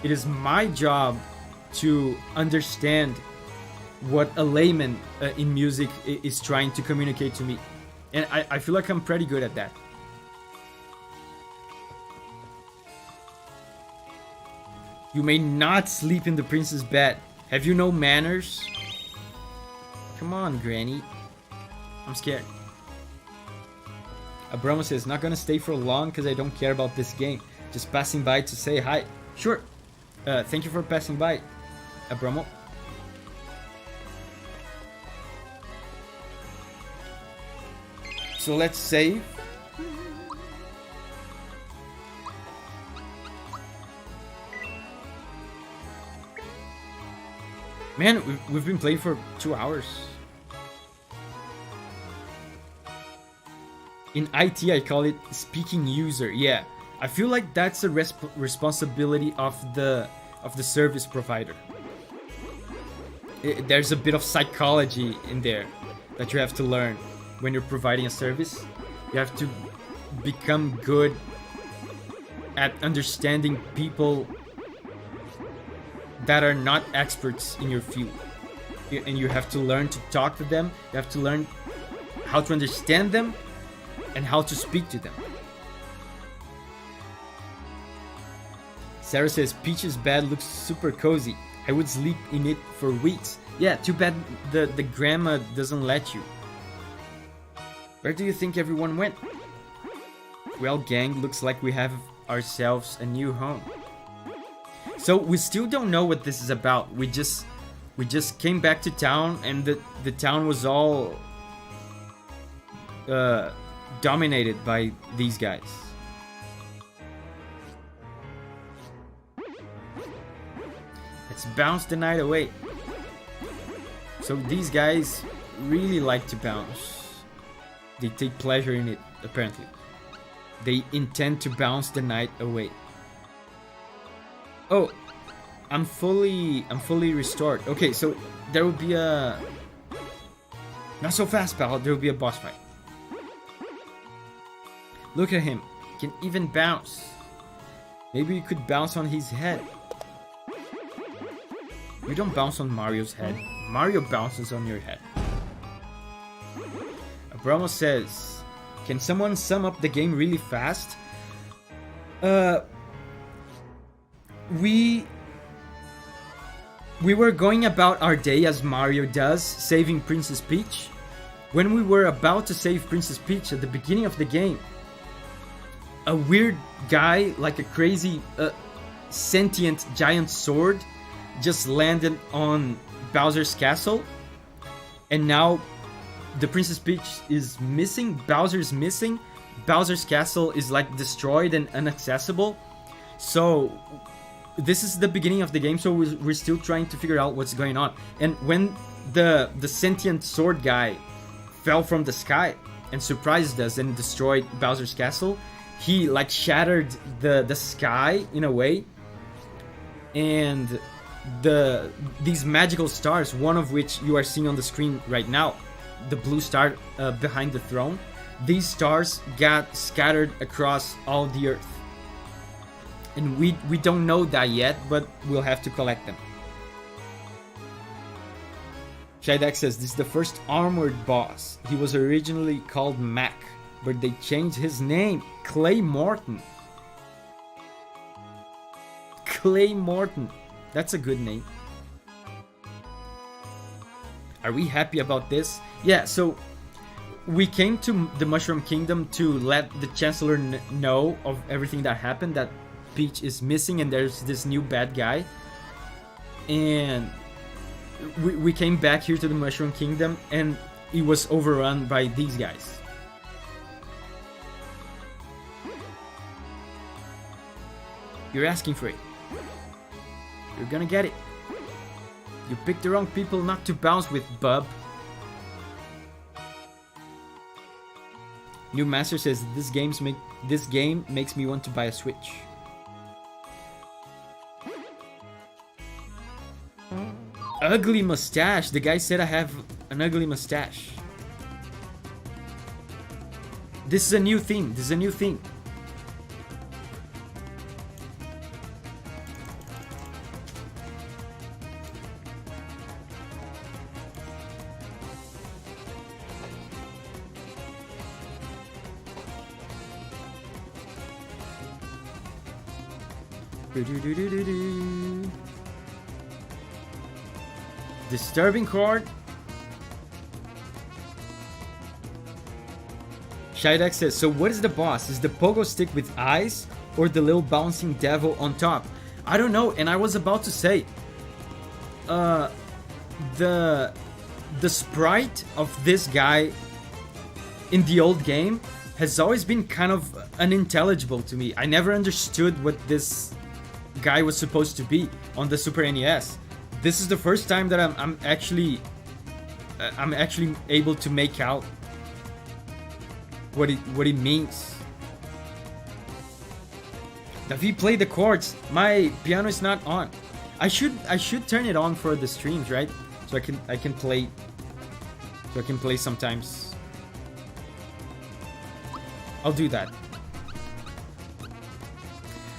It is my job to understand what a layman in music is trying to communicate to me. And I feel like I'm pretty good at that. You may not sleep in the prince's bed. Have you no manners? Come on, Granny. I'm scared. Abramo says, not gonna stay for long because I don't care about this game. Just passing by to say hi. Sure. Thank you for passing by, Abramo. So let's save. Man, we've been playing for 2 hours. In IT, I call it speaking user. Yeah, I feel like that's a responsibility of the service provider. There's a bit of psychology in there that you have to learn when you're providing a service. You have to become good at understanding people that are not experts in your field. And you have to learn to talk to them. You have to learn how to understand them and how to speak to them. Sarah says, Peach's bed looks super cozy. I would sleep in it for weeks. Yeah, too bad the grandma doesn't let you. Where do you think everyone went? Well, gang, looks like we have ourselves a new home. So we still don't know what this is about. We just came back to town, and the town was all dominated by these guys. Let's bounce the night away. So these guys really like to bounce. They take pleasure in it, apparently. They intend to bounce the night away. Oh, I'm fully restored. Okay, so there will be a... Not so fast, pal. There will be a boss fight. Look at him. He can even bounce. Maybe you could bounce on his head. You don't bounce on Mario's head. Mario bounces on your head. Abramo says, can someone sum up the game really fast? We were going about our day as Mario does, saving Princess Peach. When we were about to save Princess Peach at the beginning of the game, a weird guy, like a crazy sentient giant sword, just landed on Bowser's castle, and now the Princess Peach is missing, Bowser's missing, Bowser's castle is like destroyed and inaccessible. So this is the beginning of the game, so we're still trying to figure out what's going on. And when the sentient sword guy fell from the sky and surprised us and destroyed Bowser's castle, he like shattered the sky in a way, and these magical stars, one of which you are seeing on the screen right now, the blue star behind the throne, these stars got scattered across all the earth. And we don't know that yet, but we'll have to collect them. Shydek says, this is the first armored boss. He was originally called Mac, but they changed his name. Clay Morton. Clay Morton. That's a good name. Are we happy about this? Yeah, so we came to the Mushroom Kingdom to let the Chancellor know of everything that happened, that Peach is missing and there's this new bad guy. And we came back here to the Mushroom Kingdom and it was overrun by these guys. You're asking for it. You're gonna get it. You picked the wrong people not to bounce with, bub. New Master says this game makes me want to buy a Switch. Ugly mustache. The guy said I have an ugly mustache. This is a new theme. This is a new theme. Disturbing chord. Shydek says, so what is the boss? Is the pogo stick with eyes or the little bouncing devil on top? I don't know, and I was about to say the sprite of this guy in the old game has always been kind of unintelligible to me. I never understood what this guy was supposed to be on the Super NES. This is the first time that I'm actually able to make out what it means. Davi, play the chords. My piano is not on. I should turn it on for the streams, right? So I can play. So I can play sometimes. I'll do that.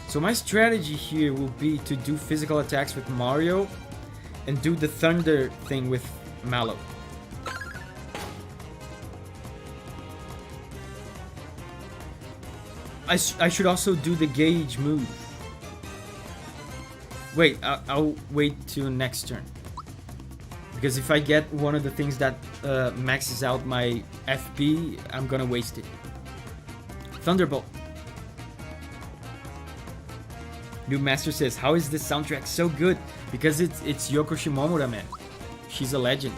So my strategy here will be to do physical attacks with Mario and do the thunder thing with Mallow. I should also do the gauge move. Wait, I'll wait till next turn. Because if I get one of the things that maxes out my FP, I'm gonna waste it. Thunderbolt. New Master says, how is this soundtrack so good? Because it's Yoko Shimomura, man. She's a legend.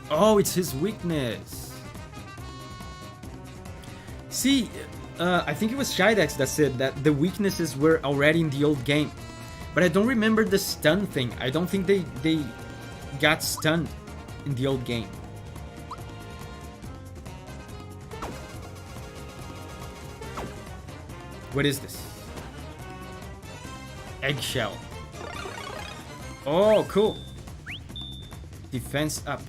Oh, it's his weakness. See, I think it was Shydex that said that the weaknesses were already in the old game. But I don't remember the stun thing. I don't think they got stunned in the old game. What is this? Eggshell. Oh, cool. Defense up.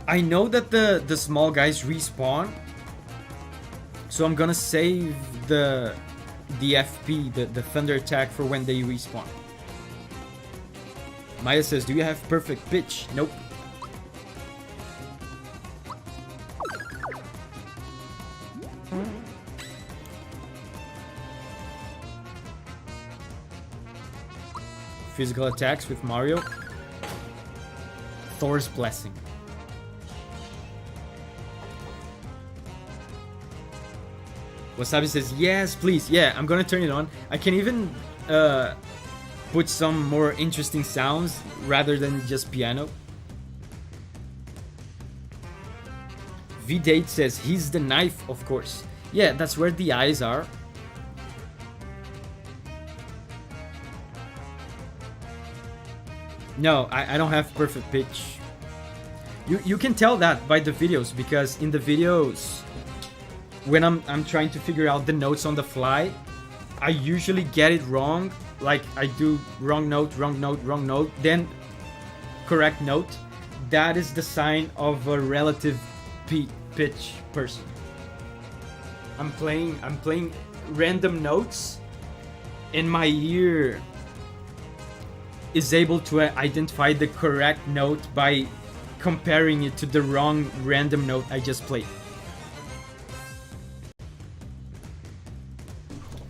I know that the small guys respawn, so I'm gonna save the FP, the thunder attack, for when they respawn. Maya says, do you have perfect pitch? Nope. Physical attacks with Mario. Thor's Blessing. Wasabi says, yes, please. Yeah, I'm gonna turn it on. I can even put some more interesting sounds rather than just piano. V-Date says, he's the knife, of course. Yeah, that's where the eyes are. No, I don't have perfect pitch. You can tell that by the videos, because in the videos, when I'm trying to figure out the notes on the fly, I usually get it wrong. Like, I do wrong note, then correct note. That is the sign of a relative pitch person. I'm playing random notes, and my ear is able to identify the correct note by comparing it to the wrong random note I just played.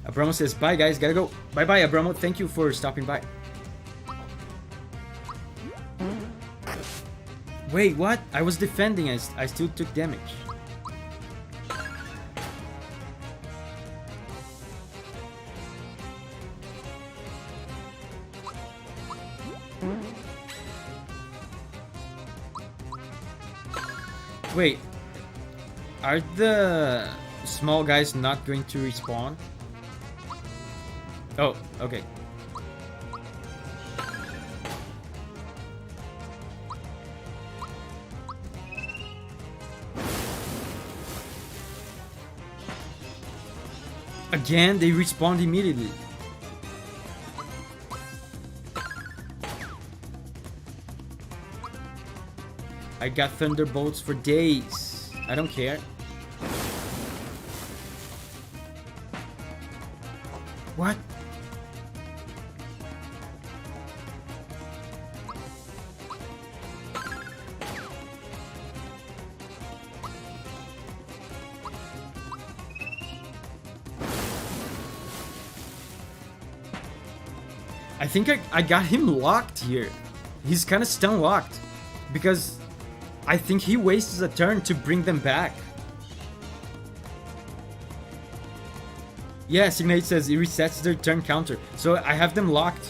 Abramo says, bye guys, gotta go. Bye bye, Abramo, thank you for stopping by. Wait, what? I was defending, I still took damage. Wait, are the small guys not going to respawn? Oh, okay. Again, they respawned immediately. I got thunderbolts for days. I don't care. What? I think I got him locked here. He's kind of stun locked because I think he wastes a turn to bring them back. Yeah, Signate says it resets their turn counter. So I have them locked.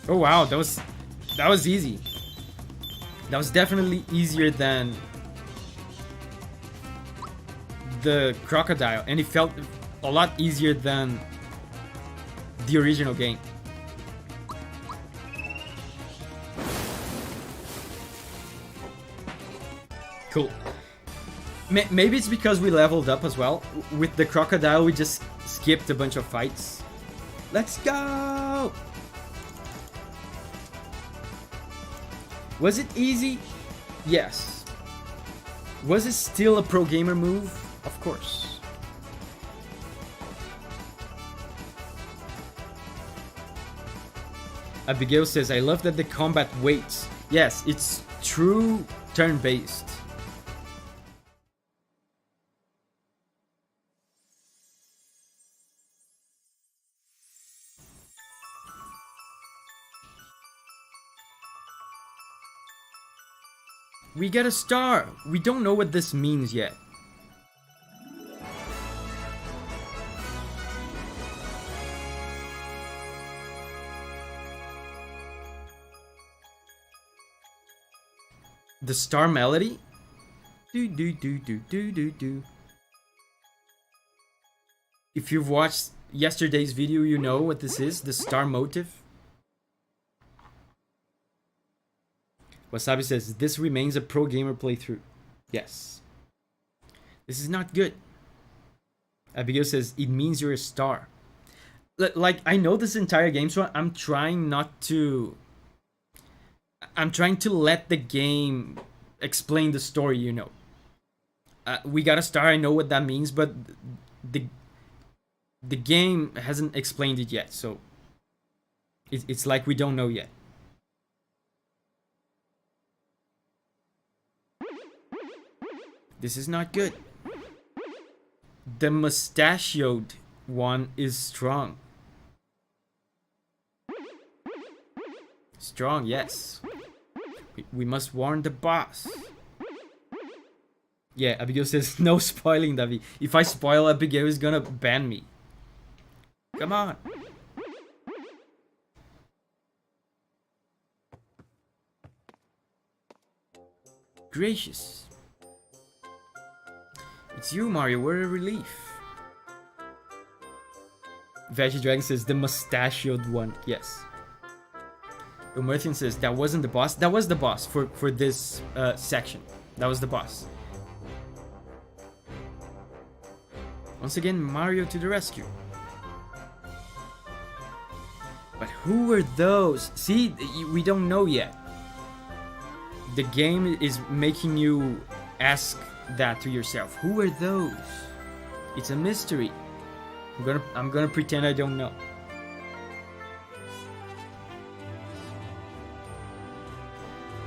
Oh wow, that was easy. That was definitely easier than the crocodile, and it felt a lot easier than the original game. Cool. Maybe it's because we leveled up as well. With the crocodile, we just skipped a bunch of fights. Let's go! Was it easy? Yes. Was it still a pro gamer move? Of course. Abigail says, I love that the combat waits. Yes, it's true turn-based. We get a star! We don't know what this means yet. The star melody? Do do do do do do do. If you've watched yesterday's video, you know what this is, the star motive. Wasabi says, this remains a pro gamer playthrough. Yes. This is not good. Abigail says, it means you're a star. Like, I know this entire game, so I'm trying to let the game explain the story, you know. We got a star, I know what that means, but the game hasn't explained it yet, so it's like we don't know yet. This is not good. The mustachioed one is strong. Strong, yes. We must warn the boss. Yeah, Abigail says, no spoiling, Davi. If I spoil, Abigail is gonna ban me. Come on. Gracious. It's you, Mario. What a relief. Veggie Dragon says, the mustachioed one. Yes. Umerthian says, that wasn't the boss. That was the boss for this section. That was the boss. Once again, Mario to the rescue. But who were those? See, we don't know yet. The game is making you ask that to yourself. Who are those? It's a mystery. I'm gonna pretend I don't know.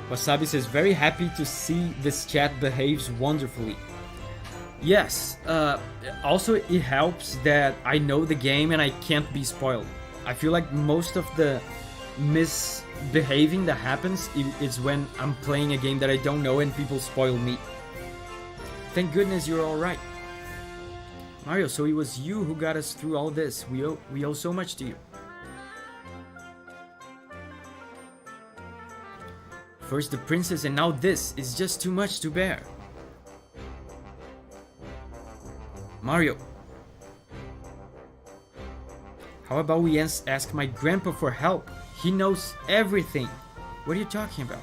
Wasabi says, very happy to see this chat behaves wonderfully. Yes, also it helps that I know the game and I can't be spoiled. I feel like most of the misbehaving that happens is when I'm playing a game that I don't know and people spoil me. Thank goodness you're alright. Mario, so it was you who got us through all this. We owe so much to you. First the princess and now this is just too much to bear. Mario, how about we ask my grandpa for help? He knows everything. What are you talking about?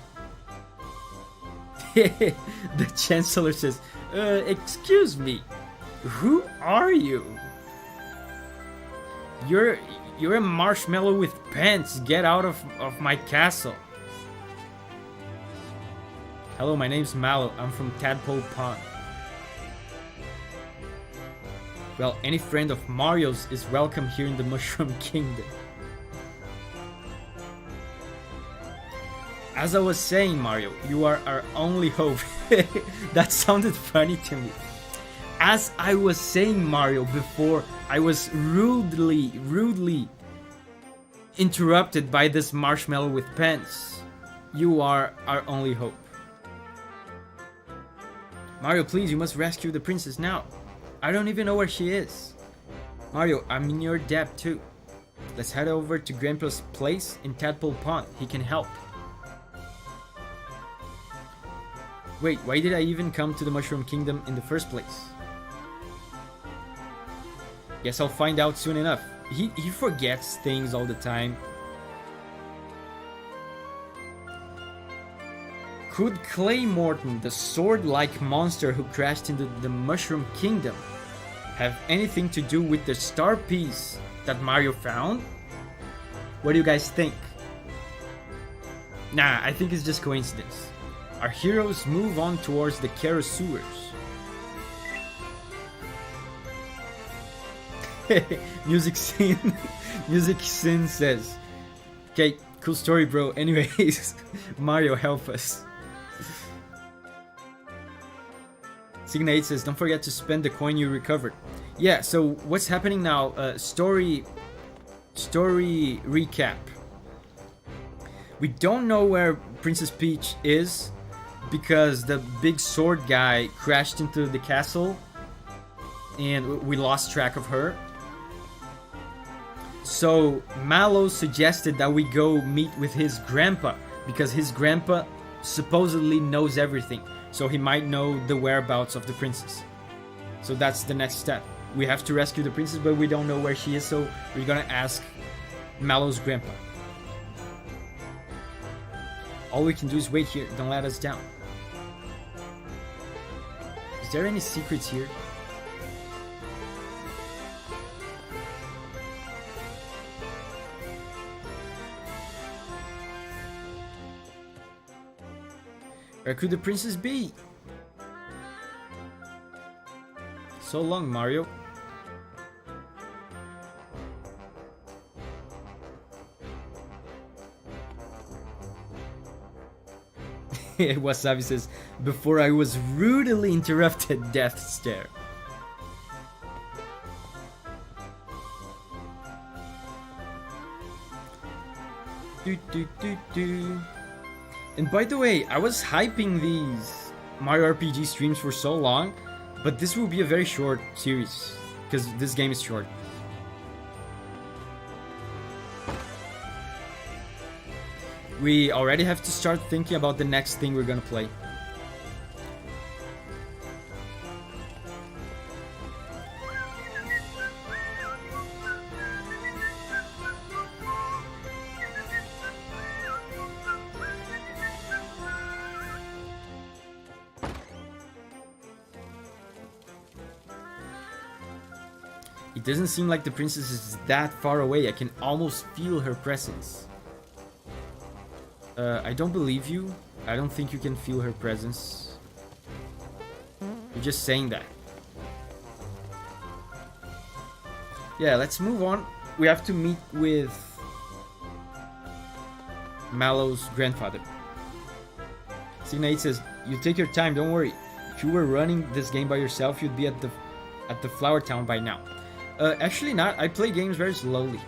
The chancellor says, excuse me, who are you? You're a marshmallow with pants. Get out of my castle. Hello, my name's Mallow. I'm from Tadpole Pond. Well, any friend of Mario's is welcome here in the Mushroom Kingdom. As I was saying, Mario, you are our only hope. That sounded funny to me. As I was saying, Mario, before I was rudely interrupted by this marshmallow with pants. You are our only hope. Mario, please, you must rescue the princess now. I don't even know where she is. Mario, I'm in your debt too. Let's head over to Grandpa's place in Tadpole Pond. He can help. Wait, why did I even come to the Mushroom Kingdom in the first place? Guess I'll find out soon enough. He forgets things all the time. Could Clay Morton, the sword-like monster who crashed into the Mushroom Kingdom, have anything to do with the star piece that Mario found? What do you guys think? Nah, I think it's just coincidence. Our heroes move on towards the Kara sewers. Music Scene says, okay, cool story, bro. Anyways, Mario, help us. Signate says, don't forget to spend the coin you recovered. Yeah, so what's happening now? Story recap. We don't know where Princess Peach is because the big sword guy crashed into the castle and we lost track of her. So Mallow suggested that we go meet with his grandpa because his grandpa supposedly knows everything. So he might know the whereabouts of the princess. So that's the next step. We have to rescue the princess, but we don't know where she is, so we're gonna ask Mallow's grandpa. All we can do is wait here. Don't let us down. Is there any secrets here? Where could the princess be? So long, Mario. Wasabi says, before I was rudely interrupted, death stare. And by the way, I was hyping these Mario RPG streams for so long, but this will be a very short series because this game is short. We already have to start thinking about the next thing we're gonna play. It doesn't seem like the princess is that far away. I can almost feel her presence. I don't believe you. I don't think you can feel her presence. You're just saying that. Yeah, let's move on. We have to meet with Mallow's grandfather. Signate says, you take your time, don't worry. If you were running this game by yourself, you'd be at the Flower Town by now. Actually not. I play games very slowly.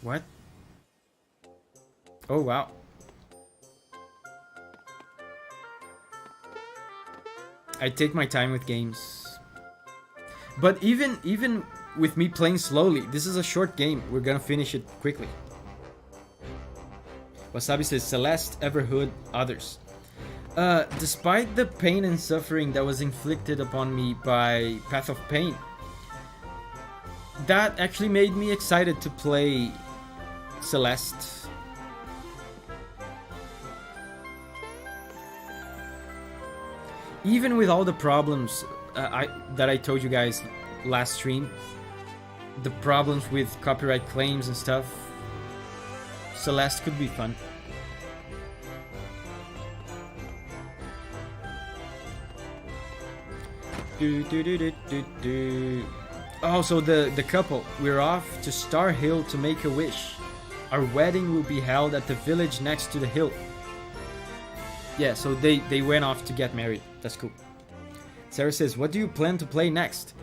What? Oh wow. I take my time with games. But even with me playing slowly, this is a short game. We're gonna finish it quickly. Wasabi says, Celeste, Everhood, others. Despite the pain and suffering that was inflicted upon me by Path of Pain, that actually made me excited to play Celeste. Even with all the problems that I told you guys last stream, the problems with copyright claims and stuff, Celeste could be fun. Oh, so the couple, we're off to Star Hill to make a wish. Our wedding will be held at the village next to the hill. Yeah, so they went off to get married. That's cool. Sarah says, what do you plan to play next?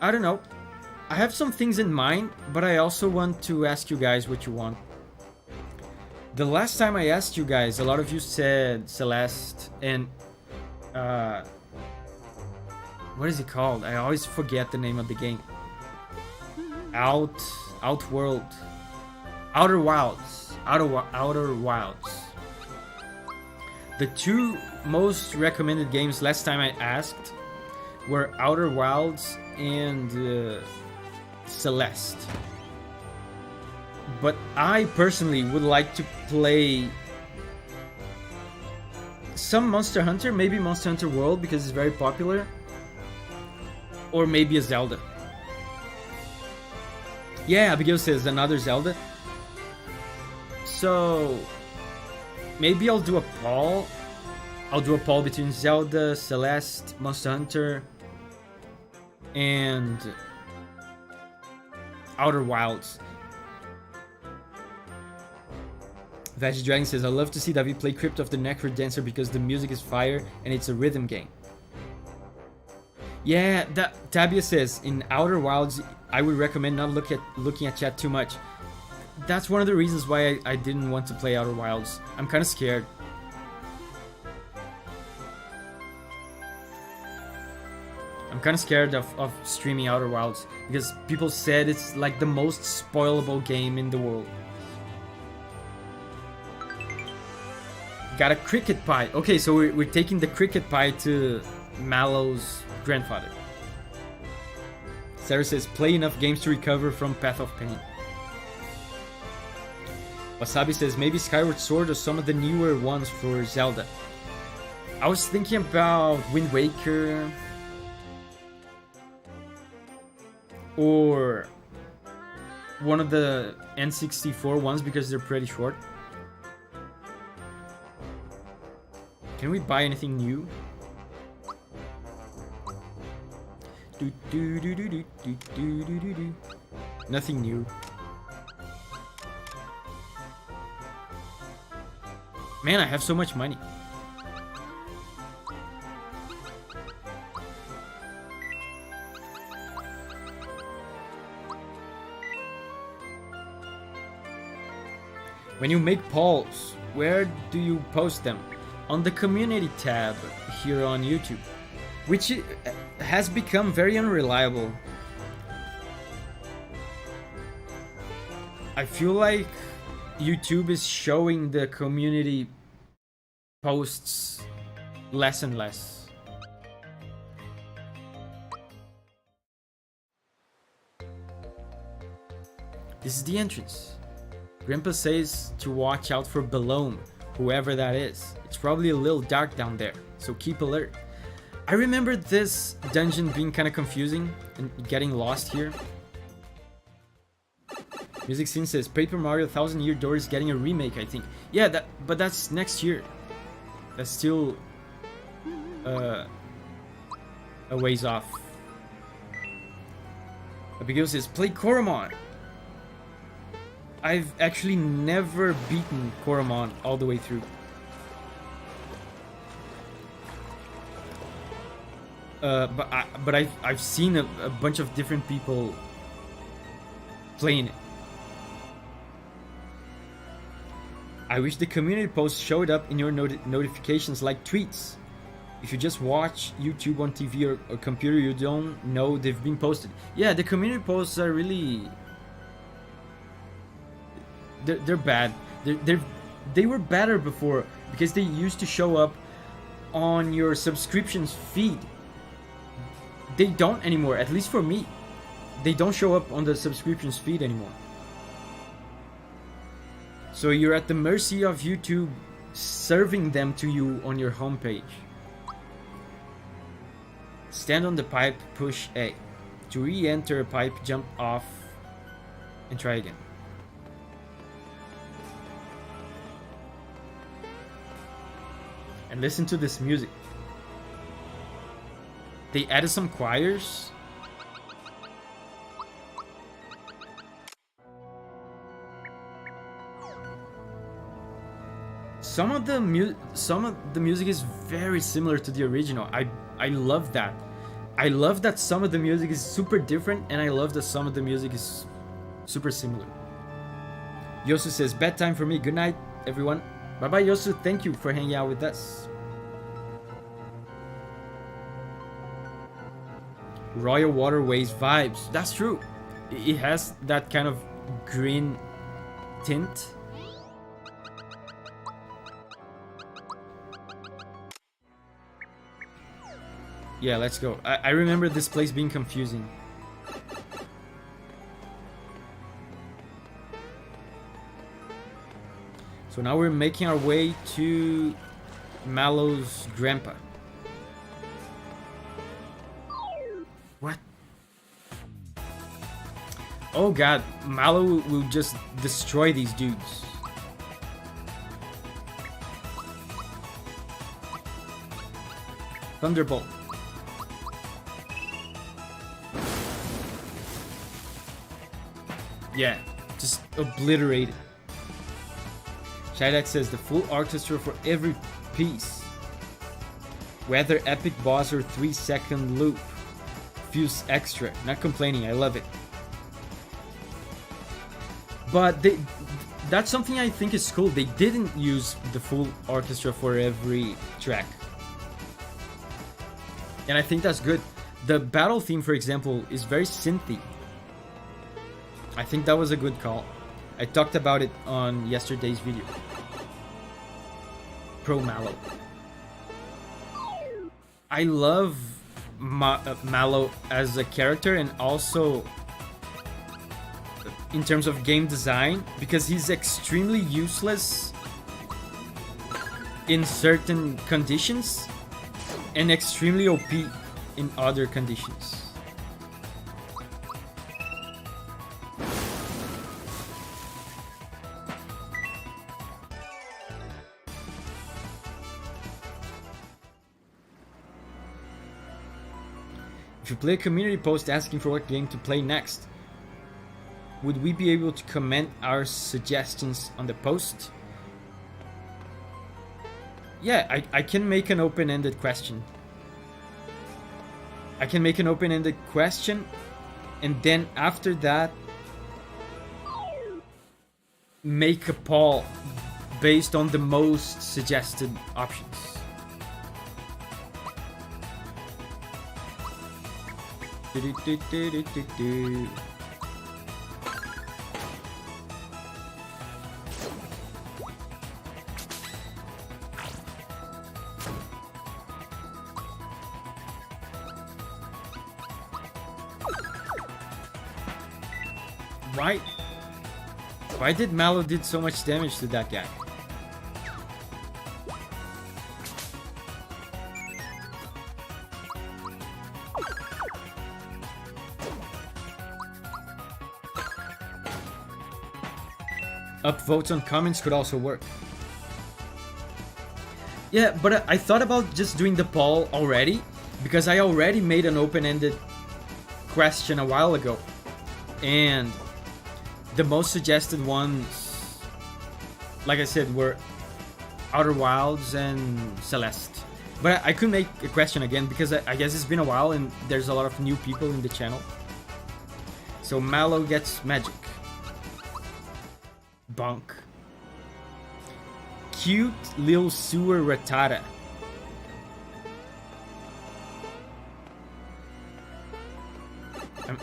I don't know. I have some things in mind, but I also want to ask you guys what you want. The last time I asked you guys, a lot of you said Celeste and what is it called? I always forget the name of the game. Outworld. Outer Wilds. Outer Wilds. The two most recommended games last time I asked were Outer Wilds and Celeste. But I personally would like to play some Monster Hunter, maybe Monster Hunter World because it's very popular, or maybe a Zelda. Yeah, Abigail says another Zelda. So maybe I'll do a poll. I'll do a poll between Zelda, Celeste, Monster Hunter, and Outer Wilds. Veggie Dragon says, I love to see David play Crypt of the Necrodancer because the music is fire and it's a rhythm game. Yeah, Tabia says, in Outer Wilds, I would recommend not looking at chat too much. That's one of the reasons why I didn't want to play Outer Wilds. I'm kind of scared. I'm kind of scared of streaming Outer Wilds because people said it's like the most spoilable game in the world. Got a cricket pie. Okay, so we're taking the cricket pie to Mallow's grandfather. Sarah says, play enough games to recover from Path of Pain. Wasabi says, maybe Skyward Sword or some of the newer ones for Zelda. I was thinking about Wind Waker or one of the N64 ones because they're pretty short. Can we buy anything new? Nothing new. Man, I have so much money. When you make polls, where do you post them? On the community tab here on YouTube, which has become very unreliable. I feel like YouTube is showing the community posts less and less. This is the entrance. Grandpa says to watch out for Mallow, whoever that is. It's probably a little dark down there, so keep alert. I remember this dungeon being kind of confusing and getting lost here. Music Scene says Paper Mario 1000 Year Door is getting a remake, I think. Yeah, but that's next year. That's still a ways off. Abigail says play Koromon. I've actually never beaten Koromon all the way through. But I've seen a bunch of different people playing it. I wish the community posts showed up in your notifications like tweets. If you just watch YouTube on TV or computer, you don't know they've been posted. Yeah, the community posts are really... They're bad. They were better before because they used to show up on your subscriptions feed. They don't anymore, at least for me. They don't show up on the subscriptions feed anymore. So you're at the mercy of YouTube serving them to you on your homepage. Stand on the pipe, push A. To re-enter a pipe, jump off and try again. And listen to this music. They added some choirs. Some of the music is very similar to the original. I love that. I love that some of the music is super different, and I love that some of the music is super similar. Yosu says bedtime for me. Good night, everyone. Bye bye, Yosu. Thank you for hanging out with us. Royal Waterways vibes. That's true. It has that kind of green tint. Yeah, let's go. I remember this place being confusing. So now we're making our way to Mallow's grandpa. What? Oh god, Mallow will just destroy these dudes. Thunderbolt. Yeah, just obliterate it. Shydek says the full orchestra for every piece. Whether epic boss or 3-second loop. Feels extra. Not complaining, I love it. But that's something I think is cool. They didn't use the full orchestra for every track. And I think that's good. The battle theme, for example, is very synthy. I think that was a good call. I talked about it on yesterday's video. Pro Mallow. I love Mallow as a character, and also in terms of game design, because he's extremely useless in certain conditions and extremely OP in other conditions. If you play a community post asking for what game to play next, would we be able to comment our suggestions on the post? Yeah, I can make an open-ended question. I can make an open-ended question, and then after that, make a poll based on the most suggested options. Why did Mallow did so much damage to that guy? Upvotes on comments could also work. Yeah, but I thought about just doing the poll already, because I already made an open-ended question a while ago. And the most suggested ones, like I said, were Outer Wilds and Celeste. But I could make a question again, because I guess it's been a while and there's a lot of new people in the channel. So Mallow gets magic. Bonk. Cute Lil Sewer Ratata.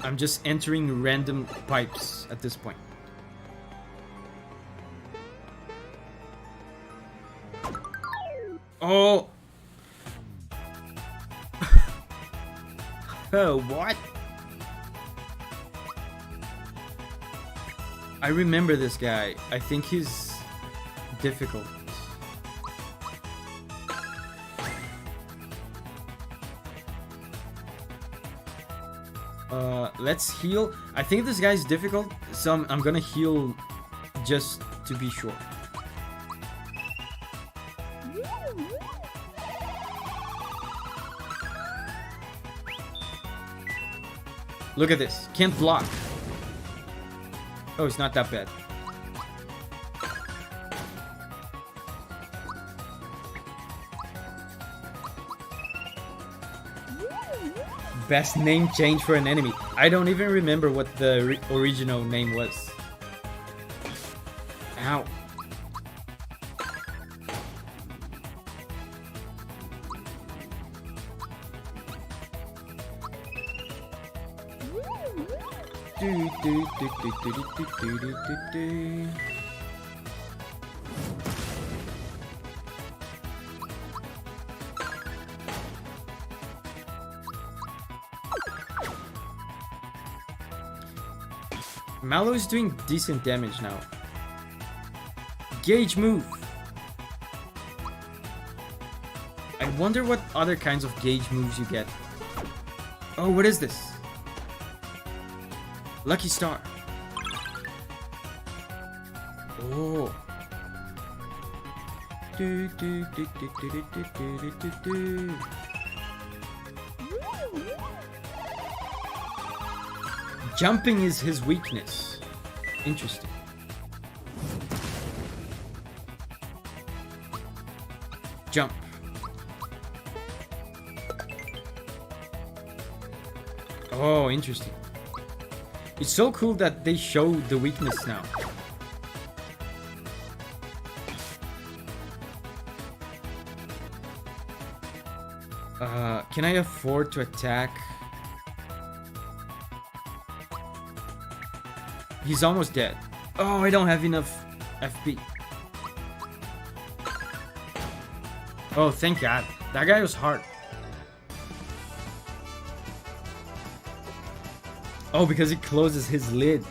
I'm just entering random pipes at this point. Oh! Oh, what? I remember this guy. I think he's difficult. Let's heal. I think this guy's difficult, so I'm gonna heal just to be sure. Look at this. Can't block. Oh, it's not that bad. Best name change for an enemy. I don't even remember what the original name was. Ow. Mallow is doing decent damage now. Gauge move. I wonder what other kinds of gauge moves you get. Oh, what is this? Lucky Star. Oh. Jumping is his weakness. Interesting. Jump. Oh, interesting. It's so cool that they show the weakness now. Can I afford to attack? He's almost dead. Oh, I don't have enough FP. Oh, thank God. That guy was hard. Oh, because it closes his lid.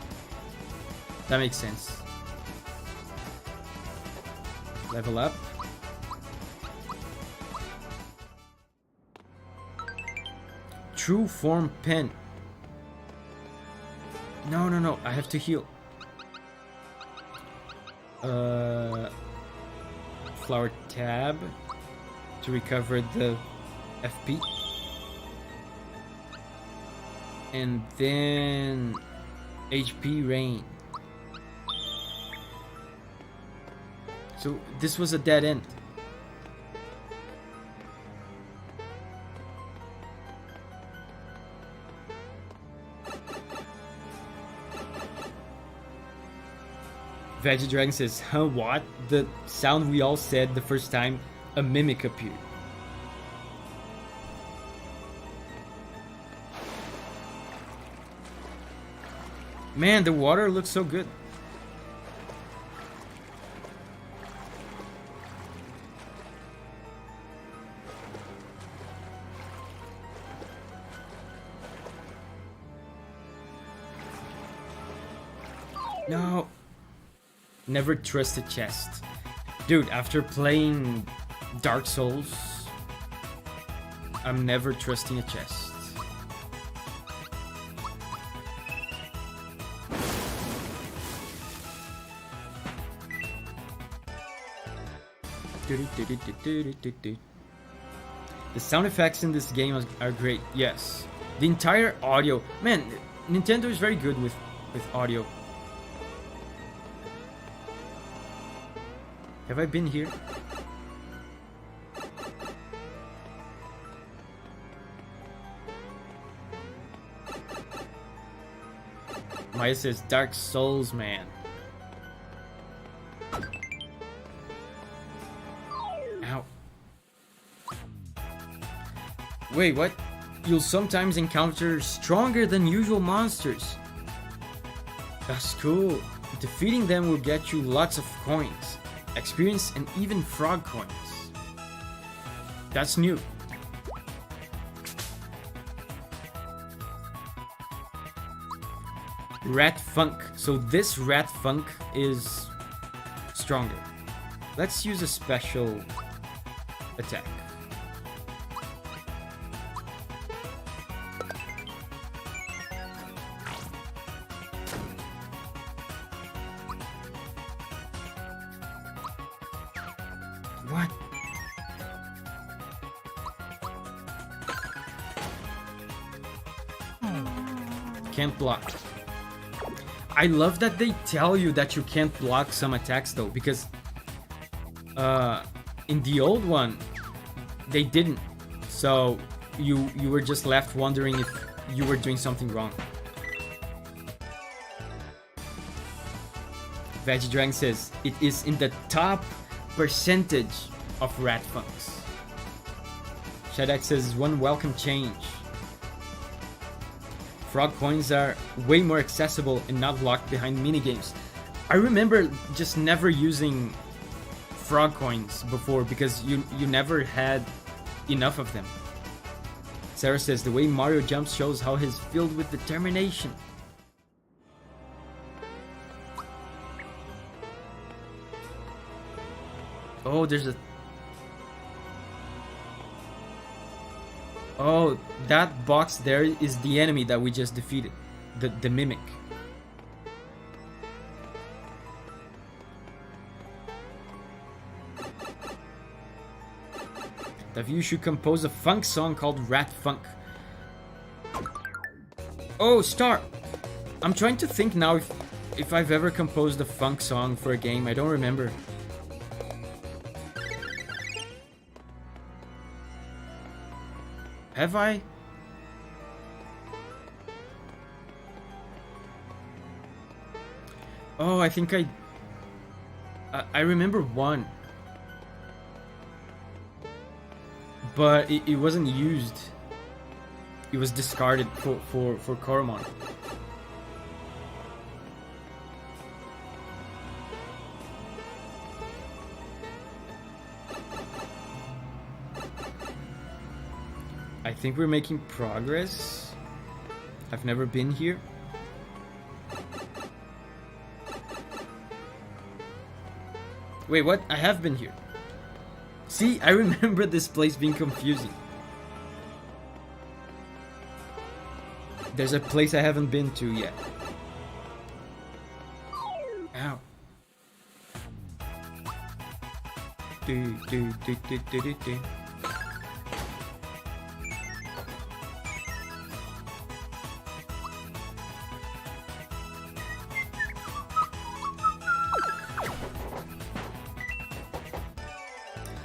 That makes sense. Level up. True form pen. No, no, no. I have to heal. Flower tab to recover the FP. And then HP rain. So this was a dead end. Veggie Dragon says, huh, what? The sound we all said the first time a mimic appeared. Man, the water looks so good. No. Never trust a chest. Dude, after playing Dark Souls, I'm never trusting a chest. The sound effects in this game are great, yes. The entire audio... Man, Nintendo is very good with audio. Have I been here? Maya says, Dark Souls, man. Ow. Wait, what? You'll sometimes encounter stronger than usual monsters. That's cool. Defeating them will get you lots of coins, experience, and even frog coins. That's new. Rat Funk. So this Rat Funk is stronger. Let's use a special attack. What? Can't block. I love that they tell you that you can't block some attacks though, because in the old one they didn't. So you were just left wondering if you were doing something wrong. Veggie Dragon says it is in the top percentage of Rat Funks. Shadak says one welcome change. Frog coins are way more accessible and not locked behind minigames. I remember just never using frog coins before because you never had enough of them. Sarah says the way Mario jumps shows how he's filled with determination. Oh, there's a... Oh, that box there is the enemy that we just defeated. The mimic. That you should compose a funk song called Rat Funk. Oh, Star! I'm trying to think now if I've ever composed a funk song for a game. I don't remember. Have I? Oh, I think I remember one. But it wasn't used. It was discarded for Coromon. I think we're making progress. I've never been here. Wait, what? I have been here. See, I remember this place being confusing. There's a place I haven't been to yet. Ow. Do.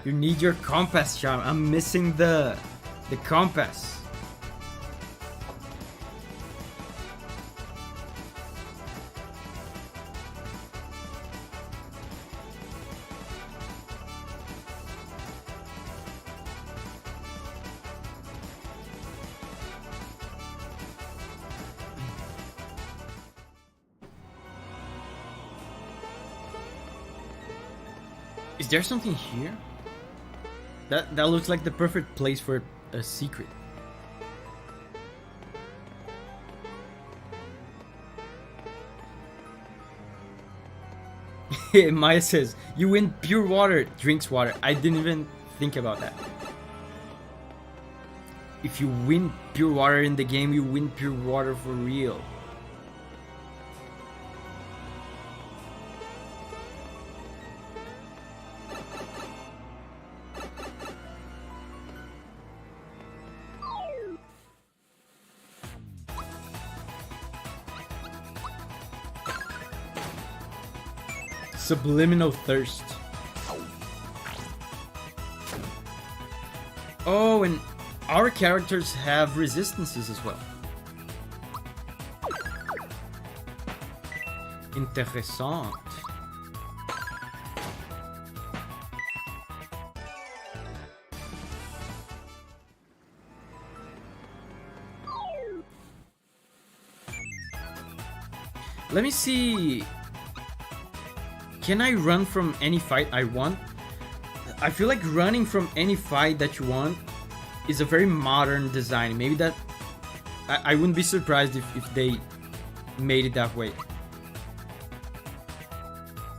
You need your compass, Charm. I'm missing the compass. Is there something here? That looks like the perfect place for a secret. Maya says, you win pure water, drinks water. I didn't even think about that. If you win pure water in the game, you win pure water for real. Subliminal thirst. Oh, and our characters have resistances as well. Interessant. Let me see. Can I run from any fight I want? I feel like running from any fight that you want is a very modern design. Maybe that... I wouldn't be surprised if they made it that way.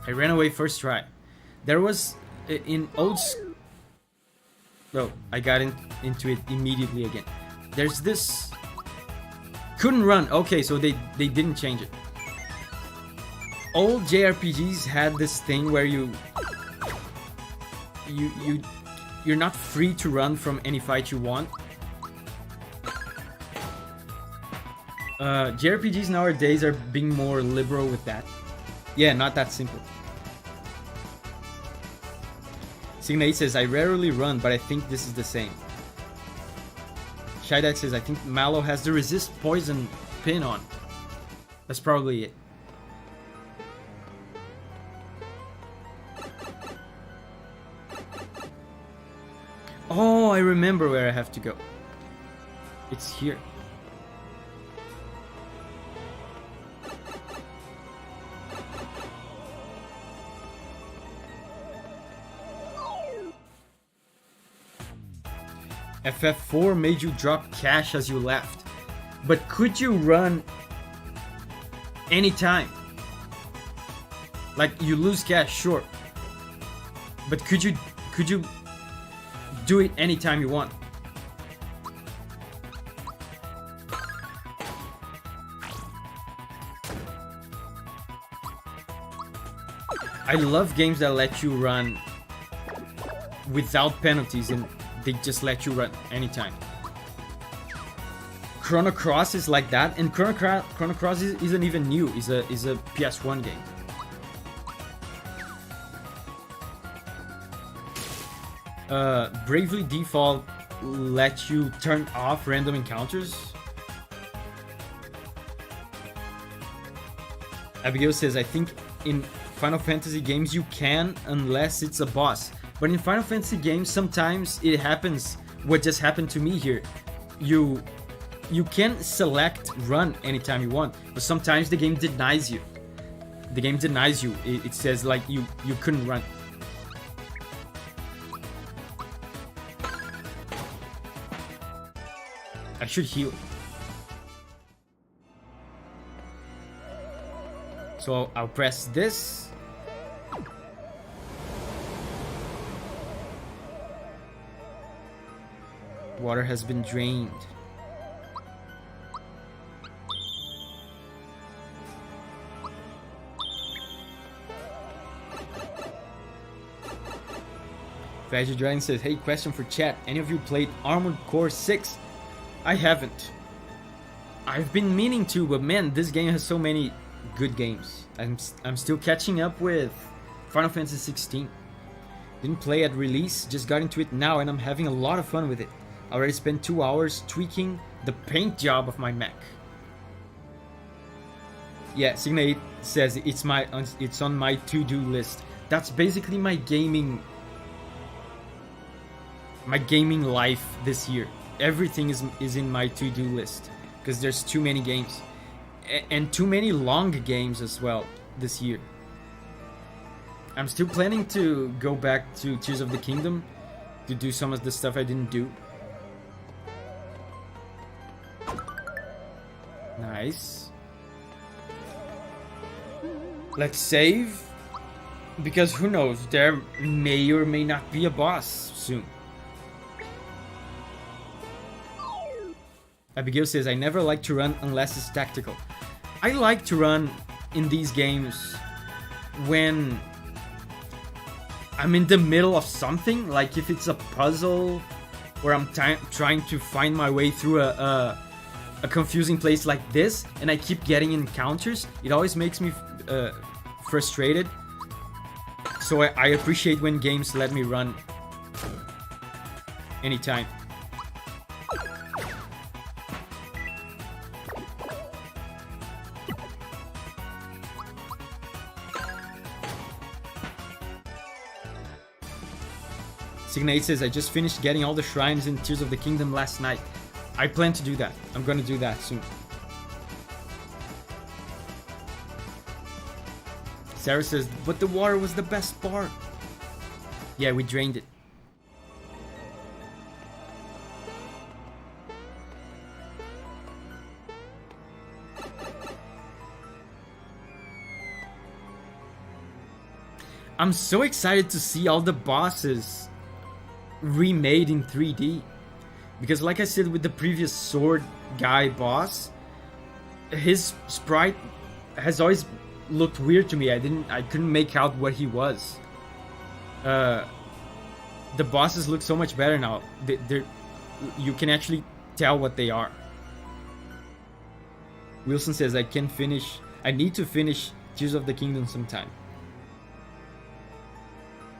I ran away first try. There was... in old... Oh, I got into it immediately again. There's this... Couldn't run. Okay, so they didn't change it. Old JRPGs had this thing where you're not free to run from any fight you want. JRPGs nowadays are being more liberal with that. Yeah, not that simple. Signate says, I rarely run, but I think this is the same. Shydad says, I think Mallow has the resist poison pin on. That's probably it. Oh, I remember where I have to go. It's here. FF4 made you drop cash as you left. But could you run anytime? Like, you lose cash, sure. But could you do it anytime you want? I love games that let you run without penalties and they just let you run anytime. Chrono Cross is like that, and Chrono Cross isn't even new. Is a PS1 game. Bravely Default lets you turn off random encounters. Abigail says, I think in Final Fantasy games you can, unless it's a boss. But in Final Fantasy games, sometimes it happens what just happened to me here. You can select run anytime you want, but sometimes the game denies you. The game denies you. It says like you couldn't run. I should heal. So I'll press this. Water has been drained. Veggie Dragon says, hey, question for chat. Any of you played Armored Core 6? I haven't. I've been meaning to, but man, this game has so many good games. I'm still catching up with Final Fantasy 16. Didn't play at release, just got into it now and I'm having a lot of fun with it. I already spent 2 hours tweaking the paint job of my Mac. Yeah, Signate says it's on my to-do list. That's basically my gaming life this year. Everything is in my to-do list because there's too many games and too many long games as well this year. I'm still planning to go back to Tears of the Kingdom to do some of the stuff I didn't do. Nice. Let's save. Because who knows, there may or may not be a boss soon. Abigail says, I never like to run unless it's tactical. I like to run in these games when I'm in the middle of something, like if it's a puzzle or I'm trying to find my way through a confusing place like this and I keep getting encounters. It always makes me frustrated. So I appreciate when games let me run anytime. Signate says, I just finished getting all the shrines in Tears of the Kingdom last night. I plan to do that. I'm gonna do that soon. Sarah says, but the water was the best part. Yeah, we drained it. I'm so excited to see all the bosses remade in 3D. Because like I said with the previous sword guy boss, his sprite has always looked weird to me. I couldn't make out what he was. The bosses look so much better now. You can actually tell what they are. Wilson says, I need to finish Tears of the Kingdom sometime.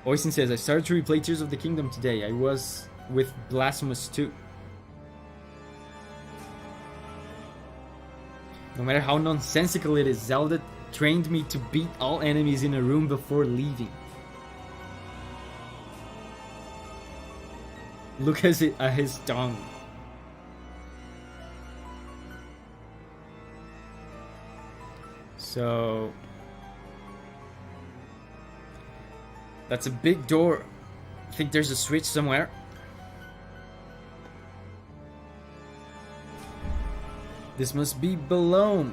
Oisin says, I started to replay Tears of the Kingdom today. I was with Blasphemous 2. No matter how nonsensical it is, Zelda trained me to beat all enemies in a room before leaving. Look at his tongue. So that's a big door. I think there's a switch somewhere. This must be Mallow.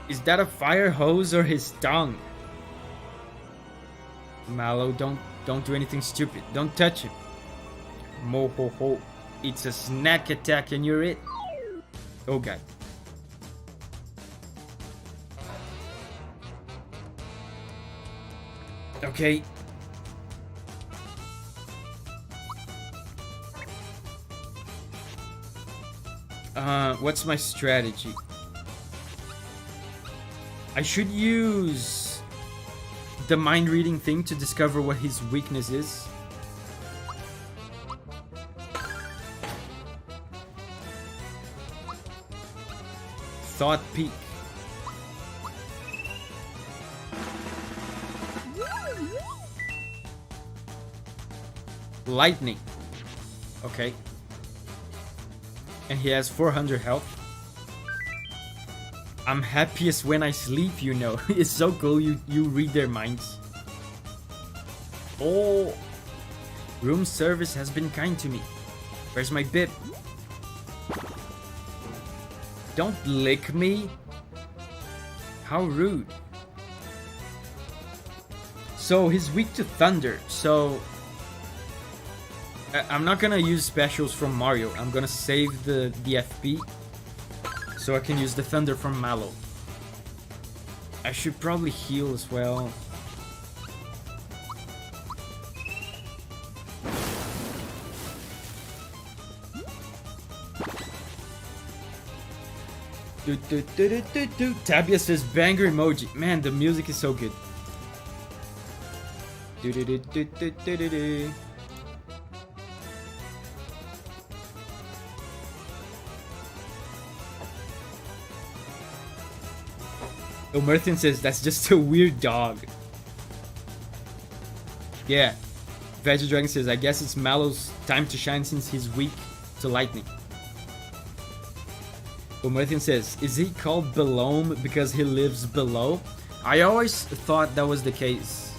Is that a fire hose or his tongue? Mallow, don't do anything stupid. Don't touch him. Mo-ho-ho. It's a snack attack and you're it. Oh god. Okay. What's my strategy? I should use the mind reading thing to discover what his weakness is. Thought peak. Lightning. Okay. And he has 400 health. I'm happiest when I sleep, you know. It's so cool you read their minds. Oh. Room service has been kind to me. Where's my bib? Don't lick me. How rude. So he's weak to thunder, so I'm not gonna use specials from Mario. I'm gonna save the FP so I can use the thunder from Mallow. I should probably heal as well. Tabia says banger emoji. Man, the music is so good. Omerthian says that's just a weird dog. Yeah. Veggie Dragon says I guess it's Mallow's time to shine since he's weak to lightning. Omerthian says, is he called Mallow because he lives below? I always thought that was the case.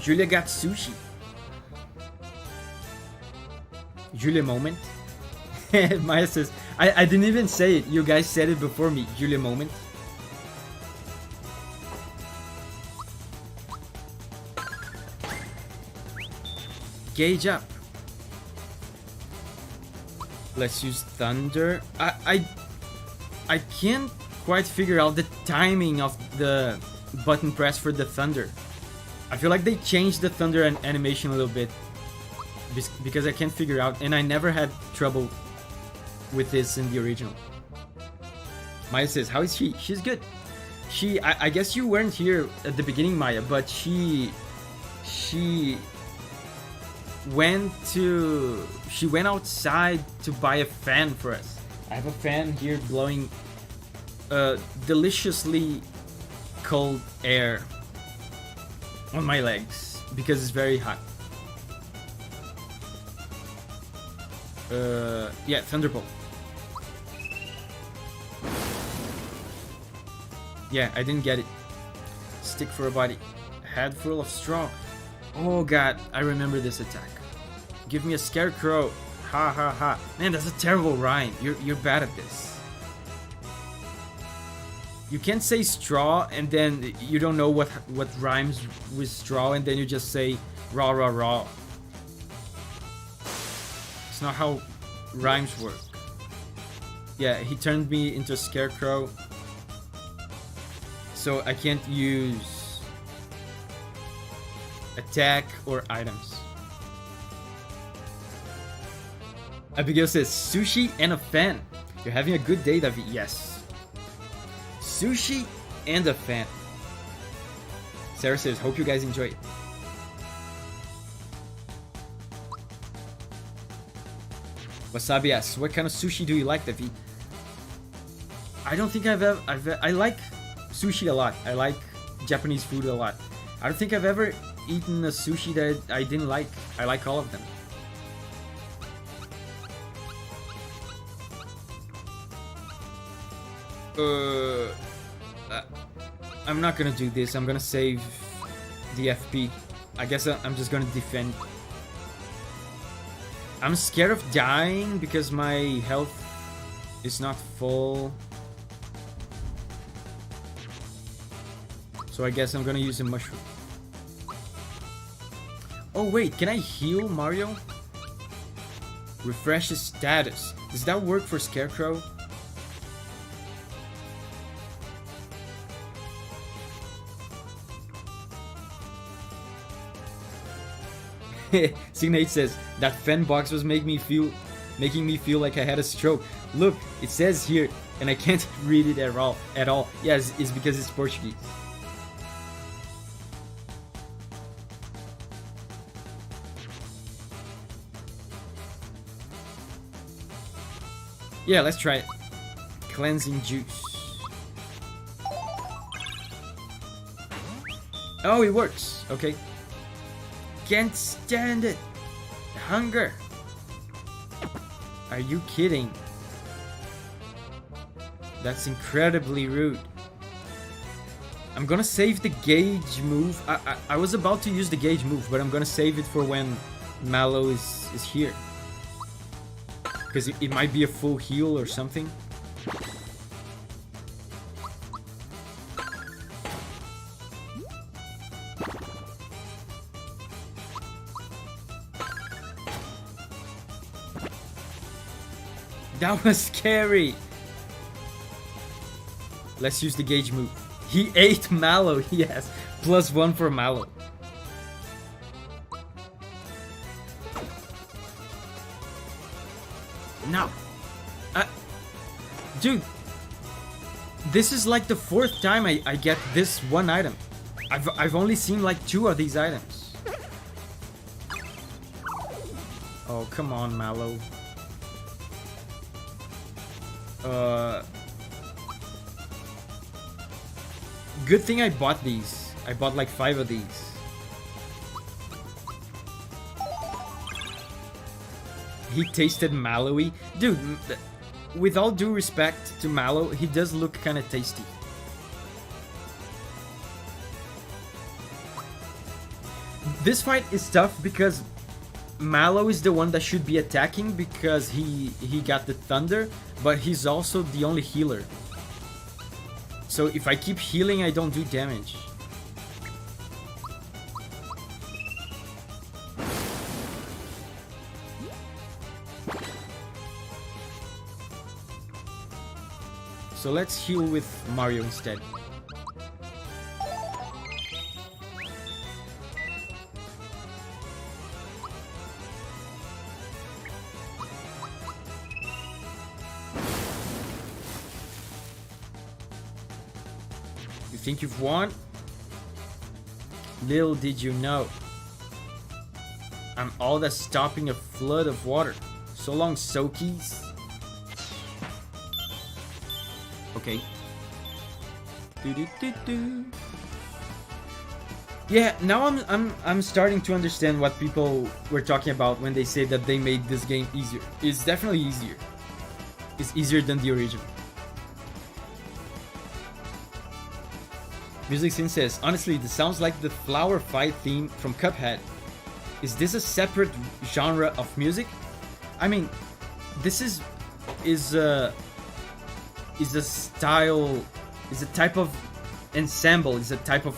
Julia got sushi. Julia moment. Maya says, I didn't even say it. You guys said it before me. Julia moment. Gauge up. Let's use thunder. I can't quite figure out the timing of the button press for the thunder. I feel like they changed the thunder animation a little bit because I can't figure out, and I never had trouble with this in the original. Maya says, how is she? She's good. I guess you weren't here at the beginning, Maya, but she went outside to buy a fan for us. I have a fan here blowing deliciously cold air on my legs because it's very hot. Yeah, Thunderbolt. Yeah, I didn't get it. Stick for a body. Head full of straw. Oh god, I remember this attack. Give me a scarecrow. Ha ha ha. Man, that's a terrible rhyme. You're bad at this. You can't say straw and then you don't know what rhymes with straw and then you just say raw raw raw. It's not how rhymes work. Yeah, he turned me into a scarecrow. So I can't use attack or items. Abigail says, sushi and a fan. You're having a good day, David. Yes. Sushi and a fan. Sarah says, hope you guys enjoy it. Wasabi asks, what kind of sushi do you like, David? I don't think I like sushi a lot. I like Japanese food a lot. I don't think I've ever eaten a sushi that I didn't like. I like all of them. I'm not gonna do this. I'm gonna save the FP. I guess I'm just gonna defend. I'm scared of dying because my health is not full. So I guess I'm gonna use a mushroom. Oh wait, can I heal Mario? Refresh his status. Does that work for Scarecrow? Signate says that fan box was making me feel like I had a stroke. Look, it says here, and I can't read it at all. Yeah, it's because it's Portuguese. Yeah, let's try it. Cleansing juice. Oh, it works. Okay. Can't stand it. Hunger. Are you kidding? That's incredibly rude. I'm gonna save the gauge move. I was about to use the gauge move, but I'm gonna save it for when Mallow is here. Because it might be a full heal or something. That was scary. Let's use the gauge move. He ate Mallow. Yes. +1 for Mallow. No. Dude. This is like the 4th time I get this one item. I've only seen like 2 of these items. Oh, come on, Mallow. Good thing I bought these. I bought like 5 of these. He tasted Mallowy. Dude, with all due respect to Mallow, he does look kind of tasty. This fight is tough because Mallow is the one that should be attacking because he got the thunder, but he's also the only healer. So if I keep healing, I don't do damage. So let's heal with Mario instead. You think you've won? Little did you know. I'm all that's stopping a flood of water. So long, Soakies. Okay. Yeah, now I'm starting to understand what people were talking about when they say that they made this game easier. It's definitely easier. It's easier than the original. Music Scene says, honestly, this sounds like the flower fight theme from Cuphead. Is this a separate genre of music? I mean, this is a style, is a type of ensemble, is a type of,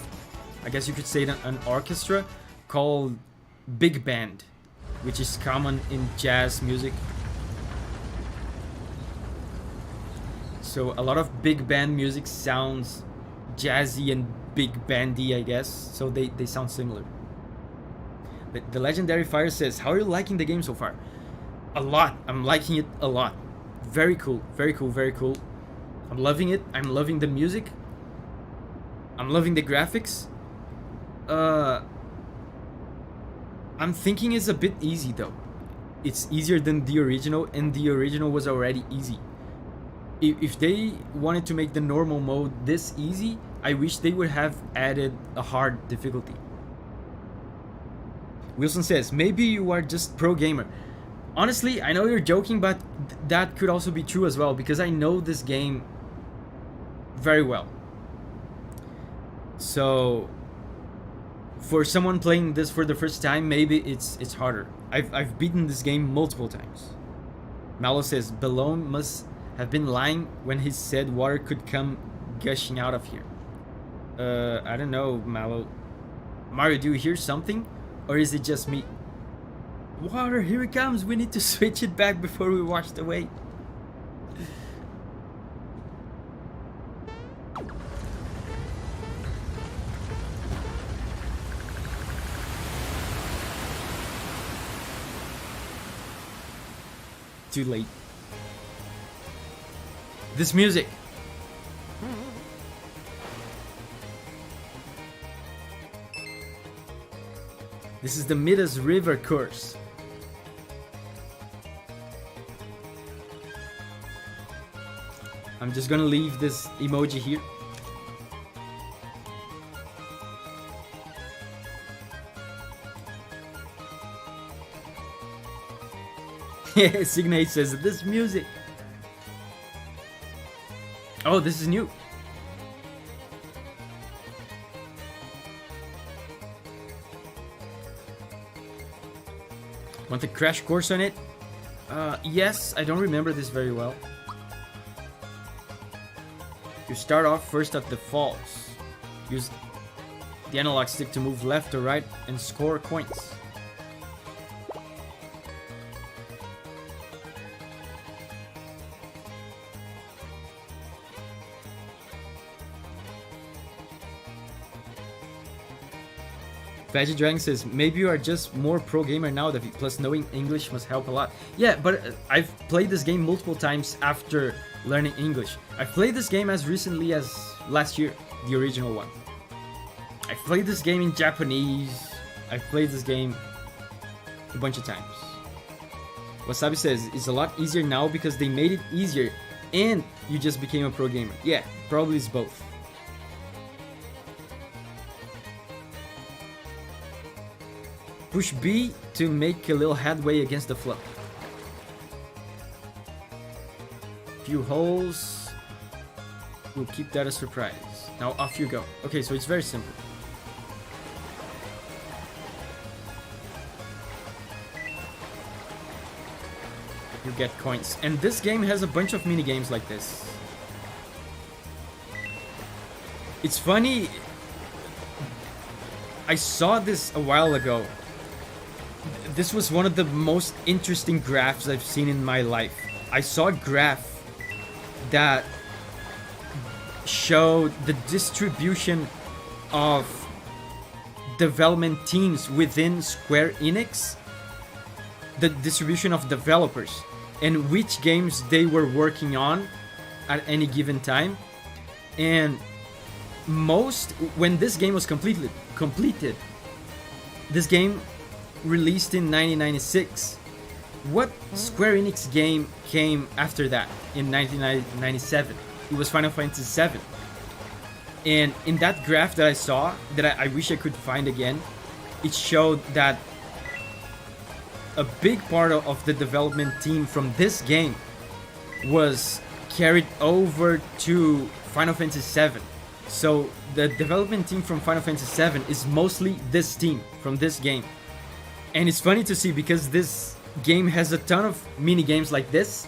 I guess you could say, an orchestra called big band, which is common in jazz music. So a lot of big band music sounds jazzy and big bandy, I guess, so they sound similar. But the Legendary Fire says, how are you liking the game so far? A lot. I'm liking it a lot. Very cool, very cool, very cool. I'm loving it. I'm loving the music. I'm loving the graphics. I'm thinking it's a bit easy though. It's easier than the original, and the original was already easy. If they wanted to make the normal mode this easy, I wish they would have added a hard difficulty. Wilson says, maybe you are just pro gamer. Honestly, I know you're joking, but that could also be true as well, because I know this game very well. So for someone playing this for the first time, maybe it's harder. I've beaten this game multiple times. Mallow says, Balone must have been lying when he said water could come gushing out of here. I don't know, Mallow. Mario, do you hear something? Or is it just me? Water, here it comes. We need to switch it back before we wash it away. Too late. This music. This is the Midas River course. I'm just gonna leave this emoji here. Signate says, this music. Oh, this is new. Want a crash course on it? Yes, I don't remember this very well. You start off first at the falls. Use the analog stick to move left or right and score coins. Veggie Dragon says, maybe you are just more pro gamer now, David, plus knowing English must help a lot. Yeah, but I've played this game multiple times after learning English. I've played this game as recently as last year, the original one. I've played this game in Japanese. I've played this game a bunch of times. Wasabi says, it's a lot easier now because they made it easier and you just became a pro gamer. Yeah, probably it's both. Push B to make a little headway against the flow. Few holes. We'll keep that a surprise. Now off you go. Okay, so it's very simple. you get coins. And this game has a bunch of mini games like this. It's funny, I saw this a while ago. This was one of the most interesting graphs I've seen in my life. I saw a graph that showed the distribution of development teams within Square Enix, the distribution of developers, and which games they were working on at any given time. And when this game was completed, this game released in 1996. What Square Enix game came after that in 1997? It was Final Fantasy VII. And in that graph that I saw, that I wish I could find again, it showed that a big part of the development team from this game was carried over to Final Fantasy VII. So the development team from Final Fantasy VII is mostly this team from this game. And it's funny to see because this game has a ton of mini games like this.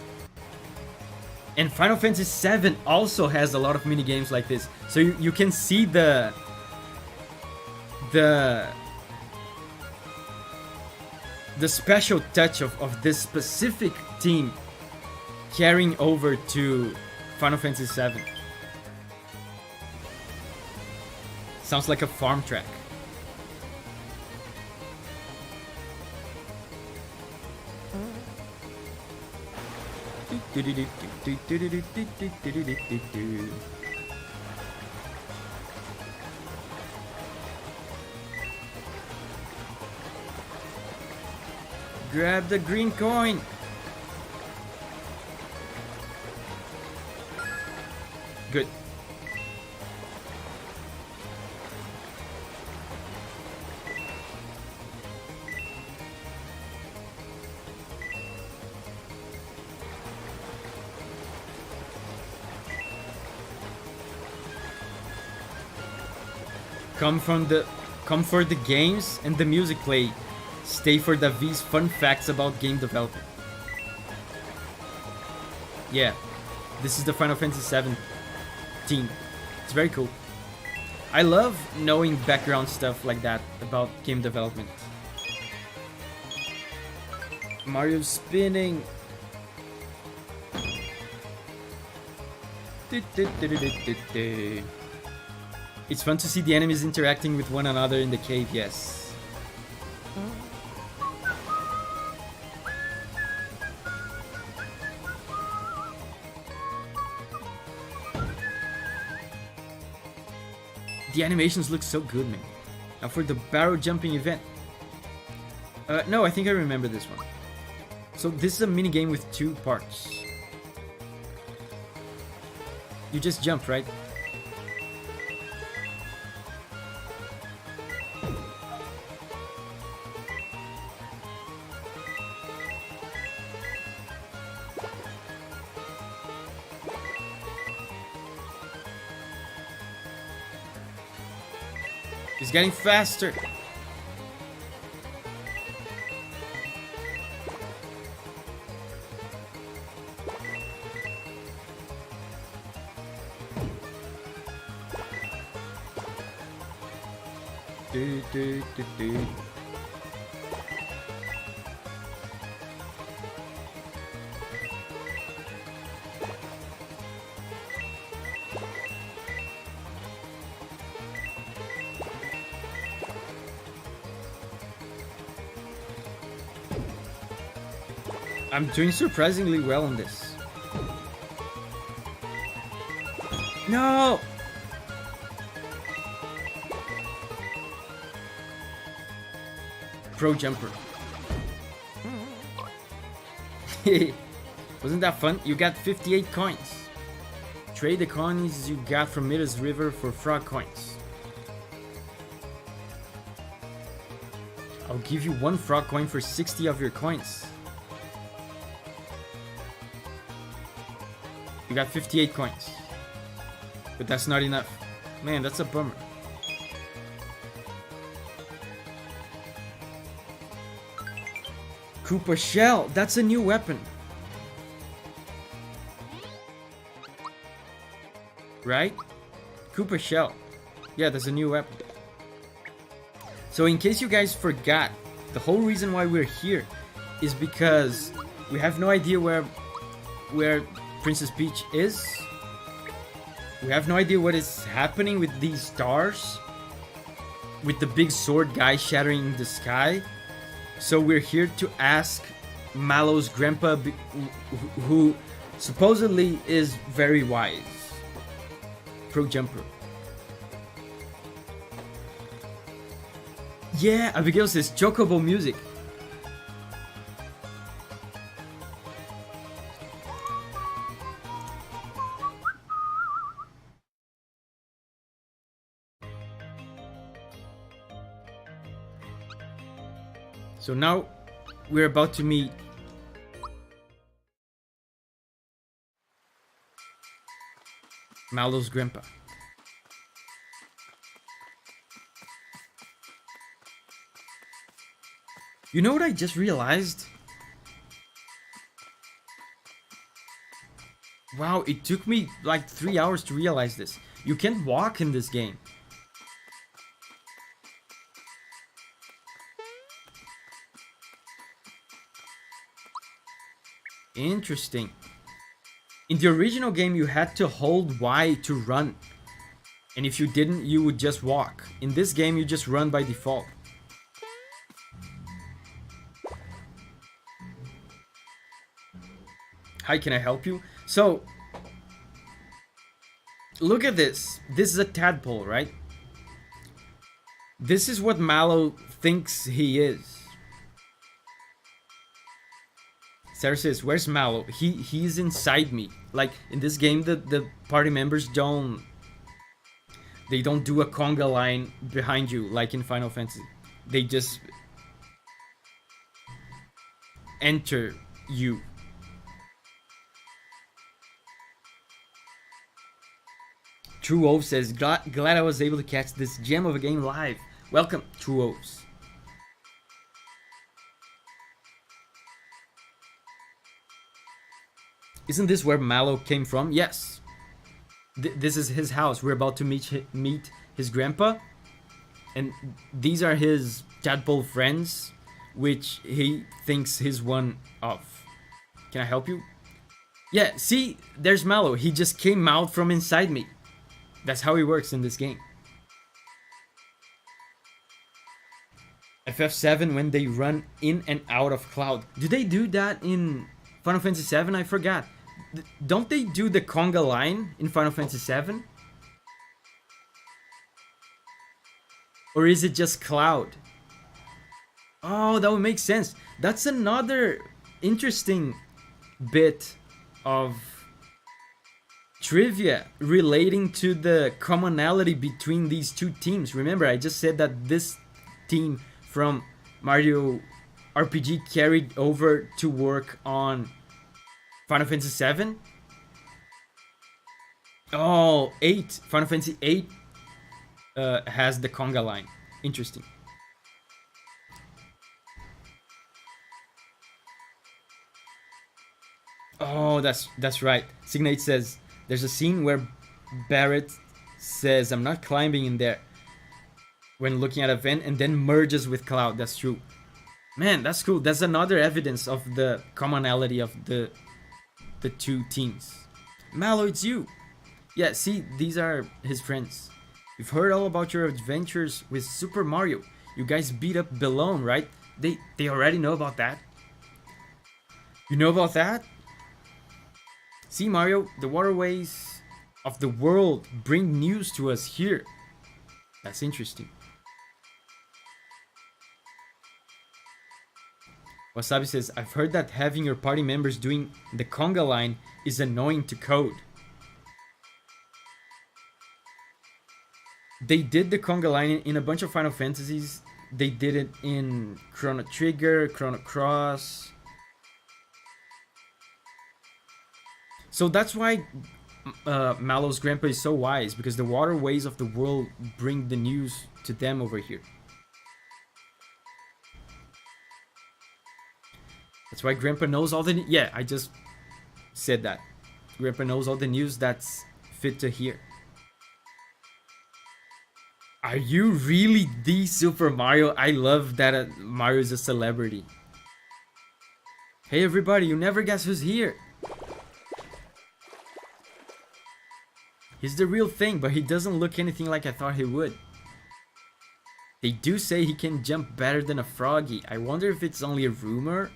And Final Fantasy VII also has a lot of mini games like this. So you can see the special touch of this specific team carrying over to Final Fantasy VII. Sounds like a farm track. Grab the green coin. Good. Come for the games and the music play. Stay for David's fun facts about game development. Yeah, this is the Final Fantasy VII team. It's very cool. I love knowing background stuff like that about game development. Mario spinning. It's fun to see the enemies interacting with one another in the cave, yes. The animations look so good, man. Now for the barrel jumping event. No, I think I remember this one. So this is a mini game with 2 parts. You just jump, right? He's getting faster. I'm doing surprisingly well on this. No! Pro jumper. Wasn't that fun? You got 58 coins. Trade the coins you got from Midas River for frog coins. I'll give you 1 frog coin for 60 of your coins. You got 58 coins. But that's not enough. Man, that's a bummer. Koopa Shell, that's a new weapon. right? Koopa shell. Yeah, there's a new weapon. So in case you guys forgot, the whole reason why we're here is because we have no idea where Princess Peach is. We have no idea what is happening with these stars, with the big sword guy shattering the sky. So we're here to ask Mallow's grandpa, who supposedly is very wise. Pro jumper. Yeah, Abigail says Chocobo music. So now we're about to meet Mallow's grandpa. You know what I just realized? Wow, it took me like 3 hours to realize this. You can't walk in this game. Interesting. In the original game, you had to hold Y to run. And if you didn't, you would just walk. In this game, you just run by default. Hi, can I help you? So, look at this. This is a tadpole, right? This is what Mallow thinks he is. Sarah says, where's Mallow? He's inside me. Like, in this game, the party members don't do a conga line behind you like in Final Fantasy. They just enter you. True Wolf says, glad I was able to catch this gem of a game live. Welcome, True Wolves. Isn't this where Mallow came from? Yes. This is his house. We're about to meet his grandpa. And these are his tadpole friends, which he thinks he's one of. Can I help you? Yeah, see, there's Mallow. He just came out from inside me. That's how he works in this game. FF7 when they run in and out of Cloud. Do they do that in Final Fantasy 7? I forgot. Don't they do the conga line in Final Fantasy 7? Or is it just Cloud? Oh, that would make sense. That's another interesting bit of trivia relating to the commonality between these two teams. Remember, I just said that this team from Mario RPG carried over to work on Final Fantasy VII. Oh, 8. Final Fantasy 8 has the conga line. Interesting. Oh, that's right. Signate says there's a scene where Barrett says, I'm not climbing in there, when looking at a vent, and then merges with Cloud. That's true. Man, that's cool. That's another evidence of the commonality of the two teams. Mallow, it's you. Yeah, see, these are his friends. We've heard all about your adventures with Super Mario. You guys beat up Belone, right? They already know about that. You know about that? See, Mario, the waterways of the world bring news to us here. That's interesting. Wasabi says, I've heard that having your party members doing the conga line is annoying to code. They did the conga line in a bunch of Final Fantasies. They did it in Chrono Trigger, Chrono Cross. So that's why Mallow's grandpa is so wise, because the waterways of the world bring the news to them over here. That's why Grandpa knows all the... Yeah, I just said that. Grandpa knows all the news that's fit to hear. Are you really the Super Mario? I love that Mario is a celebrity. Hey everybody, you never guess who's here. He's the real thing, but he doesn't look anything like I thought he would. They do say he can jump better than a froggy. I wonder if it's only a rumor.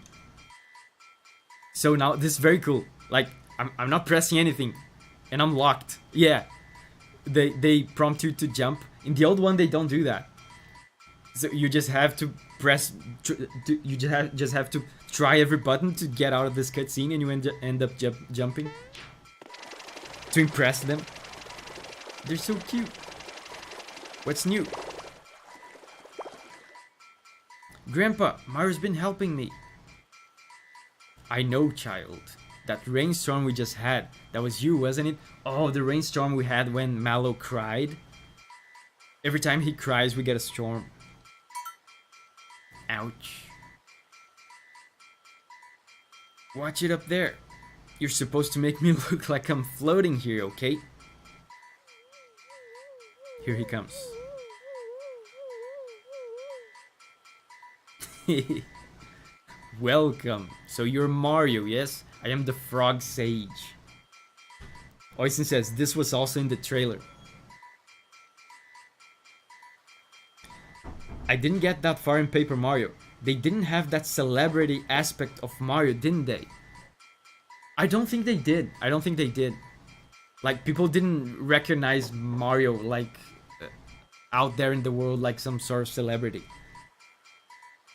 So now, this is very cool. Like, I'm not pressing anything. And I'm locked. Yeah. They prompt you to jump. In the old one, they don't do that. So you just have to press... You just have to try every button to get out of this cutscene. And you end up jumping. To impress them. They're so cute. What's new? Grandpa, Mario's been helping me. I know, child. That rainstorm we just had, that was you, wasn't it? Oh, the rainstorm we had when Mallow cried. Every time he cries, we get a storm. Ouch. Watch it up there. You're supposed to make me look like I'm floating here, okay? Here he comes. Welcome. So you're Mario, yes? I am the Frog Sage. Oisin says this was also in the trailer. I didn't get that far in Paper Mario. They didn't have that celebrity aspect of Mario, didn't they? I don't think they did. I don't think they did. Like, people didn't recognize Mario like out there in the world like some sort of celebrity.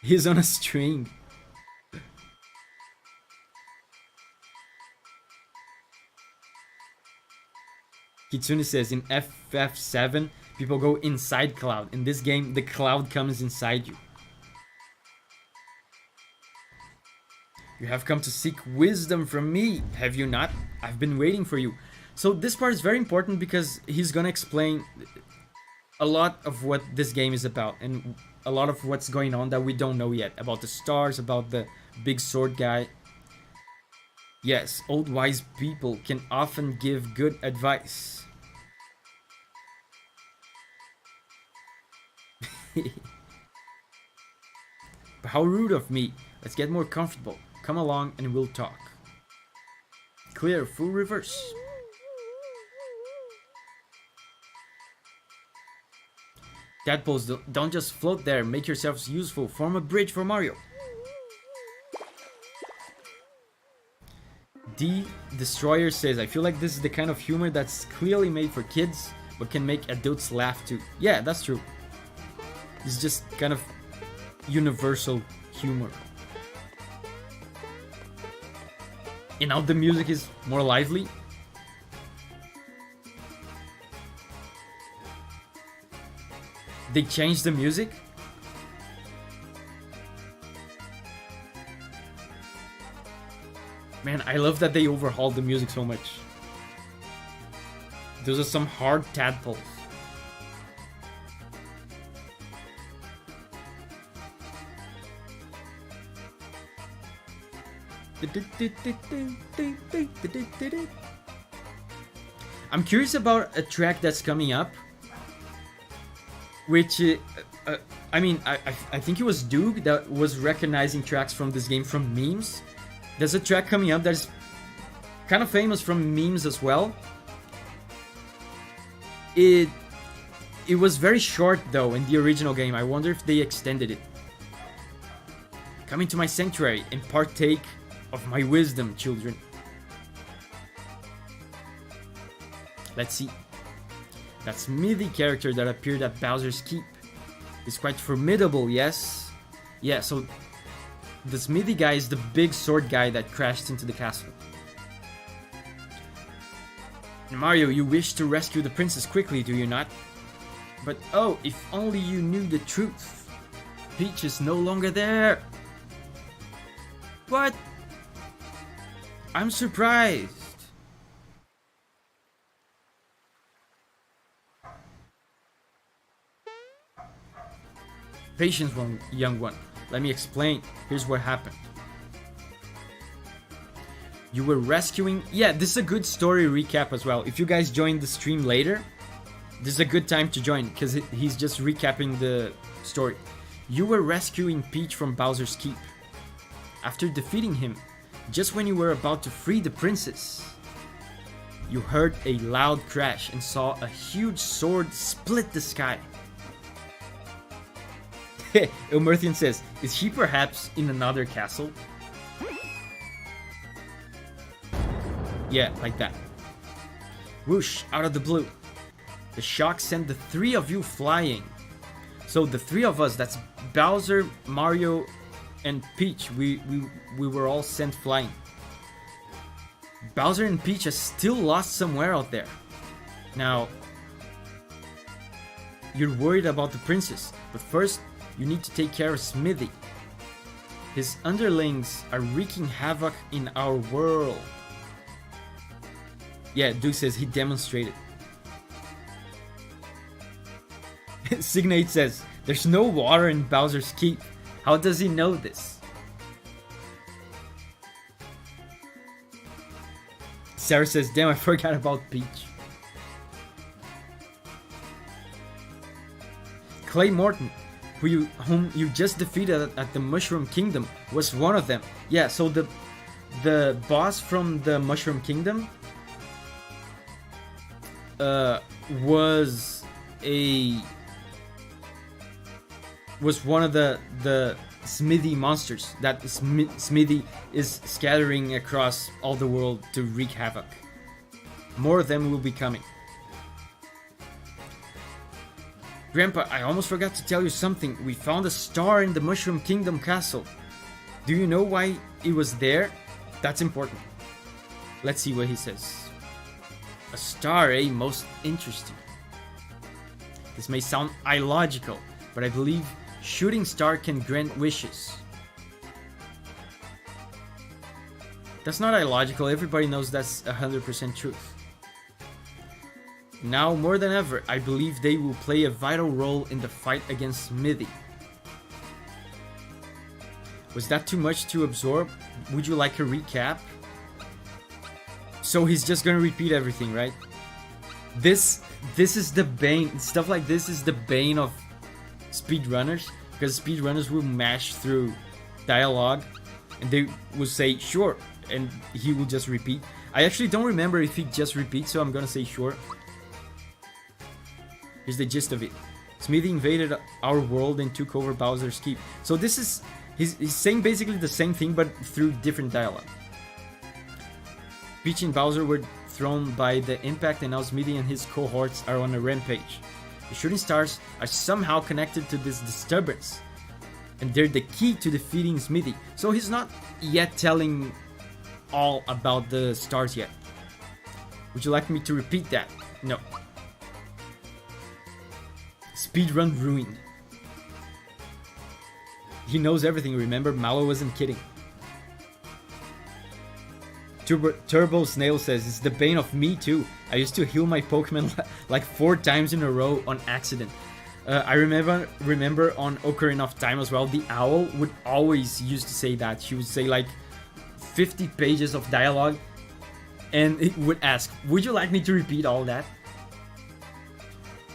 He's on a string. Kitsune says in FF7, people go inside Cloud. In this game, the Cloud comes inside you. You have come to seek wisdom from me, have you not? I've been waiting for you. So this part is very important because he's gonna explain a lot of what this game is about and a lot of what's going on that we don't know yet. About the stars, about the big sword guy. Yes, old wise people can often give good advice. But how rude of me. Let's get more comfortable. Come along and we'll talk. Clear, full reverse. Tadpoles, don't just float there. Make yourselves useful. Form a bridge for Mario. D Destroyer says, I feel like this is the kind of humor that's clearly made for kids, but can make adults laugh too. Yeah, that's true. It's just kind of universal humor. And now the music is more lively. They changed the music. Man, I love that they overhauled the music so much. Those are some hard tadpoles. I'm curious about a track that's coming up, which I mean, I think it was Doug that was recognizing tracks from this game from memes. There's a track coming up that's kind of famous from memes as well. It was very short though in the original game. I wonder if they extended it. Come into my sanctuary and partake of my wisdom, children. Let's see. That Smithy character that appeared at Bowser's Keep is quite formidable, yes? Yeah, so the Smithy guy is the big sword guy that crashed into the castle. Mario, you wish to rescue the princess quickly, do you not? But oh, if only you knew the truth. Peach is no longer there. What? I'm surprised. Patience, young one. Let me explain. Here's what happened. You were rescuing... Yeah, this is a good story recap as well. If you guys joined the stream later, This is a good time to join, because he's just recapping the story. You were rescuing Peach from Bowser's Keep. After defeating him, just when you were about to free the princess, you heard a loud crash and saw a huge sword split the sky. Ilmerthian says, is he perhaps in another castle? Yeah, like that. Whoosh, out of the blue. The shock sent the three of you flying. So the three of us, that's Bowser, Mario, and Peach, we were all sent flying. Bowser and Peach are still lost somewhere out there. Now, you're worried about the princess, but first you need to take care of Smithy. His underlings are wreaking havoc in our world. Yeah, Duke says he demonstrated. Signate says, there's no water in Bowser's Keep. How does he know this? Sarah says, damn, I forgot about Peach. Clay Morton, whom you just defeated at the Mushroom Kingdom, was one of them. Yeah, so the boss from the Mushroom Kingdom was one of the Smithy monsters that Smithy is scattering across all the world to wreak havoc. More of them will be coming. Grandpa, I almost forgot to tell you something. We found a star in the Mushroom Kingdom castle. Do you know why it was there? That's important. Let's see what he says. A star, eh? Most interesting. This may sound illogical, but I believe shooting star can grant wishes. That's not illogical. Everybody knows that's 100% truth. Now more than ever, I believe they will play a vital role in the fight against Smithy. Was that too much to absorb? Would you like a recap? So he's just gonna repeat everything, right? This is the bane. Stuff like this is the bane of speedrunners, because speedrunners will mash through dialogue and they will say sure, and he will just repeat. I actually don't remember if he just repeats, so I'm gonna say sure. Here's the gist of it. Smithy invaded our world and took over Bowser's Keep. So this is he's saying basically the same thing but through different dialogue. Peach and Bowser were thrown by the impact, and now Smithy and his cohorts are on a rampage. The shooting stars are somehow connected to this disturbance, and they're the key to defeating Smithy. So he's not yet telling all about the stars yet. Would you like me to repeat that? No. Speedrun ruined. He knows everything, remember? Mallow wasn't kidding. Turbo Snail says, it's the bane of me too. I used to heal my Pokemon like 4 times in a row on accident. I remember on Ocarina of Time as well, the owl would always used to say that. She would say like 50 pages of dialogue and it would ask, would you like me to repeat all that?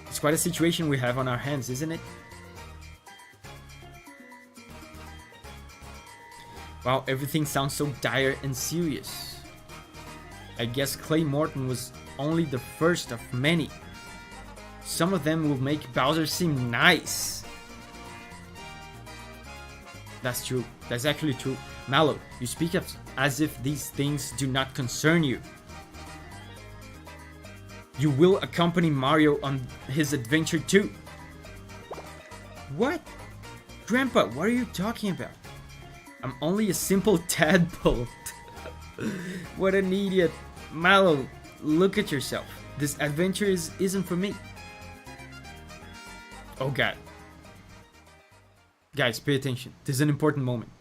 It's quite a situation we have on our hands, isn't it? Wow, everything sounds so dire and serious. I guess Clay Morton was only the first of many. Some of them will make Bowser seem nice. That's true. That's actually true. Mallow, you speak as if these things do not concern you. You will accompany Mario on his adventure too. What? Grandpa, what are you talking about? I'm only a simple tadpole. What an idiot. Mallow, look at yourself. This adventure isn't for me. Oh god. Guys, pay attention. This is an important moment.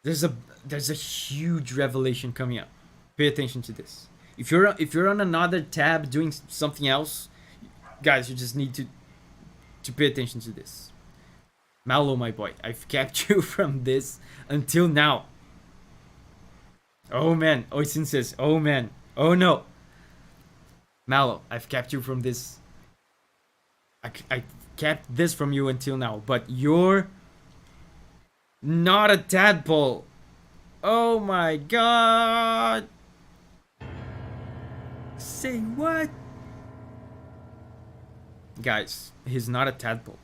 There's a huge revelation coming up. Pay attention to this. If you're on another tab doing something else, guys, you just need to pay attention to this. Mallow, my boy, I've kept you from this until now. Oh man, Oisin says, oh man, oh no. Mallow, I've kept you from this I kept this from you until now, but you're not a tadpole. Oh my god. Say what? Guys, he's not a tadpole.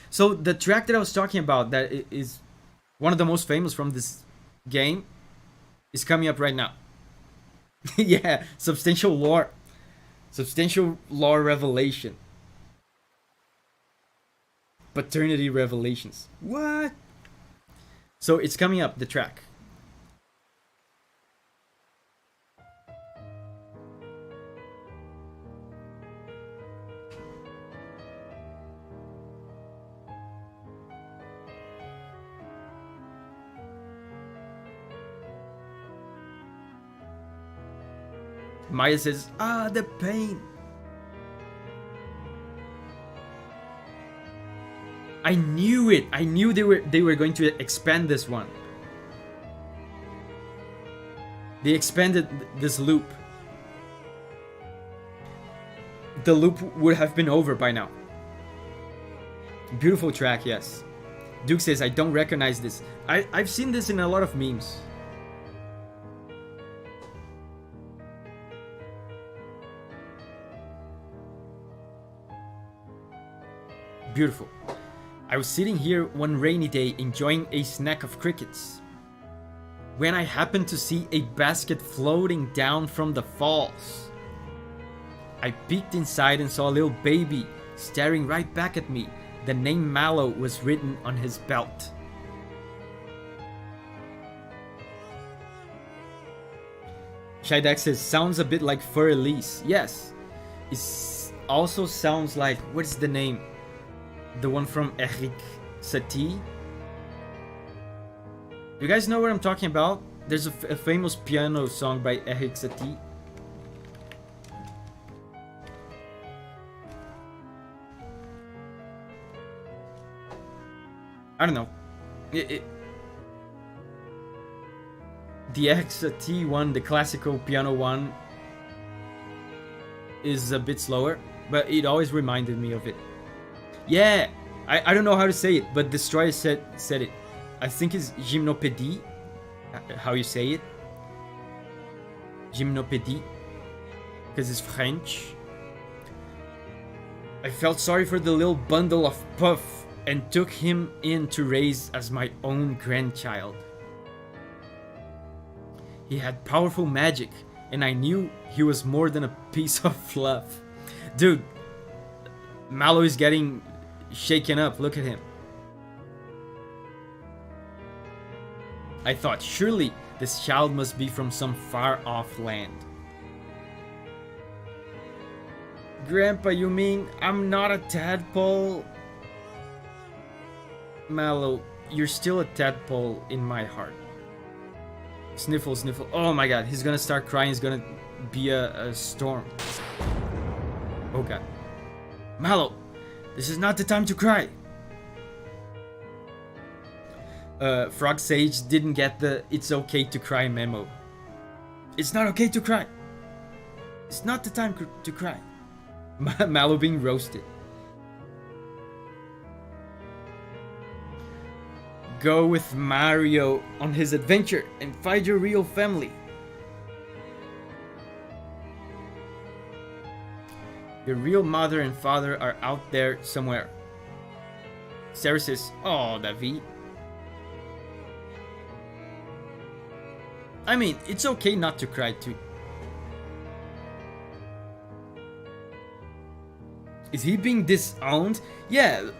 So the track that I was talking about that is one of the most famous from this game is coming up right now. Yeah, substantial lore revelation. Paternity revelations. What? So it's coming up, the track. Maya says, "Ah, the pain." I knew it. I knew they were going to expand this one. They expanded this loop. The loop would have been over by now. Beautiful track, yes. Duke says, "I don't recognize this." I've seen this in a lot of memes. Beautiful. I was sitting here one rainy day enjoying a snack of crickets when I happened to see a basket floating down from the falls. I peeked inside and saw a little baby staring right back at me. The name Mallow was written on his belt. Shidex says, "Sounds a bit like Fur Elise." Yes. It also sounds like, what's the name? The one from Eric Satie. You guys know what I'm talking about? There's a famous piano song by Eric Satie. I don't know. The Eric Satie one, the classical piano one, is a bit slower, but it always reminded me of it. Yeah, I don't know how to say it, but Destroyer said it. I think it's gymnopédie, how you say it. Gymnopédie, because it's French. I felt sorry for the little bundle of Puff and took him in to raise as my own grandchild. He had powerful magic, and I knew he was more than a piece of fluff. Dude, Mallow is getting shaken up, look at him. I thought, surely this child must be from some far off land. Grandpa, you mean I'm not a tadpole? Mallow, you're still a tadpole in my heart. Sniffle, sniffle. Oh my god, he's gonna start crying. It's gonna be a storm. Oh god. Mallow, this is not the time to cry. Frog Sage didn't get the "it's okay to cry" memo. It's not okay to cry. It's not the time to cry. Mallow being roasted. Go with Mario on his adventure and find your real family. Your real mother and father are out there somewhere. Sarah says, "Oh, David." I mean, it's okay not to cry too. Is he being disowned? Yeah,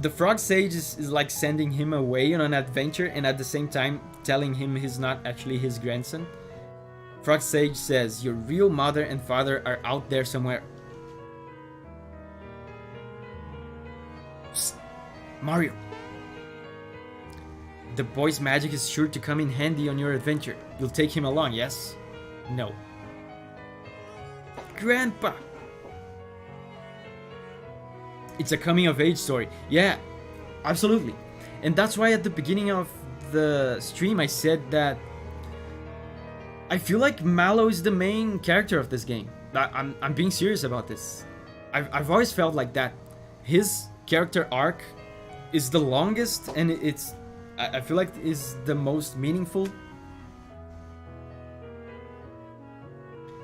the Frog Sage is like sending him away on an adventure and at the same time telling him he's not actually his grandson. Frog Sage says, your real mother and father are out there somewhere. Psst. Mario. The boy's magic is sure to come in handy on your adventure. You'll take him along, yes? No. Grandpa! It's a coming of age story. Yeah, absolutely. And that's why at the beginning of the stream I said that I feel like Mallow is the main character of this game. I'm being serious about this. I've always felt like that. his character arc is the longest, and I feel like is the most meaningful.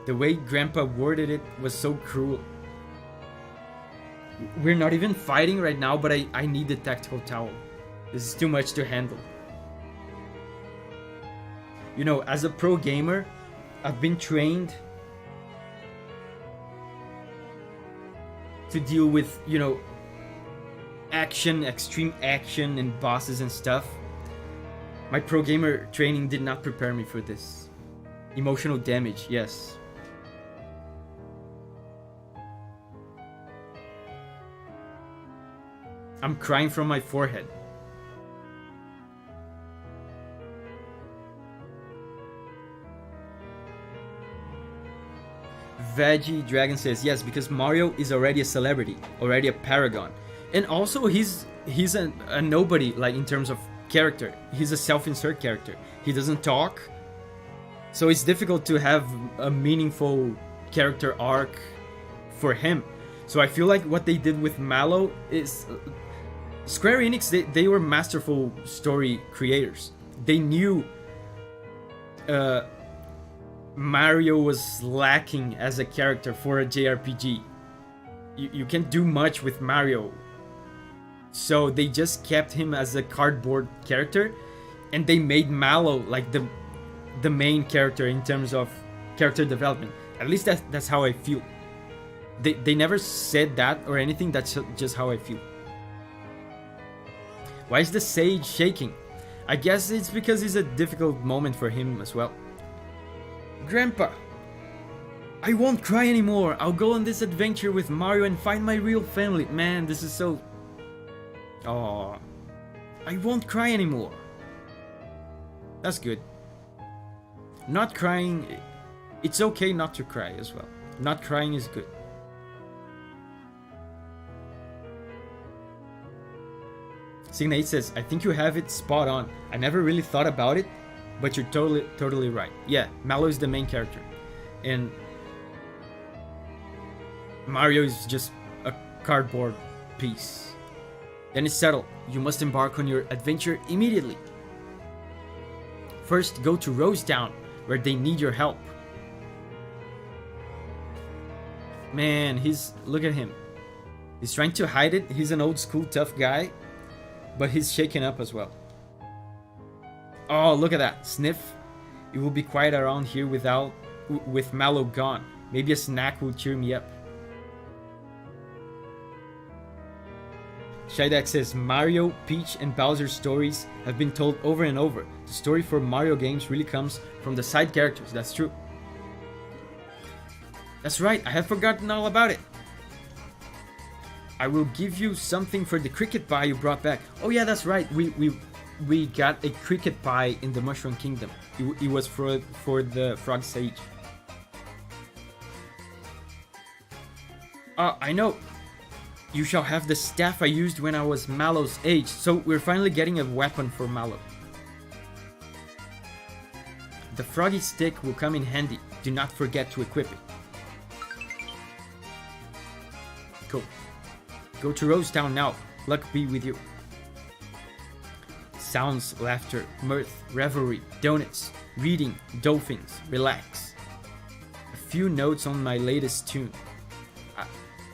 The way Grandpa worded it was so cruel. We're not even fighting right now, but I need the tactical towel. This is too much to handle. You know, as a pro gamer, I've been trained to deal with, you know, action, extreme action, and bosses and stuff. My pro gamer training did not prepare me for this. Emotional damage, yes. I'm crying from my forehead. Veggie Dragon says, yes, because Mario is already a celebrity, already a paragon. And also he's a nobody, like in terms of character. He's a self-insert character. He doesn't talk. So it's difficult to have a meaningful character arc for him. So I feel like what they did with Mallow is... Square Enix, they were masterful story creators. They knew Mario was lacking as a character for a JRPG. You can't do much with Mario. So they just kept him as a cardboard character, and they made Mallow like the main character in terms of character development. At least that's how I feel. They never said that or anything, that's just how I feel. Why is the sage shaking? I guess it's because it's a difficult moment for him as well. Grandpa, I won't cry anymore. I'll go on this adventure with Mario and find my real family. Man, this is so... Oh, I won't cry anymore. That's good. Not crying... It's okay not to cry as well. Not crying is good. Signate says, I think you have it spot on. I never really thought about it, but you're totally right. Yeah, Mallow is the main character. And Mario is just a cardboard piece. Then it's settled. You must embark on your adventure immediately. First, go to Rose Town, where they need your help. Man, look at him. He's trying to hide it. He's an old school tough guy. But he's shaken up as well. Oh, look at that. Sniff. It will be quiet around here with Mallow gone. Maybe a snack will cheer me up. Shydek says, Mario, Peach, and Bowser's stories have been told over and over. The story for Mario games really comes from the side characters. That's true. That's right. I have forgotten all about it. I will give you something for the cricket pie you brought back. Oh yeah, that's right. We got a cricket pie in the Mushroom Kingdom. It was for the Frog Sage. I know. You shall have the staff I used when I was Mallow's age. So we're finally getting a weapon for Mallow. The froggy stick will come in handy. Do not forget to equip it. Cool. Go to Rose Town now. Luck be with you. Sounds, laughter, mirth, revelry, donuts, reading, dolphins, relax. A few notes on my latest tune.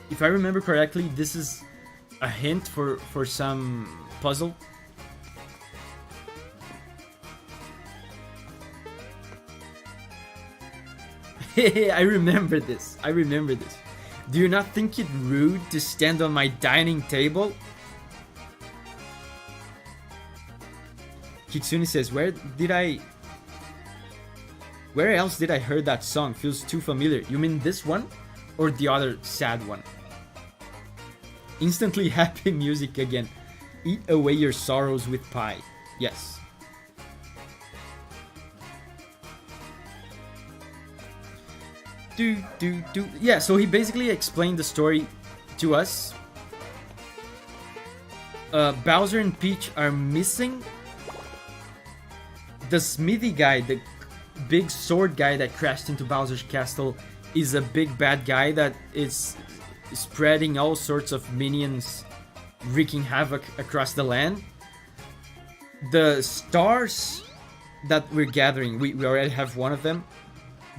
If I remember correctly, this is a hint for some puzzle. I remember this. Do you not think it rude to stand on my dining table? Kitsune says, where else did I hear that song? Feels too familiar. You mean this one? Or the other sad one? Instantly happy music again. Eat away your sorrows with pie. Yes. Yeah, so he basically explained the story to us. Bowser and Peach are missing. The smithy guy, the big sword guy that crashed into Bowser's castle, is a big bad guy that is spreading all sorts of minions, wreaking havoc across the land. The stars that we're gathering, we already have one of them.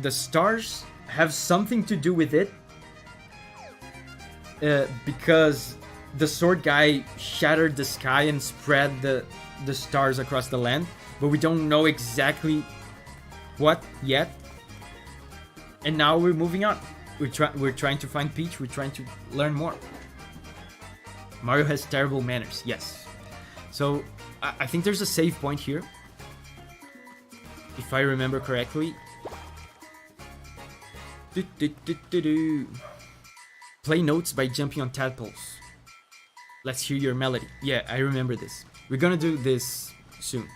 The stars have something to do with it, because the sword guy shattered the sky and spread the stars across the land, but we don't know exactly what yet. And now we're moving on. We're trying to find Peach. We're trying to learn more. Mario has terrible manners. Yes. So I think there's a save point here, if I remember correctly. Play notes by jumping on tadpoles. Let's hear your melody. Yeah, I remember this. We're gonna do this soon.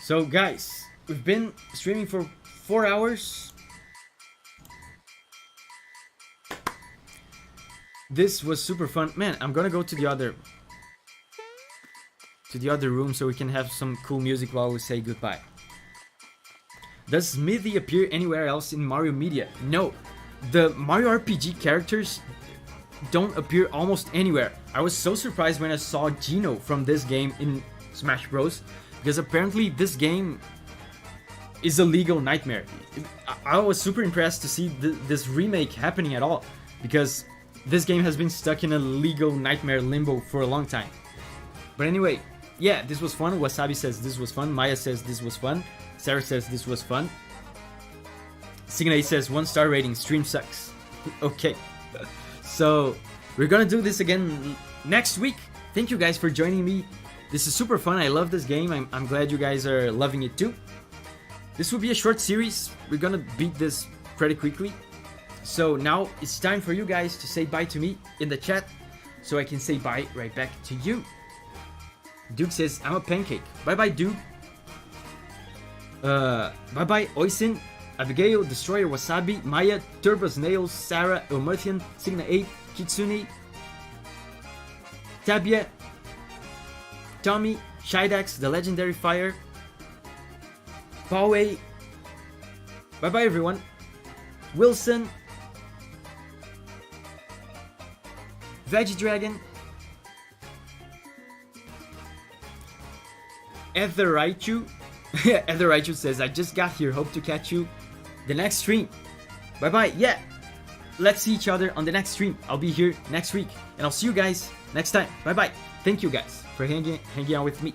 So guys, we've been streaming for 4 hours. This was super fun. Man, I'm gonna go to the other room so we can have some cool music while we say goodbye. Does Smithy appear anywhere else in Mario media? No. The Mario RPG characters don't appear almost anywhere. I was so surprised when I saw Gino from this game in Smash Bros. Because apparently this game is a legal nightmare. I was super impressed to see this remake happening at all, because this game has been stuck in a legal nightmare limbo for a long time. But anyway, yeah, this was fun. Wasabi says this was fun. Maya says this was fun. Sarah says this was fun. Signe says 1-star rating, stream sucks. Okay. So we're gonna do this again next week. Thank you guys for joining me. This is super fun. I love this game. I'm glad you guys are loving it too. This will be a short series. We're gonna beat this pretty quickly. So now it's time for you guys to say bye to me in the chat, so I can say bye right back to you. Duke says, I'm a pancake. Bye bye, Duke. Bye bye, Oisin, Abigail, Destroyer, Wasabi, Maya, Turbo Snails, Sarah, Elmerthian, Signa 8, Kitsune, Tabia, Tommy, Shidax, The Legendary Fire, Poway. Bye bye, everyone. Wilson, Veggie Dragon, Etheraichu. Etheraichu says, I just got here, hope to catch you the next stream. Bye bye. Yeah, let's see each other on the next stream. I'll be here next week, and I'll see you guys next time. Bye bye. Thank you guys for hanging out with me.